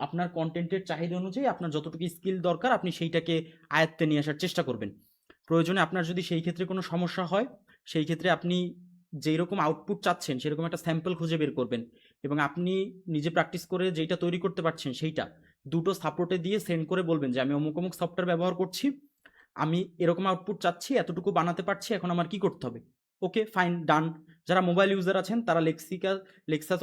আপনার কন্টেন্টের চাহিদা অনুযায়ী আপনার যতটুকু স্কিল দরকার আপনি সেইটাকে আয়ত্তে নিয়ে আসার চেষ্টা করবেন। প্রয়োজনে আপনার যদি সেই ক্ষেত্রে কোনো সমস্যা হয়, সেই ক্ষেত্রে আপনি যেই রকম আউটপুট চাচ্ছেন সেরকম একটা স্যাম্পল খুঁজে বের করবেন, এবং আপনি নিজে প্র্যাকটিস করে যেইটা তৈরি করতে পারছেন সেইটা দুটো সাপোর্টে দিয়ে সেন্ড করে বলবেন যে আমি অমুক অমুক সফটওয়্যার ব্যবহার করছি, আমি এরকম আউটপুট চাচ্ছি, এতটুকু বানাতে পারছি, এখন আমার কি করতে হবে। ওকে, ফাইন, ডান। যারা মোবাইল ইউজার আছেন তারা লেক্সাস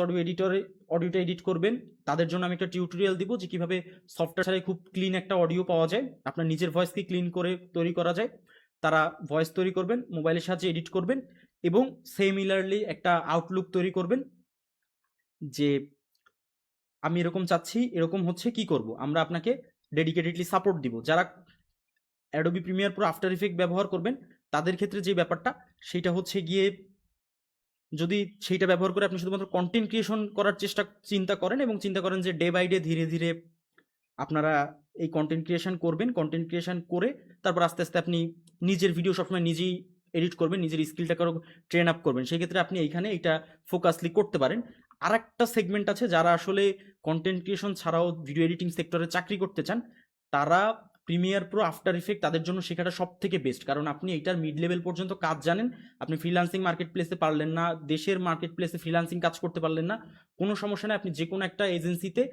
অডিওটা এডিট করবেন। তাদের জন্য আমি একটা টিউটোরিয়াল দিব যে কীভাবে সফটওয়্যার ছাড়াই খুব ক্লিন একটা অডিও পাওয়া যায়, আপনার নিজের ভয়েসকে ক্লিন করে তৈরি করা যায়। তারা ভয়েস তৈরি করবেন, মোবাইলের সাহায্যে এডিট করবেন, এবং সিমিলারলি একটা আউটলুক তৈরি করবেন যে আমি এরকম চাচ্ছি, এরকম হচ্ছে, কি করব। আমরা আপনাকে ডেডিকেটেডলি সাপোর্ট দিব। যারা Adobe Premiere Pro after effect ব্যবহার করবেন তাদের ক্ষেত্রে যে ব্যাপারটা সেটা হচ্ছে গিয়ে, যদি সেইটা ব্যবহার করে আপনি শুধুমাত্র কন্টেন্ট ক্রিয়েশন করার চিন্তা করেন এবং চিন্তা করেন যে ডে বাই ডে ধীরে ধীরে আপনারা এই কন্টেন্ট ক্রিয়েশন করবেন, কন্টেন্ট ক্রিয়েশন করে তারপর আস্তে আস্তে আপনি নিজের ভিডিও সবসময় নিজেই এডিট করবেন, নিজের স্কিলটাকে ট্রেন আপ করবেন, সেই ক্ষেত্রে আপনি এইখানে এটা ফোকাসলি করতে পারেন। আর একটা সেগমেন্ট আছে যারা আসলে কন্টেন্ট ক্রিয়েশন ছাড়াও ভিডিও এডিটিং সেক্টরে চাকরি করতে চান, তারা প্রিমিয়ার প্রো আফটার ইফেক্ট তাদের জন্য শেখাটা সব থেকে বেস্ট। কারণ আপনি এইটার মিড লেভেল পর্যন্ত কাজ জানেন, আপনি ফ্রিল্যান্সিং মার্কেট প্লেসে পারলেন না, দেশের মার্কেট প্লেসে ফ্রিল্যান্সিং কাজ করতে পারলেন না, কোনো সমস্যা নেই। আপনি যে কোনো একটা এজেন্সিতে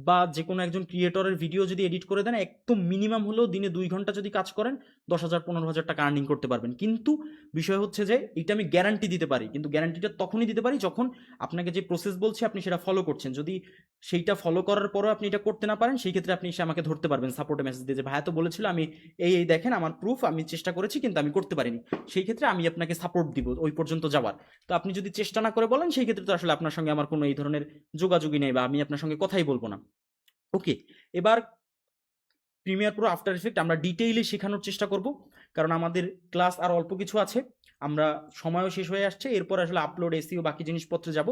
বা যে কোনো একজন ক্রিয়েটরের ভিডিও যদি এডিট করে দেন, একদম মিনিমাম হলেও দিনে 2 ঘন্টা যদি কাজ করেন 10,000 15,000 টাকা আর্নিং করতে পারবেন। কিন্তু বিষয় হচ্ছে যে এটা আমি গ্যারান্টি দিতে পারি, কিন্তু গ্যারান্টিটা তখনই দিতে পারি যখন আপনাকে যে প্রসেস বলছি আপনি সেটা ফলো করছেন। যদি সেইটা ফলো করার পরও আপনি এটা করতে না পারেন, সেই ক্ষেত্রে আপনি এসে আমাকে ধরতে পারবেন সাপোর্টে মেসেজ দিয়ে যে ভাইয়া তো বলেছিল, আমি এই দেখেন আমার প্রুফ, আমি চেষ্টা করেছি কিন্তু আমি করতে পারিনি। সেই ক্ষেত্রে আমি আপনাকে সাপোর্ট দিব ওই পর্যন্ত যাওয়ার। তো আপনি যদি চেষ্টা না করে বলেন, সেই ক্ষেত্রে তো আসলে আপনার সঙ্গে আমার কোনো এই ধরনের যোগাযোগই নেই, বা আমি আপনার সঙ্গে কথাই বলবো না। ওকে, এবার প্রিমিয়ার প্রো আফটার ইফেক্ট আমরা ডিটেইলে শেখানোর চেষ্টা করব, কারণ আমাদের ক্লাস আর অল্প কিছু আছে, আমরা সময়ও শেষ হয়ে আসছে, এরপর আসলে আপলোড, এসিও, বাকি জিনিসপত্রে যাব।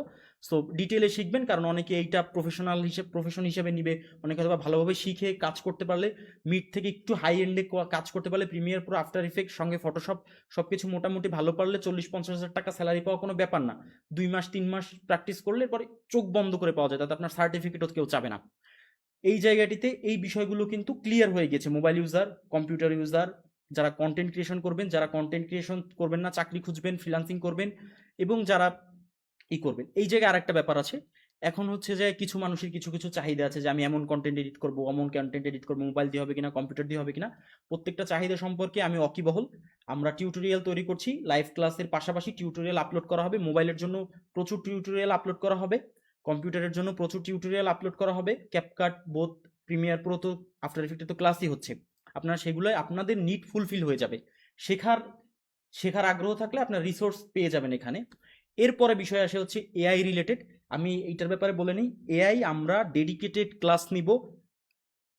সো ডিটেইলে শিখবেন, কারণ অনেকে এইটা প্রফেশন হিসেবে নিবে, অনেকে হয়তো ভালোভাবে শিখে কাজ করতে পারলে, মিড থেকে একটু হাই এন্ডে কাজ করতে পারলে প্রিমিয়ার প্রো আফটার ইফেক্ট সঙ্গে ফটোশপ সব কিছু মোটামুটি ভালো পারলে 40-50 হাজার টাকা স্যালারি পাওয়া কোনো ব্যাপার না। 2 মাস 3 মাস প্র্যাকটিস করলে পরে চোখ বন্ধ করে পাওয়া যায়, তাতে আপনার সার্টিফিকেটও কেউ চাবে না। এই জায়গাটিতে এই বিষয়গুলো কিন্তু ক্লিয়ার হয়ে গেছে। মোবাইল ইউজার, কম্পিউটার ইউজার, যারা কন্টেন্ট ক্রিয়েশন করবেন, যারা কন্টেন্ট ক্রিয়েশন করবেন না, চাকরি খুঁজবেন, ফ্রিল্যান্সিং করবেন, এবং যারা করবেন। এই জায়গায় আরেকটা ব্যাপার আছে, এখন হচ্ছে যে কিছু মানুষের কিছু কিছু চাহিদা আছে যে আমি এমন কন্টেন্ট এডিট করবো, অমন কন্টেন্ট এডিট করবো, মোবাইল দিয়ে হবে কিনা, কম্পিউটার দিয়ে হবে কিনা। প্রত্যেকটা চাহিদা সম্পর্কে আমি ওয়াকিবহল। আমরা টিউটোরিয়াল তৈরি করছি, লাইভ ক্লাসের পাশাপাশি টিউটোরিয়াল আপলোড করা হবে। মোবাইলের জন্য প্রচুর টিউটোরিয়াল আপলোড করা হবে, কম্পিউটারের জন্য প্রচুর টিউটোরিয়াল আপলোড করা হবে। ক্যাপকাট, বোথ, প্রিমিয়ার প্রো তো আফটার ইফেক্টে তো ক্লাসই হচ্ছে, আপনারা সেগুলোয় আপনাদের নিড ফুলফিল হয়ে যাবে। শেখার শেখার আগ্রহ থাকলে আপনার রিসোর্স পেয়ে যাবেন এখানে। এরপরে বিষয় আসে হচ্ছে এআই রিলেটেড। আমি এইটার ব্যাপারে বলে নিই, এআই আমরা ডেডিকেটেড ক্লাস নিব।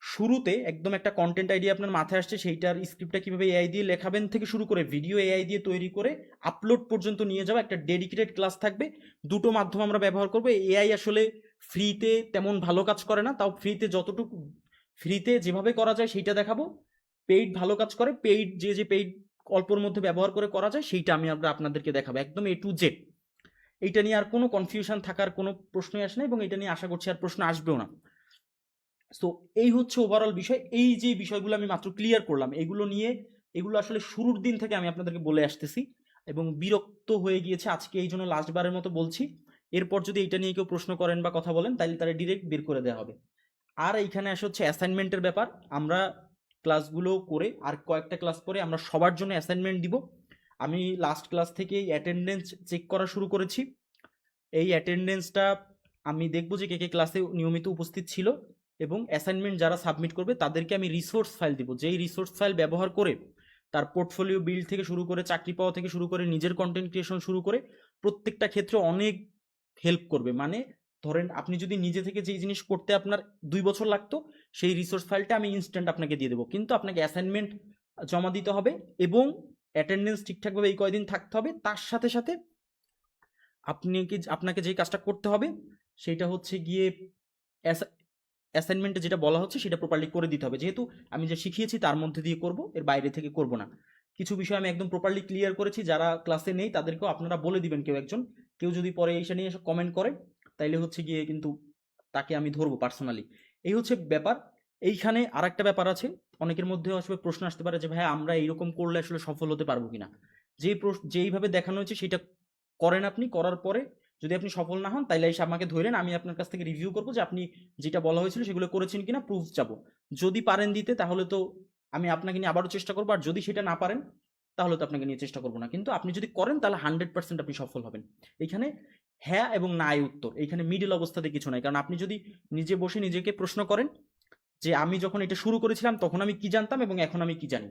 শুরুতে একদম একটা কন্টেন্ট আইডিয়া আপনার মাথায় আসছে, সেইটার স্ক্রিপ্টটা কীভাবে এআই দিয়ে লেখাবেন থেকে শুরু করে ভিডিও এআই দিয়ে তৈরি করে আপলোড পর্যন্ত নিয়ে যাওয়া একটা ডেডিকেটেড ক্লাস থাকবে। দুটো মাধ্যম আমরা ব্যবহার করবো। এআই আসলে ফ্রিতে তেমন ভালো কাজ করে না, তাও ফ্রিতে যেভাবে করা যায় সেইটা দেখাবো। পেইড ভালো কাজ করে, যে পেইড অল্পর মধ্যে ব্যবহার করে করা যায় সেইটা আমি আপনাদেরকে দেখাবো একদম A to Z। এইটা নিয়ে আর কোনো কনফিউশন থাকার কোনো প্রশ্নই আসে না, এবং এটা নিয়ে আশা করছি আর প্রশ্ন আসবেও না। সো এই হচ্ছে ওভারঅল বিষয়। এই যে বিষয়গুলো আমি মাত্র ক্লিয়ার করলাম, এগুলো আসলে শুরুর দিন থেকে আমি আপনাদেরকে বলে আসতেছি, এবং বিরক্ত হয়ে গিয়েছে আজকে, এই জন্য লাস্টবারের মতো বলছি। এরপর যদি এটা নিয়ে কেউ প্রশ্ন করেন বা কথা বলেন, তাহলে তারা ডিরেক্ট বের করে দেওয়া হবে। আর এইখানে আসে হচ্ছে অ্যাসাইনমেন্টের ব্যাপার। আমরা ক্লাসগুলো করে আর কয়েকটা ক্লাস পরে আমরা সবার জন্য অ্যাসাইনমেন্ট দিব। আমি লাস্ট ক্লাস থেকে অ্যাটেন্ডেন্স চেক করা শুরু করেছি। এই অ্যাটেন্ডেন্সটা আমি দেখবো যে কে কে ক্লাসে নিয়মিত উপস্থিত ছিল, এবং অ্যাসাইনমেন্ট যারা সাবমিট করবে তাদেরকে আমি রিসোর্স ফাইল দিব, যেই রিসোর্স ফাইল ব্যবহার করে তার পোর্টফোলিও বিল্ড থেকে শুরু করে চাকরি পাওয়া থেকে শুরু করে নিজের কন্টেন্ট ক্রিয়েশন শুরু করে প্রত্যেকটা ক্ষেত্রে অনেক হেল্প করবে। মানে ধরেন আপনি যদি নিজে থেকে যেই জিনিস করতে আপনার 2 বছর লাগতো, সেই রিসোর্স ফাইলটা আমি ইনস্ট্যান্ট আপনাকে দিয়ে দেবো। কিন্তু আপনাকে অ্যাসাইনমেন্ট জমা দিতে হবে এবং অ্যাটেন্ডেন্স ঠিকঠাকভাবে এই কয়দিন থাকতে হবে। তার সাথে সাথে আপনাকে যেই কাজটা করতে হবে সেটা হচ্ছে গিয়ে অ্যাসাইনমেন্টে যেটা বলা হচ্ছে সেটা প্রপারলি করে দিতে হবে। যেহেতু আমি যে শিখিয়েছি তার মধ্যে দিয়ে করব, এর বাইরে থেকে করব না। কিছু বিষয় আমি একদম প্রপারলি ক্লিয়ার করেছি, যারা ক্লাসে নেই তাদেরকেও আপনারা বলে দিবেন কেউ একজন। কেউ যদি পরে এইসা নিয়ে এসে কমেন্ট করে তাইলে হচ্ছে গিয়ে কিন্তু তাকে আমি ধরবো পার্সোনালি। এই হচ্ছে ব্যাপার। এইখানে আর একটা ব্যাপার আছে, অনেকের মধ্যে আসলে প্রশ্ন আসতে পারে যে ভাই আমরা এইরকম করলে আসলে সফল হতে পারবো কিনা। যেইভাবে দেখানো হয়েছে সেটা করেন, আপনি করার পরে যদি আপনি সফল না হন তাইলে এসে আমাকে ধরেন, আমি আপনার কাছ থেকে রিভিউ করবো যে আপনি যেটা বলা হয়েছিল সেগুলো করেছেন কিনা, প্রুফ চাবো। যদি পারেন দিতে তাহলে তো আমি আপনাকে নিয়ে আবারও চেষ্টা করবো, আর যদি সেটা না পারেন তাহলে তো আপনাকে নিয়ে চেষ্টা করবো না। কিন্তু আপনি যদি করেন তাহলে 100% আপনি সফল হবেন। এইখানে হ্যাঁ এবং না এই উত্তর, এইখানে মিডল অবস্থাতে কিছু নাই। কারণ আপনি যদি নিজে বসে নিজেকে প্রশ্ন করেন যে আমি যখন এটা শুরু করেছিলাম তখন আমি কি জানতাম এবং এখন আমি কি জানি,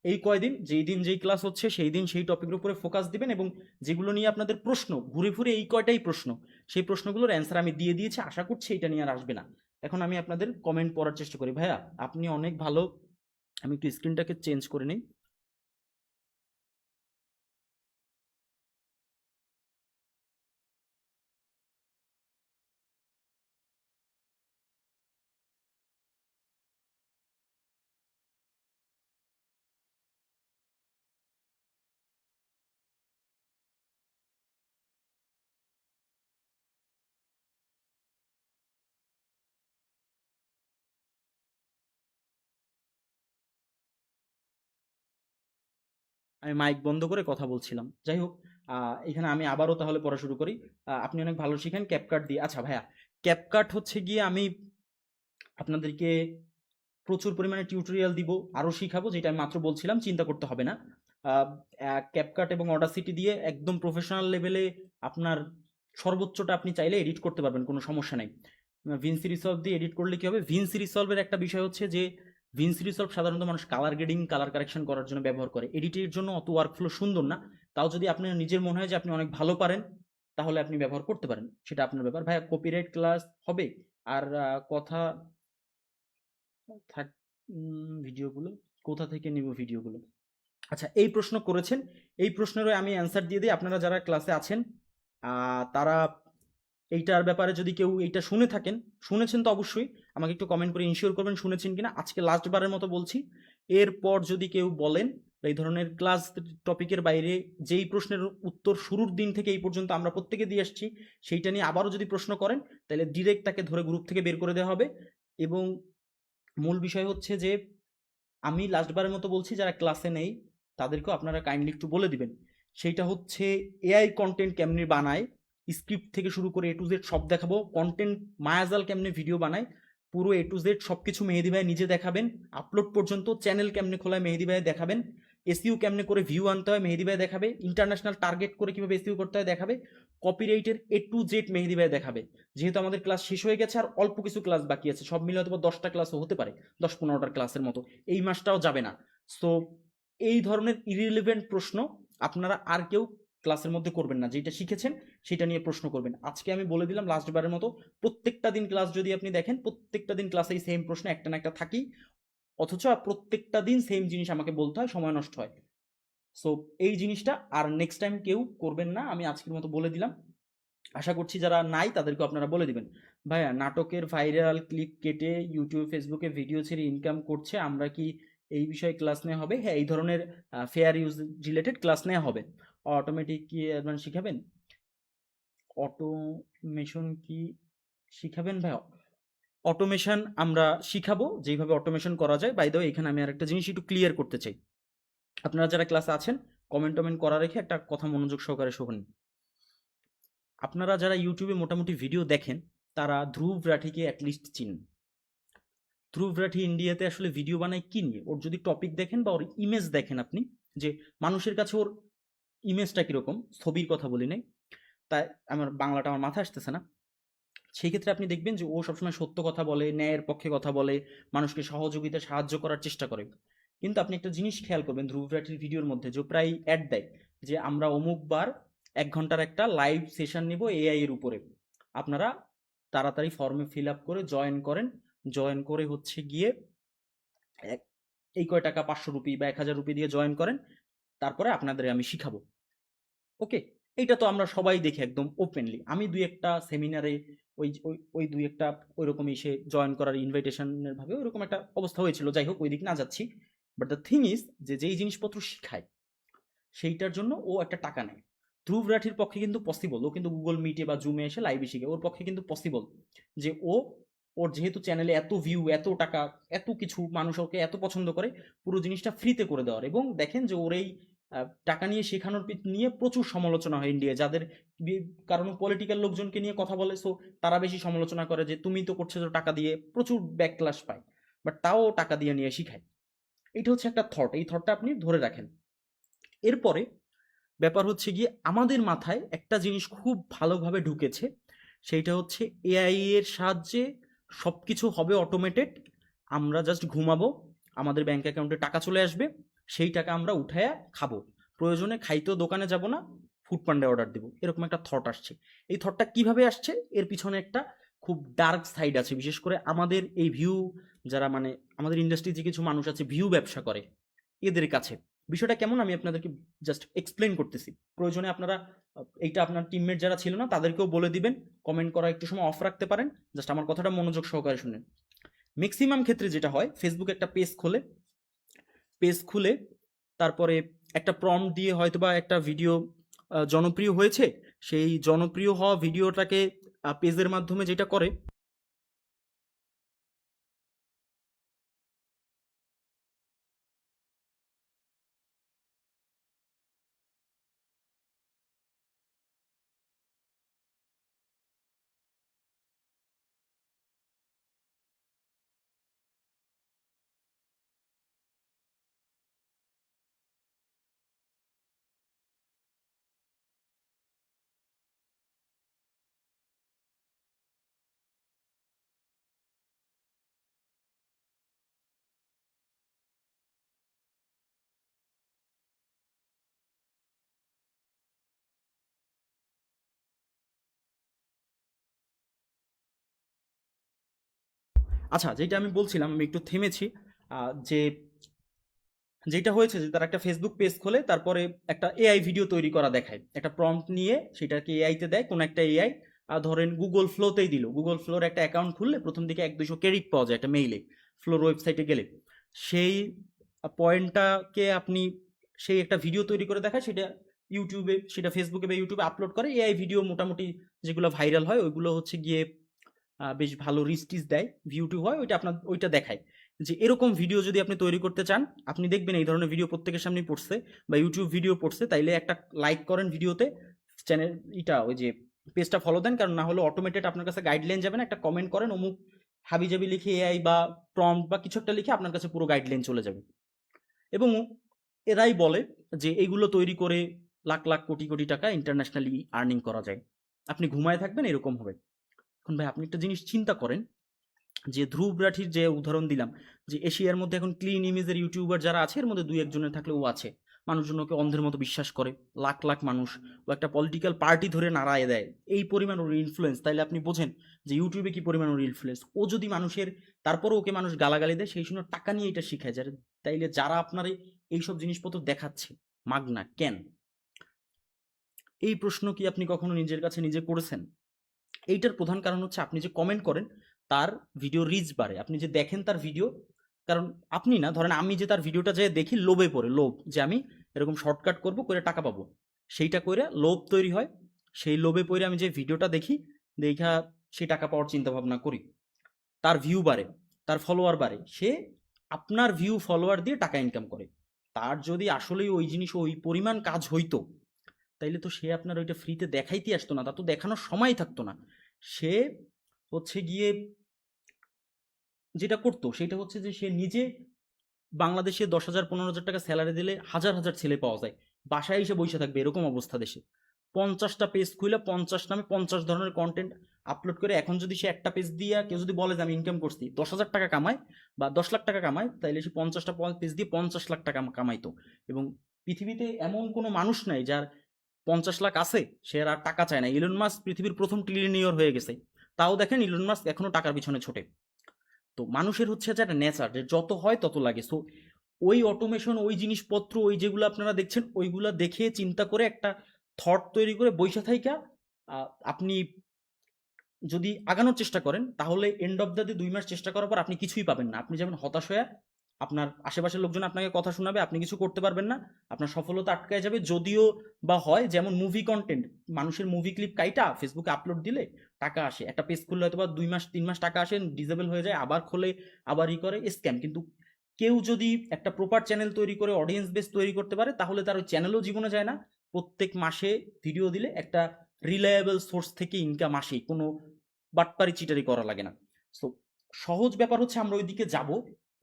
এই কয়দিন যেই দিন যেই ক্লাস হচ্ছে সেই দিন সেই টপিকের উপরে ফোকাস দিবেন এবং যেগুলো নিয়ে আপনাদের প্রশ্ন ঘুরে ফিরে এই কয়টাই প্রশ্ন, সেই প্রশ্নগুলোর অ্যান্সার আমি দিয়ে দিয়েছি, আশা করছি এটা নিয়ে আর আসবে না। এখন আমি আপনাদের কমেন্ট পড়ার চেষ্টা করি। ভাইয়া আপনি অনেক ভালো, আমি একটু স্ক্রিনটাকে চেঞ্জ করে নিই। আমি মাইক বন্ধ করে কথা বলছিলাম, যাই হোক। এখানে আমি আবারও তাহলে পড়া শুরু করি। আপনি অনেক ভালো শিখেন ক্যাপকাট দিয়ে। আচ্ছা ভাইয়া, ক্যাপকাট হচ্ছে গিয়ে আমি আপনাদেরকে প্রচুর পরিমাণে টিউটোরিয়াল দিব, আরও শিখাবো, যেটা আমি মাত্র বলছিলাম, চিন্তা করতে হবে না। ক্যাপকাট এবং অডাসিটি দিয়ে একদম প্রফেশনাল লেভেলে আপনার সর্বোচ্চটা আপনি চাইলে এডিট করতে পারবেন, কোনো সমস্যা নেই। ভিনসি রিসলভ দিয়ে এডিট করলে কি হবে, ভিনসি রিসলভের একটা বিষয় হচ্ছে যে ভিনসি রিসলভ সাধারণত মানুষ কালার গ্রেডিং কালার কারেকশন করার জন্য ব্যবহার করে, এডিটের জন্য অত ওয়ার্কফ্লো সুন্দর না। তাও যদি আপনার নিজের মনে হয় যে আপনি অনেক ভালো পারেন তাহলে আপনি ব্যবহার করতে পারেন, সেটা আপনার ব্যাপার। ভাইয়া কপিরাইট ক্লাস হবে আর কথা থাক, ভিডিওগুলো কোথা থেকে নিব ভিডিওগুলো? আচ্ছা, এই প্রশ্ন করেছেন, এই প্রশ্নেরও আমি অ্যান্সার দিয়ে দিই। আপনারা যারা ক্লাসে আছেন তারা এইটার ব্যাপারে যদি কেউ এইটা শুনে থাকেন, শুনেছেন তো অবশ্যই আমাকে একটু কমেন্ট করে ইনশিওর করবেন শুনেছেন কিনা। আজকে লাস্ট বারের মতো বলছি, এরপর যদি কেউ বলেন এই ধরনের ক্লাস টপিকের বাইরে যেই প্রশ্নের উত্তর শুরুর দিন থেকে এই পর্যন্ত আমরা প্রত্যেকে দিয়ে আসছি সেইটা নিয়ে আবারও যদি প্রশ্ন করেন তাহলে ডিরেক্ট তাকে ধরে গ্রুপ থেকে বের করে দেওয়া হবে। এবং মূল বিষয় হচ্ছে যে আমি লাস্টবারের মতো বলছি, যারা ক্লাসে নেই তাদেরকেও আপনারা কাইন্ডলি একটু বলে দিবেন। সেইটা হচ্ছে এআই কন্টেন্ট কেমনি বানায়, স্ক্রিপ্ট থেকে শুরু করে এ টু জেড সব দেখাবো। কন্টেন্ট মায়াজাল কেমনে ভিডিও বানায় পুরো এ টু জেড সব কিছু মেহেদি ভাই নিজে দেখাবেন। আপলোড পর্যন্ত চ্যানেল কেমনে খোলায় মেহেদি ভাই দেখাবেন। এসইও কেমনে করে ভিউ আনতে হয় মেহেদি ভাই দেখাবে। ইন্টারন্যাশনাল টার্গেট করে কিভাবে এসইও করতে হয় দেখাবে। কপিরাইটের এ টু জেড মেহেদি ভাই দেখাবে। যেহেতু আমাদের ক্লাস শেষ হয়ে গেছে আর অল্প কিছু ক্লাস বাকি আছে, সব মিলে হয়তো 10টা ক্লাসও হতে পারে, 10-15টার ক্লাসের মতো, এই মাসটাও যাবে না। সো এই ধরনের ইরিলিভেন্ট প্রশ্ন আপনারা আর কেউ ক্লাসের মধ্যে করবেন না, যেটা শিখেছেন সেটা নিয়ে প্রশ্ন করবেন। আজকে আমি বলে দিলাম লাস্টবারের মতো, প্রত্যেকটা দিন ক্লাস যদি আপনি দেখেন প্রত্যেকটা দিন ক্লাসে সেম প্রশ্ন একটা না একটা থাকি, অথচ প্রত্যেকটা দিন সেম জিনিস আমাকে বলতে হয়, সময় নষ্ট হয়। সো এই জিনিসটা আর নেক্সট টাইম কেউ করবেন না, আমি আজকের মতো বলে দিলাম। আশা করছি যারা নাই তাদেরকে আপনারা বলে দিবেন। ভাইয়া নাটকের ভাইরাল ক্লিপ কেটে ইউটিউব ফেসবুকে ভিডিও ছেড়ে ইনকাম করছে, আমরা কি এই বিষয়ে ক্লাস নেওয়া হবে? হ্যাঁ, এই ধরনের ফেয়ার ইউজ রিলেটেড ক্লাস নেওয়া হবে। অটোমেটিক কি অ্যাডভান্স শিখাবেন? অটোমেশন কি শিখাবেন ভাই? অটোমেশন আমরা শিখাবো, যেইভাবে অটোমেশন করা যায়। বাই দ্য ওয়ে এখানে আমি আর একটা জিনিস একটু ক্লিয়ার করতে চাই। আপনারা যারা ক্লাসে আছেন কমেন্ট টমেন্ট করা রেখে একটা কথা মনোযোগ সহকারে শোনেন। আপনারা যারা ইউটিউবে মোটামুটি ভিডিও দেখেন তারা ধ্রুব রাঠিকে অ্যাটলিস্ট চিনেন। ধ্রুব রাঠি ইন্ডিয়াতে আসলে ভিডিও বানায় কি নিয়ে, ওর যদি টপিক দেখেন বা ওর ইমেজ দেখেন আপনি, যে মানুষের কাছে ওর ইমেজটা কীরকম, ছবির কথা বলি নাই, তাই আমার বাংলাটা আমার মাথায় আসতেছে না। সেই ক্ষেত্রে আপনি দেখবেন যে ও সবসময় সত্য কথা বলে, ন্যায়ের পক্ষে কথা বলে, মানুষকে সহযোগিতা সাহায্য করার চেষ্টা করে। কিন্তু আপনি একটা জিনিস খেয়াল করবেন ধ্রুব রাঠির ভিডিওর মধ্যে, যে প্রায় অ্যাড দেয় যে আমরা অমুক বার 1 ঘন্টার একটা লাইভ সেশন নিব এআই এর উপরে, আপনারা তাড়াতাড়ি ফর্মে ফিল আপ করে জয়েন করেন, জয়েন করে হচ্ছে গিয়ে এই কয় টাকা 500 রুপি বা 1000 রুপি দিয়ে জয়েন করেন, তারপরে আপনাদের আমি শিখাবো। ওকে, এইটা তো আমরা সবাই দেখি একদম ওপেনলি। আমি দুই একটা সেমিনারে ওই ওই ওই দুই একটা ওইরকম এসে জয়েন করার ইনভাইটেশনের ভাবে ওইরকম একটা অবস্থা হয়েছিল। যাই হোক, ওই দিক না যাচ্ছি। বাট দ্য থিং ইজ যে যেই জিনিসপত্র শিখায় সেইটার জন্য ও একটা টাকা নেয়। ধ্রুব রাঠির পক্ষে কিন্তু পসিবল, ও কিন্তু গুগল মিটে বা জুমে এসে লাইভে শিখে, ওর পক্ষে কিন্তু পসিবল যে ওর যেহেতু চ্যানেলে এত ভিউ, এত টাকা, এত কিছু, মানুষ ওকে এত পছন্দ করে, পুরো জিনিসটা ফ্রিতে করে দেওয়ার। এবং দেখেন যে ওর এই টাকা নিয়ে শেখানোর নিয়ে প্রচুর সমালোচনা হয় ইন্ডিয়া, যাদের কারণ পলিটিক্যাল লোকজনকে নিয়ে কথা বলে, সো তারা বেশি সমালোচনা করে যে তুমি তো করছো টাকা দিয়ে, প্রচুর ব্যাকক্লাশ পায়। বাট তাও টাকা দিয়ে নিয়ে শিখায়। এটা হচ্ছে একটা থট, এই থটটা আপনি ধরে রাখেন। এরপরে ব্যাপার হচ্ছে গিয়ে আমাদের মাথায় একটা জিনিস খুব ভালোভাবে ঢুকেছে, সেইটা হচ্ছে এআই এর সাহায্যে সব কিছু হবে অটোমেটেড, আমরা জাস্ট ঘুমাবো, আমাদের ব্যাংক অ্যাকাউন্টে টাকা চলে আসবে, সেই টাকা আমরা উঠায়া খাবো, প্রয়োজনে খাইতেও দোকানে যাব না, ফুড পান্ডে অর্ডার দেবো, এরকম একটা থট আসছে। এই থটটা কিভাবে আসছে, এর পিছনে একটা খুব ডার্ক সাইড আছে, বিশেষ করে আমাদের এই ভিউ, যারা মানে আমাদের ইন্ডাস্ট্রিতে কিছু মানুষ আছে ভিউ ব্যবসা করে, এদের কাছে বিষয়টা কেমন আমি আপনাদেরকে জাস্ট এক্সপ্লেন করতেছি। প্রয়োজনে আপনারা এইটা আপনার টিমমেট যারা ছিল না তাদেরকেও বলে দিবেন, কমেন্ট করা একটু সময় অফ রাখতে পারেন, জাস্ট আমার কথাটা মনোযোগ সহকারে শুনেন। ম্যাক্সিমাম ক্ষেত্রে যেটা হয়, ফেসবুকে একটা পেজ খুলে তারপরে একটা প্রম্পট দিয়ে হয়তোবা একটা ভিডিও জনপ্রিয় হয়েছে, সেই জনপ্রিয় হওয়া ভিডিওটাকে পেজের মাধ্যমে যেটা করে, আচ্ছা যেটা আমি বলছিলাম, আমি একটু থেমেছি, যে যেটা হয়েছে যে তারা একটা ফেসবুক পেজ খোলে, তারপরে একটা এআই ভিডিও তৈরি করা দেখায়, একটা প্রম্পট নিয়ে সেটাকে এআইতে দেয়, কোন একটা এআই ধরেন গুগল ফ্লোতেই দিল, গুগল ফ্লোর একটা অ্যাকাউন্ট খুললে প্রথম দিকে 100-200 ক্রেডিট পাওয়া যায় একটা মেইলে, ফ্লোর ওয়েবসাইটে গেলে সেই পয়েন্টটাকে আপনি, সেই একটা ভিডিও তৈরি করে দেখায়, সেটা ইউটিউবে, সেটা ফেসবুকে বা ইউটিউবে আপলোড করে, এআই ভিডিও মোটামুটি যেগুলো ভাইরাল হয় ওইগুলো হচ্ছে গিয়ে বেশ ভালো রিচ টিচ দেয়, ভিউ টিউ হয়, ওইটা আপনার ওইটা দেখায়। যে এরকম ভিডিও যদি আপনি তৈরি করতে চান, আপনি দেখবেন এই ধরনের ভিডিও প্রত্যেকের সামনে পড়ছে বা ইউটিউব ভিডিও পড়ছে, তাইলে একটা লাইক করেন ভিডিওতে, চ্যানেল এটা ওই যে পেজটা ফলো দেন, কারণ না হলে অটোমেটেড আপনার কাছে গাইডলাইন যাবে না, একটা কমেন্ট করেন অমুক হাবিজাবি লিখে এআই বা প্রম্পট বা কিছু একটা লিখে আপনার কাছে পুরো গাইডলাইন চলে যাবে। এবং এরাই বলে যে এইগুলো তৈরি করে লাখ লাখ কোটি কোটি টাকা ইন্টারন্যাশনালি আর্নিং করা যায়, আপনি ঘুমায় থাকবেন এরকম হবে। এখন ভাই আপনি একটা জিনিস চিন্তা করেন, যে ধ্রুব রাঠির যে উদাহরণ দিলাম, যে এশিয়ার মধ্যে এখন ক্লিন ইমেজের ইউটিউবার যারা আছে, এর মধ্যে 2-1 জনের থাকলে ও আছে, মানুষজন ওকে অন্ধের মতো বিশ্বাস করে, লাখ লাখ মানুষ, ও একটা পলিটিক্যাল পার্টি ধরে নাড়ায় দেয়, এই পরিমাণ ওর ইনফ্লুয়েন্স, তাইলে আপনি বোঝেন যে ইউটিউবে কি পরিমাণ ওর ইনফ্লুয়েন্স। ও যদি মানুষের, তারপরে ওকে মানুষ গালাগালি দেয়, সেই সময় টাকা নিয়ে এটা শিখায় যারা, তাইলে যারা আপনার এইসব জিনিসপত্র দেখাচ্ছে মাগনা কেন? এই প্রশ্ন কি আপনি কখনো নিজের কাছে নিজে করেছেন? এইটার প্রধান কারণ হচ্ছে আপনি যে কমেন্ট করেন তার ভিডিও রিচ বাড়ে, আপনি যে দেখেন তার ভিডিও, কারণ আপনি না, ধরেন আমি যে তার ভিডিওটা যে দেখি, লোভে পড়ে, লোভ যে আমি এরকম শর্টকাট করব করে টাকা পাবো, সেইটা করে লোভ তৈরি হয়, সেই লোভে পড়ে আমি যে ভিডিওটা দেখি, দেখা সেই টাকা পাওয়ার চিন্তা ভাবনা করি, তার ভিউ বাড়ে, তার ফলোয়ার বাড়ে, সে আপনার ভিউ ফলোয়ার দিয়ে টাকা ইনকাম করে। তার যদি আসলেই ওই জিনিস ওই পরিমাণ কাজ হইতো, তাইলে তো সে আপনার ওইটা ফ্রিতে দেখাইতে আসতো না, তা তো দেখানোর সময় থাকতো না। সে হচ্ছে গিয়ে যেটা করতো সেটা হচ্ছে যে সে নিজে, বাংলাদেশে 10,000-15,000 টাকা স্যালারি দিলে হাজার হাজার ছেলে পাওয়া যায়, বাসায় এসে বসে থাকবে এরকম অবস্থা দেশে, 50টা পেজ খুলে 50 নামে 50 ধরনের কন্টেন্ট আপলোড করে এখন যদি সে একটা পেজ দিয়ে কেউ যদি বলে যে আমি ইনকাম করছি 10,000 টাকা কামাই বা 10 লাখ টাকা কামাই, তাহলে সে 50টা পেজ দিয়ে 50 লাখ টাকা কামাইতো। এবং পৃথিবীতে এমন কোনো মানুষ নাই যার 50 লাখ আছে সে আর টাকা চায় না। ইলন মাস্ক পৃথিবীর প্রথম ট্রিলিয়নিয়র হয়ে গেছে, তাও দেখেন ইলন মাস্ক এখনো টাকার পিছনে ছোটে। তো মানুষের হচ্ছে যে একটা নেচার, যে যত হয় তত লাগে। সো ওই অটোমেশন, ওই জিনিসপত্র, ওই যেগুলো আপনারা দেখছেন, ওইগুলা দেখে চিন্তা করে একটা থট তৈরি করে বইসা থাইকা আপনি যদি আগানোর চেষ্টা করেন, তাহলে এন্ড অফ দ্য ডে 2 মাস চেষ্টা করার পর আপনি কিছুই পাবেন না। আপনি যেমন হতাশ হয়ে আপনার আশেপাশের লোকজন আপনাকে কথা শোনাবে, আপনি কিছু করতে পারবেন না, আপনার সফলতা আটকায় যাবে। যদিও বা হয় যেমন মুভি কন্টেন্ট, মানুষের মুভি ক্লিপ কাইটা ফেসবুকে আপলোড দিলে টাকা আসে, একটা পেজ খুললে হয়তো বা 2 মাস 3 মাস টাকা আসে, ডিজেবল হয়ে যায়, আবার খোলে, আবার করে, স্ক্যাম। কিন্তু কেউ যদি একটা প্রপার চ্যানেল তৈরি করে অডিয়েন্স বেস তৈরি করতে পারে, তাহলে তার ওই চ্যানেলও জীবনে যায় না, প্রত্যেক মাসে ভিডিও দিলে একটা রিলায়েবল সোর্স থেকে ইনকাম আসে, কোনো বাটপারি চিটারি করা লাগে না। সো সহজ ব্যাপার হচ্ছে আমরা ওই দিকে যাব,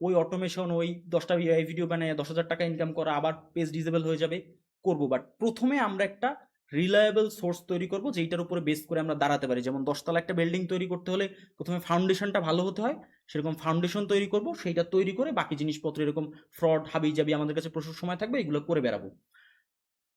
ওই অটোমেশন, ওই 10টা এআই ভিডিও বানায় 10,000 টাকা ইনকাম করা, আবার পেজ ডিজেবল হয়ে যাবে, করব। বাট প্রথমে আমরা একটা রিলায়েবল সোর্স তৈরি করব, যেইটার উপরে বেস করে আমরা দাঁড়াতে পারি। যেমন 10 তলা একটা বিল্ডিং তৈরি করতে হলে প্রথমে ফাউন্ডেশনটা ভালো হতে হয়, সেরকম ফাউন্ডেশন তৈরি করব, সেইটা তৈরি করে বাকি জিনিসপত্র এরকম ফ্রড হাবি যাবি আমাদের কাছে প্রচুর সময় থাকবে, এগুলো করে বেড়াবো।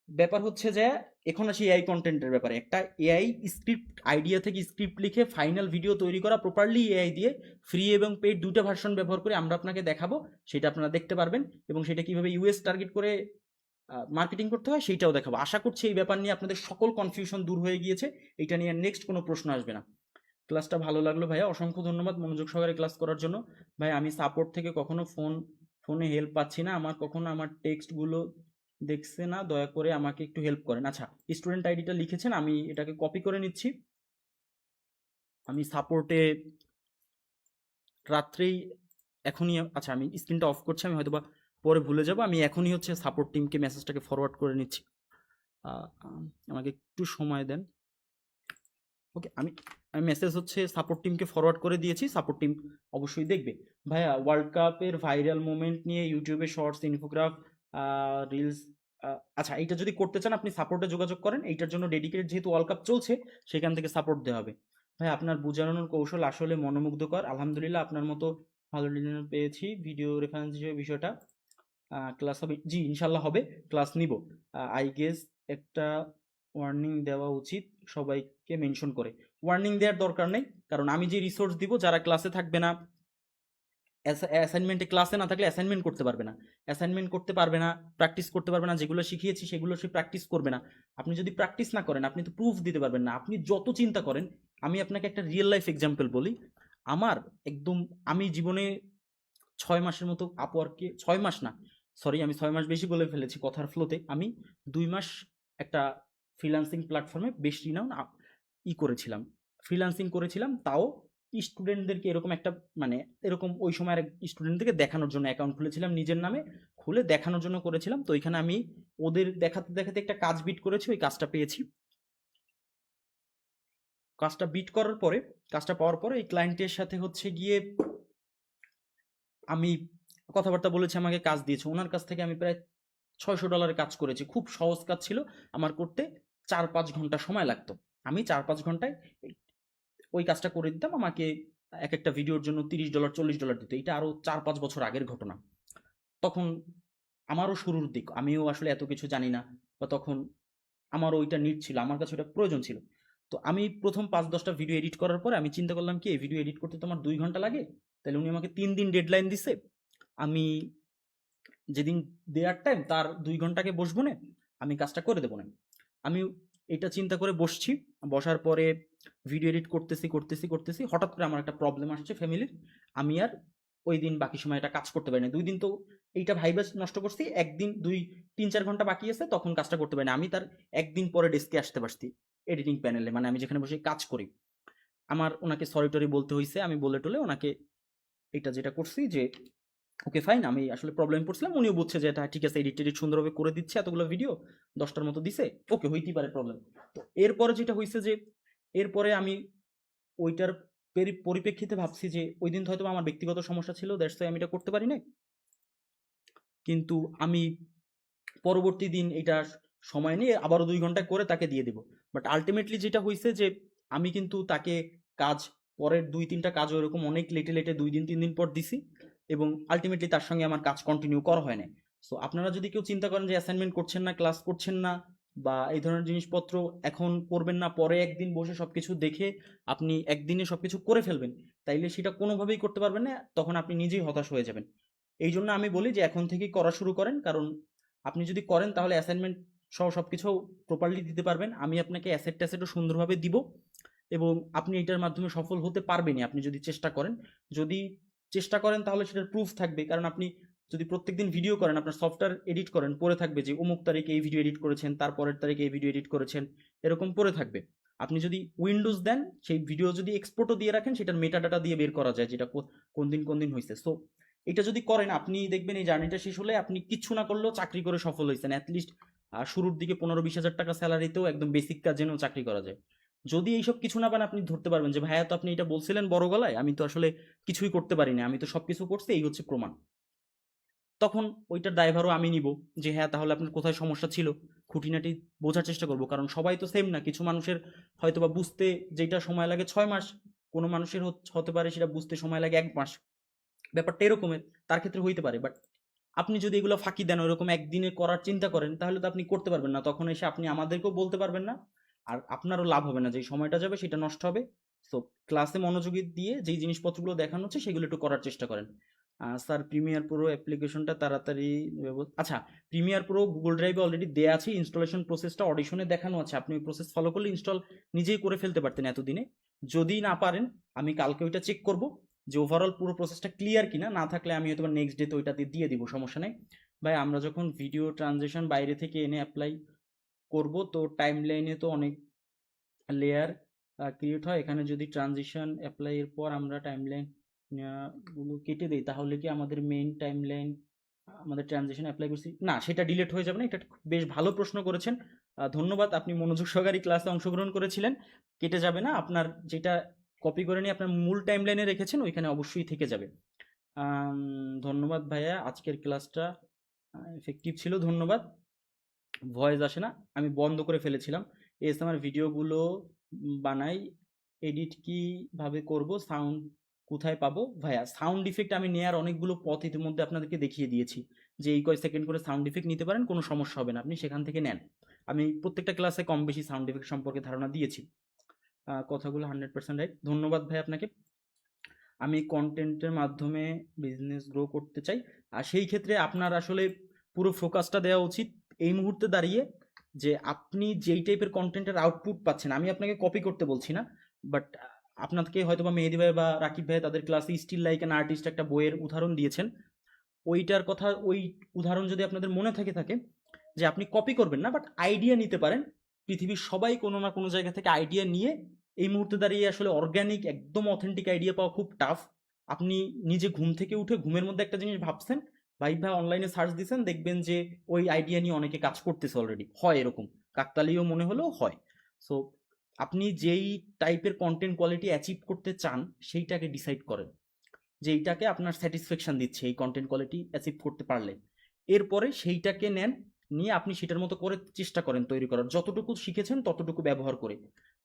ব্যাপার হচ্ছে যে এখন আসি এআই কন্টেন্টের ব্যাপারে। একটা এআই স্ক্রিপ্ট আইডিয়া থেকে স্ক্রিপ্ট লিখে ফাইনাল ভিডিও তৈরি করা প্রপারলি এআই দিয়ে, ফ্রি এবং পেইড দুইটা ভার্সন ব্যবহার করে আমরা আপনাকে দেখাবো, সেটা আপনারা দেখতে পারবেন। এবং সেটা কিভাবে ইউএস টার্গেট করে মার্কেটিং করতে হয় সেইটাও দেখাবো। আশা করছি এই ব্যাপার নিয়ে আপনাদের সকল কনফিউশন দূর হয়ে গিয়েছে, এটা নিয়ে নেক্সট কোনো প্রশ্ন আসবে না। ক্লাসটা ভালো লাগলো ভাইয়া, অসংখ্য ধন্যবাদ মনোযোগ সহকারে ক্লাস করার জন্য। ভাই আমি সাপোর্ট থেকে কখনো ফোনে হেল্প পাচ্ছি না, আমার কখনো আমার টেক্সটগুলো দেখছে না, দয়া করে আমাকে একটু হেল্প করেন। আচ্ছা, স্টুডেন্ট আইডিটা লিখেছেন, আমি এটাকে কপি করে নিচ্ছি। আমি সাপোর্টে রাত্রেই এখনই, আচ্ছা আমি স্ক্রিনটা অফ করছি, আমি হয়তো বা পরে ভুলে যাব। আমি এখনই হচ্ছে সাপোর্ট টিমকে মেসেজটাকে ফরওয়ার্ড করে নিচ্ছি। আমাকে একটু সময় দেন। ওকে, আমি আমি মেসেজ হচ্ছে সাপোর্ট টিমকে ফরওয়ার্ড করে দিয়েছি, সাপোর্ট টিম অবশ্যই দেখবে। ভাইয়া ওয়ার্ল্ড কাপের ভাইরাল মোমেন্ট নিয়ে ইউটিউবে শর্টস, ইনফোগ্রাফ, রিলস, আচ্ছা এইটা যদি করতে চান আপনি সাপোর্টে যোগাযোগ করেন, এইটার জন্য ডেডিকেটেড, যেহেতু ওয়ার্ল্ড কাপ চলছে সেখান থেকে সাপোর্ট দেওয়া হবে। ভাই আপনার বোঝানোর কৌশল আসলে মনোমুগ্ধকর, আলহামদুলিল্লাহ আপনার মতো ভালো ডিজাইনার পেয়েছি। ভিডিও রেফারেন্স হিসেবে বিষয়টা ক্লাস হবে, জি ইনশাল্লাহ হবে, ক্লাস নিব। আই গেস একটা ওয়ার্নিং দেওয়া উচিত সবাইকে মেনশন করে। ওয়ার্নিং দেওয়ার দরকার নেই, কারণ আমি যে রিসোর্স দিব, যারা ক্লাসে থাকবে না, অ্যাসাইনমেন্টে ক্লাসে না থাকলে অ্যাসাইনমেন্ট করতে পারবে না, অ্যাসাইনমেন্ট করতে পারবে না, প্র্যাকটিস করতে পারবে না, যেগুলো শিখিয়েছি সেগুলো সে প্র্যাকটিস করবে না। আপনি যদি প্র্যাকটিস না করেন আপনি তো প্রুফ দিতে পারবেন না। আপনি যত চিন্তা করেন, আমি আপনাকে একটা রিয়েল লাইফ এক্সাম্পল বলি। আমার একদম, আমি জীবনে 6 মাসের মতো আপওয়ার্কে, 6 মাস না, সরি আমি 6 মাস বেশি বলে ফেলেছি কথার ফ্লোতে। আমি 2 মাস একটা ফ্রিল্যান্সিং প্ল্যাটফর্মে বেশি নাও করেছিলাম, ফ্রিল্যান্সিং করেছিলাম, তাও স্টুডেন্টদেরকে এরকম একটা, মানে এরকম ওই সময় স্টুডেন্টদেরকে দেখানোর জন্য অ্যাকাউন্ট খুলেছিলাম নিজের নামে, খুলে দেখানোর জন্য করেছিলাম। তো ওইখানে আমি ওদের দেখাতে দেখাতে একটা কাজ বিট করেছি, ওই কাজটা পেয়েছি। কাজটা বিট করার পরে, কাজটা পাওয়ার পরে এই ক্লায়েন্টের সাথে হচ্ছে গিয়ে আমি কথাবার্তা বলেছি, আমাকে কাজ দিয়েছে, ওনার কাছ থেকে আমি প্রায় $600 কাজ করেছি। খুব সহজ কাজ ছিল আমার করতে, 4-5 ঘন্টা সময় লাগতো। আমি 4-5 ঘন্টায় ওই কাজটা করে দিতাম। আমাকে এক একটা ভিডিওর জন্য $30 $40 দিত। এটা আরো 4-5 বছর আগের ঘটনা। তখন আমারও শুরুর দিক, আমিও আসলে এত কিছু জানি না, বা তখন আমার ওইটা নিড ছিল, আমার কাছে ওটা প্রয়োজন ছিল। তো আমি প্রথম 5-10টা ভিডিও এডিট করার পরে আমি চিন্তা করলাম কি, এই ভিডিও এডিট করতে তো আমার 2 ঘন্টা লাগে, তাহলে উনি আমাকে 3 দিন ডেডলাইন দিছে, আমি যেদিন দেওয়ার টাইম তার 2 ঘন্টাকে বসবো না, আমি কাজটা করে দেবো না। আমি এটা চিন্তা করে বসছি, বসার পরে ভিডিও এডিট করতেছি করতেছি করতেছি, হঠাৎ করে আমার একটা প্রবলেম আসছে ফ্যামিলির। আমি আর ওই দিন বাকি সময় এটা কাজ করতে পারি না। 2 দিন তো এইটা ভাইবা নষ্ট করছি, একদিন 2-3-4 ঘন্টা বাকি আছে, তখন কাজটা করতে পারি না। আমি তার একদিন পরে ডেস্কে আসতে পারছি, এডিটিং প্যানেলে, মানে আমি যেখানে বসে কাজ করি। আমার ওনাকে সরি টরি বলতে হয়েছে, আমি বলে টলে ওনাকে এটা যেটা করছি যে ওকে ফাইন, আমি আসলে প্রবলেম পড়ছিলাম, উনিও বুঝছে যে এটা ঠিক আছে, এডিট টেডিট সুন্দরভাবে করে দিচ্ছে, এতগুলো ভিডিও 10টার মতো দিছে, ওকে হইতেই পারে প্রবলেম। তো এরপরে যেটা হয়েছে যে, এরপরে আমি ওইটার পরিপ্রেক্ষিতে ভাবছি যে ওই দিন হয়তো আমার ব্যক্তিগত সমস্যা ছিল, দ্যাটস ওয়াই আমি এটা করতে পারি না। কিন্তু আমি পরবর্তী দিন এটা সময় নিয়ে আবারও 2 ঘন্টা করে তাকে দিয়ে দিব। বাট আলটিমেটলি যেটা হয়েছে যে আমি কিন্তু তাকে কাজ পরের 2-3টা কাজও এরকম অনেক লেটে লেটে 2 দিন 3 দিন পর দিছি, এবং আলটিমেটলি তার সঙ্গে আমার কাজ কন্টিনিউ করা হয় না। সো আপনারা যদি কেউ চিন্তা করেন যে অ্যাসাইনমেন্ট করছেন না, ক্লাস করছেন না, বা এই ধরনের জিনিসপত্র এখন করবেন না, পরে একদিন বসে সবকিছু দেখে আপনি একদিনে সবকিছু করে ফেলবেন, তাইলে সেটা কোনোভাবেই করতে পারবেন না, তখন আপনি নিজেই হতাশ হয়ে যাবেন। এই জন্য আমি বলি যে এখন থেকেই করা শুরু করেন, কারণ আপনি যদি করেন তাহলে অ্যাসাইনমেন্ট সহ সবকিছু প্রপারলি দিতে পারবেন। আমি আপনাকে অ্যাসেট ট্যাসেটও সুন্দরভাবে দিব, এবং আপনি এটার মাধ্যমে সফল হতে পারবেনই আপনি যদি চেষ্টা করেন। যদি চেষ্টা করেন তাহলে সেটার প্রুফ থাকবে, কারণ আপনি যদি প্রত্যেকদিন ভিডিও করেন, আপনার সফটওয়্যার এডিট করেন, পড়ে থাকবে যে অমুক তারিখে এই ভিডিও এডিট করেছেন, তারপরের তারিখে এই ভিডিও এডিট করেছেন, এরকম পড়ে থাকবে। আপনি যদি উইন্ডোজ দেন, সেই ভিডিও যদি এক্সপোর্টও দিয়ে রাখেন, সেটার মেটাডাটা দিয়ে বের করা যায় যেটা কোন দিন হয়েছে। সো এটা যদি করেন, আপনি দেখবেন এই জার্নিটা শেষ হলে আপনি কিচ্ছু না করলেও চাকরি করে সফল হয়েছেন। অ্যাটলিস্ট শুরুর দিকে 15-20 হাজার টাকা স্যালারিতেও একদম বেসিক কাজ জেনেও চাকরি করা যায়। যদি এইসব কিছু না পান, আপনি ধরতে পারবেন যে ভাইয়া তো আপনি এটা বলছিলেন বড় গলায়, আমি তো আসলে কিছুই করতে পারি না, আমি তো সবকিছু করছি, এই হচ্ছে প্রমাণ। তখন ওইটার দায়ভারও আমি নিব, যে হ্যাঁ তাহলে আপনার কোথায় সমস্যা ছিল, খুঁটিনাটি বোঝার চেষ্টা করব, কারণ সবাই তো সেম না। কিছু মানুষের হয়তো বা বুঝতে যেটা সময় লাগে 6 মাস, কোনো মানুষের হতে পারে সেটা বুঝতে সময় লাগে 1 মাস। ব্যাপারটা এরকমের, তার ক্ষেত্রে হইতে পারে। বাট আপনি যদি এগুলো ফাঁকি দেন, ওইরকম একদিনে করার চিন্তা করেন, তাহলে তো আপনি করতে পারবেন না। তখন এসে আপনি আমাদেরকেও বলতে পারবেন না, আর আপনারও লাভ হবে না, যেই সময়টা যাবে সেটা নষ্ট হবে। সো ক্লাসে মনোযোগী দিয়ে যেই জিনিসপত্রগুলো দেখানো হচ্ছে সেগুলো একটু করার চেষ্টা করেন। স্যার প্রিমিয়ার প্রো অ্যাপ্লিকেশনটা তাড়াতাড়ি আচ্ছা, প্রিমিয়ার প্রো গুগল ড্রাইভে অলরেডি দেওয়া আছে, ইনস্টলেশন প্রসেসটা অডিশনে দেখানো আছে, আপনি ওই প্রসেস ফলো করলে ইনস্টল নিজেই করে ফেলতে পারতেন এতদিনে। যদি না পারেন, আমি কালকে ওইটা চেক করব যে ওভারঅল পুরো প্রসেসটা ক্লিয়ার কিনা, না থাকলে আমি হয়তো নেক্সট ডে তো ওইটাতে দিয়ে দিব, সমস্যা নেই। ভাই আমরা যখন ভিডিও ট্রানজেকশন বাইরে থেকে এনে অ্যাপ্লাই করব, তো টাইম লাইনে তো অনেক লেয়ার ক্রিয়েট হয়, এখানে যদি ট্রানজিশন অ্যাপ্লাই এর পর আমরা টাইম লাইন গুলো কেটে দিই, তাহলে কি আমাদের মেইন টাইম লাইন আমাদের ট্রানজিশন অ্যাপ্লাই করছি না সেটা ডিলিট হয়ে যাবে না? এটা বেশ ভালো প্রশ্ন করেছেন, ধন্যবাদ। আপনি মনোযোগ সহকারে ক্লাসে অংশগ্রহণ করেছিলেন। কেটে যাবে না, আপনার যেটা কপি করে নিয়ে আপনার মূল টাইম লাইনে রেখেছেন ওইখানে অবশ্যই থেকে যাবে। ধন্যবাদ ভাইয়া, আজকের ক্লাসটা এফেক্টিভ ছিল, ধন্যবাদ। ভয়েস আসে না, আমি বন্ধ করে ফেলেছিলাম। আমার ভিডিওগুলো বানাই, এডিট কিভাবে করব, সাউন্ড কোথায় পাবো? ভাইয়া সাউন্ড ইফেক্ট আমি নেয়ার অনেকগুলো পথ ইতিমধ্যে আপনাদেরকে দেখিয়ে দিয়েছি, যে এই কয় সেকেন্ড করে সাউন্ড ইফেক্ট নিতে পারেন, কোনো সমস্যা হবে না, আপনি সেখান থেকে নেন। আমি প্রত্যেকটা ক্লাসে কম বেশি সাউন্ড ইফেক্ট সম্পর্কে ধারণা দিয়েছি। কথাগুলো 100% রাইট, ধন্যবাদ ভাই আপনাকে। আমি কন্টেন্টের মাধ্যমে বিজনেস গ্রো করতে চাই, আর সেই ক্ষেত্রে আপনার আসলে পুরো ফোকাসটা দেওয়া উচিত এই মুহূর্তে দাঁড়িয়ে, যে আপনি যেই টাইপের কন্টেন্টের আউটপুট পাচ্ছেন, আমি আপনাকে কপি করতে বলছি না, বাট আপনাকে হয়তো বা মেহেদি ভাই বা রাকিব ভাই তাদের ক্লাসে স্টিল লাইক অ্যান আর্টিস্ট একটা বইয়ের উদাহরণ দিয়েছেন, ওইটার কথা, ওই উদাহরণ যদি আপনাদের মনে থাকে যে আপনি কপি করবেন না, বাট আইডিয়া নিতে পারেন। পৃথিবীর সবাই কোনো না কোনো জায়গা থেকে আইডিয়া নিয়ে, এই মুহূর্তে দাঁড়িয়ে আসলে অর্গ্যানিক একদম অথেন্টিক আইডিয়া পাওয়া খুব টাফ। আপনি নিজে ঘুম থেকে উঠে ঘুমের মধ্যে একটা জিনিস ভাবছেন, ভাই অনলাইনে সার্চ দিচ্ছেন, দেখবেন যে ওই আইডিয়া নিয়ে অনেকে কাজ করতেছে অলরেডি, হয় এরকম, কাকতালীয় মনে হলেও হয়। সো আপনি যেই টাইপের কন্টেন্ট কোয়ালিটি অ্যাচিভ করতে চান সেইটাকে ডিসাইড করেন, যে এইটাকে আপনার স্যাটিসফ্যাকশন দিচ্ছে এই কন্টেন্ট কোয়ালিটি অ্যাচিভ করতে পারলে, এরপরে সেইটাকে নেন, নিয়ে আপনি সেটার মতো করে চেষ্টা করেন তৈরি করার, যতটুকু শিখেছেন ততটুকু ব্যবহার করে।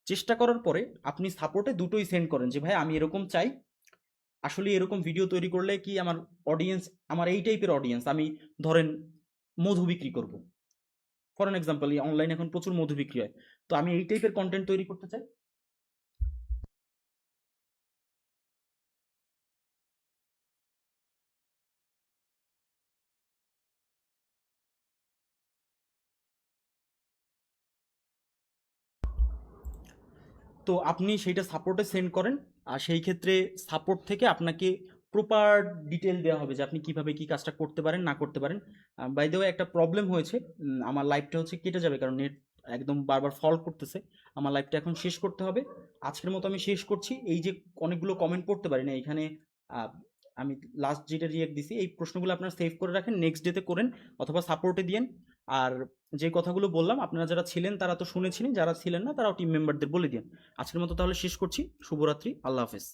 চেষ্টা করার পরে আপনি সাপোর্টে দুটোই সেন্ড করেন, যে ভাই আমি এরকম চাই, আসলে এরকম ভিডিও তৈরি করলে কি আমার অডিয়েন্স, আমার এই টাইপের অডিয়েন্স, আমি ধরেন মধু বিক্রি করব, ফর এন এক্সাম্পল, অনলাইনে এখন প্রচুর মধু বিক্রি হয়, তো আমি এই টাইপের কন্টেন্ট তৈরি করতে চাই। তো আপনি সেইটা সাপোর্টে সেন্ড করেন, আর সেই ক্ষেত্রে সাপোর্ট থেকে আপনাকে প্রপার ডিটেল দেওয়া হবে যে আপনি কিভাবে কি কাজটা করতে পারেন না করতে পারেন। বাই দ্য ওয়ে একটা প্রবলেম হয়েছে, আমার লাইভটা হচ্ছে কেটে যাবে কারণ নেট একদম বারবার ফল্ট করতেছে। আমার লাইভটা এখন শেষ করতে হবে, আজকের মতো আমি শেষ করছি। এই যে অনেকগুলো কমেন্ট পড়তে পারি না এখানে, আহ, আমি লাস্ট যেটা রিয়েক্ট দিছি, এই প্রশ্নগুলো আপনারা সেভ করে রাখেন, নেক্সট ডেতে করেন অথবা সাপোর্টে দিয়েন। আর যে কথাগুলো বললাম আপনারা যারা ছিলেন তারা তো শুনেছিলেন, যারা ছিলেন না তারাও টিম মেম্বারদের বলে দিন। আজকের মতো তাহলে শেষ করছি, শুভরাত্রি, আল্লাহ হাফেজ।